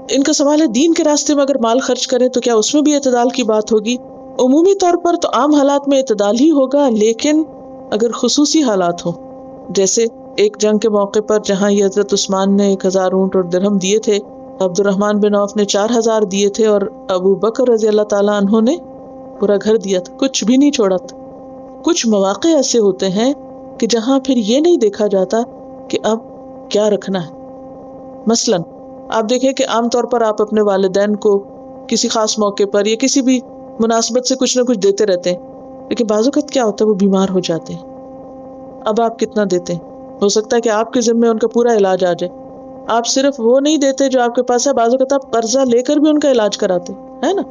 ان کا سوال ہے دین کے راستے میں اگر مال خرچ کریں تو کیا اس میں بھی اعتدال کی بات ہوگی؟ عمومی طور پر تو عام حالات میں اعتدال ہی ہوگا، لیکن اگر خصوصی حالات ہوں، جیسے ایک جنگ کے موقع پر جہاں یہ حضرت عثمان نے 1000 اونٹ اور درہم دیے تھے، عبد الرحمن بن عوف نے 4000 دیے تھے، اور ابو بکر رضی اللہ تعالیٰ عنہ نے پورا گھر دیا تھا، کچھ بھی نہیں چھوڑا تھا. کچھ مواقع ایسے ہوتے ہیں کہ جہاں پھر یہ نہیں دیکھا جاتا کہ اب کیا رکھنا ہے. مثلاً آپ دیکھیں کہ عام طور پر آپ اپنے والدین کو کسی خاص موقع پر یا کسی بھی مناسبت سے کچھ نہ کچھ دیتے رہتے ہیں، لیکن بعض اوقات کیا ہوتا ہے وہ بیمار ہو جاتے ہیں. اب آپ کتنا دیتے ہیں؟ ہو سکتا ہے کہ آپ کے ذمہ ان کا پورا علاج آ جائے. آپ صرف وہ نہیں دیتے جو آپ کے پاس ہے، بعض اوقات آپ قرضہ لے کر بھی ان کا علاج کراتے ہے نا.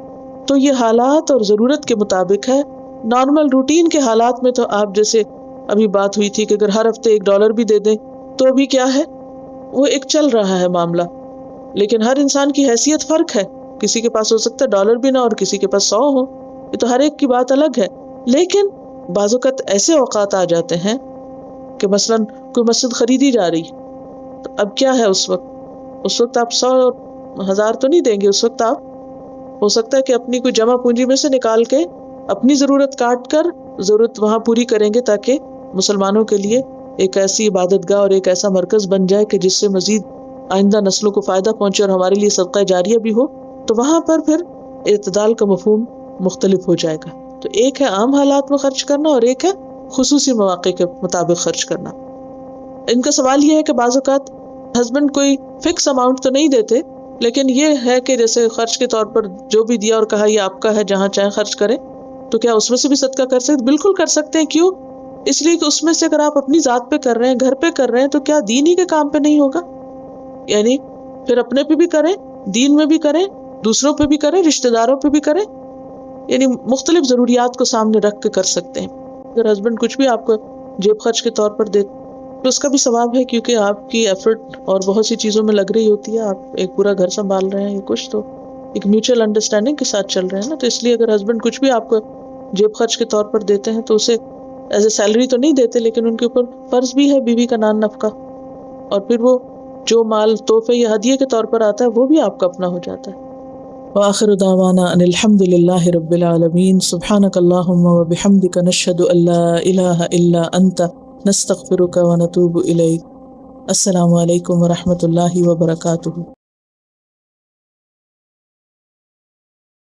تو یہ حالات اور ضرورت کے مطابق ہے. نارمل روٹین کے حالات میں تو آپ جیسے ابھی بات ہوئی تھی کہ اگر ہر ہفتے $1 بھی دے دیں تو بھی کیا ہے، وہ ایک چل رہا ہے معاملہ. لیکن ہر انسان کی حیثیت فرق ہے. کسی کے پاس ہو سکتا ہے ڈالر بھی نہ اور کسی کے پاس 100 ہو، یہ تو ہر ایک کی بات الگ ہے. لیکن بعض اوقات ایسے اوقات آ جاتے ہیں کہ مثلاً کوئی مسجد خریدی جا رہی، تو اب کیا ہے اس وقت آپ 100,000 تو نہیں دیں گے. اس وقت آپ ہو سکتا ہے کہ اپنی کوئی جمع پونجی میں سے نکال کے اپنی ضرورت کاٹ کر ضرورت وہاں پوری کریں گے، تاکہ مسلمانوں کے لیے ایک ایسی عبادت گاہ اور ایک ایسا مرکز بن جائے کہ جس سے مزید آئندہ نسلوں کو فائدہ پہنچے اور ہمارے لیے صدقہ جاریہ بھی ہو. تو وہاں پر پھر اعتدال کا مفہوم مختلف ہو جائے گا. تو ایک ہے عام حالات میں خرچ کرنا اور ایک ہے خصوصی مواقع کے مطابق خرچ کرنا. ان کا سوال یہ ہے کہ بعض اوقات ہسبینڈ کوئی فکس اماؤنٹ تو نہیں دیتے، لیکن یہ ہے کہ جیسے خرچ کے طور پر جو بھی دیا اور کہا یہ آپ کا ہے، جہاں چاہیں خرچ کریں، تو کیا اس میں سے بھی صدقہ کر سکتے؟ بالکل کر سکتے ہیں. کیوں؟ اس لیے کہ اس میں سے اگر آپ اپنی ذات پہ کر رہے ہیں، گھر پہ کر رہے ہیں، تو کیا دین ہی کے کام پہ نہیں ہوگا؟ یعنی پھر اپنے پہ بھی کریں، دین میں بھی کریں، دوسروں پہ بھی کریں، رشتہ داروں پہ بھی کریں. یعنی مختلف ضروریات کو سامنے رکھ کے کر سکتے ہیں. اگر ہسبینڈ کچھ بھی آپ کو جیب خرچ کے طور پر دے تو اس کا بھی ثواب ہے، کیونکہ آپ کی ایفرٹ اور بہت سی چیزوں میں لگ رہی ہوتی ہے. آپ ایک پورا گھر سنبھال رہے ہیں، کچھ تو ایک میوچل انڈرسٹینڈنگ کے ساتھ چل رہے ہیں نا. تو اس لیے اگر ہسبینڈ کچھ بھی آپ کو جیب خرچ کے طور پر دیتے ہیں تو اسے ایز اے سیلری تو نہیں دیتے، لیکن ان کے اوپر فرض بھی ہے بیوی کا نان نفقہ، اور پھر وہ جو مال تحفے یا ہدیے کے طور پر آتا ہے وہ بھی آپ کا اپنا ہو جاتا ہے. وآخر دعوانا ان الحمد للہ رب العالمین. سبحانک اللہم وبحمدک نشہد ان لا الہ الا انت نستغفرک ونتوب الیک. السلام علیکم ورحمۃ اللہ وبرکاتہ.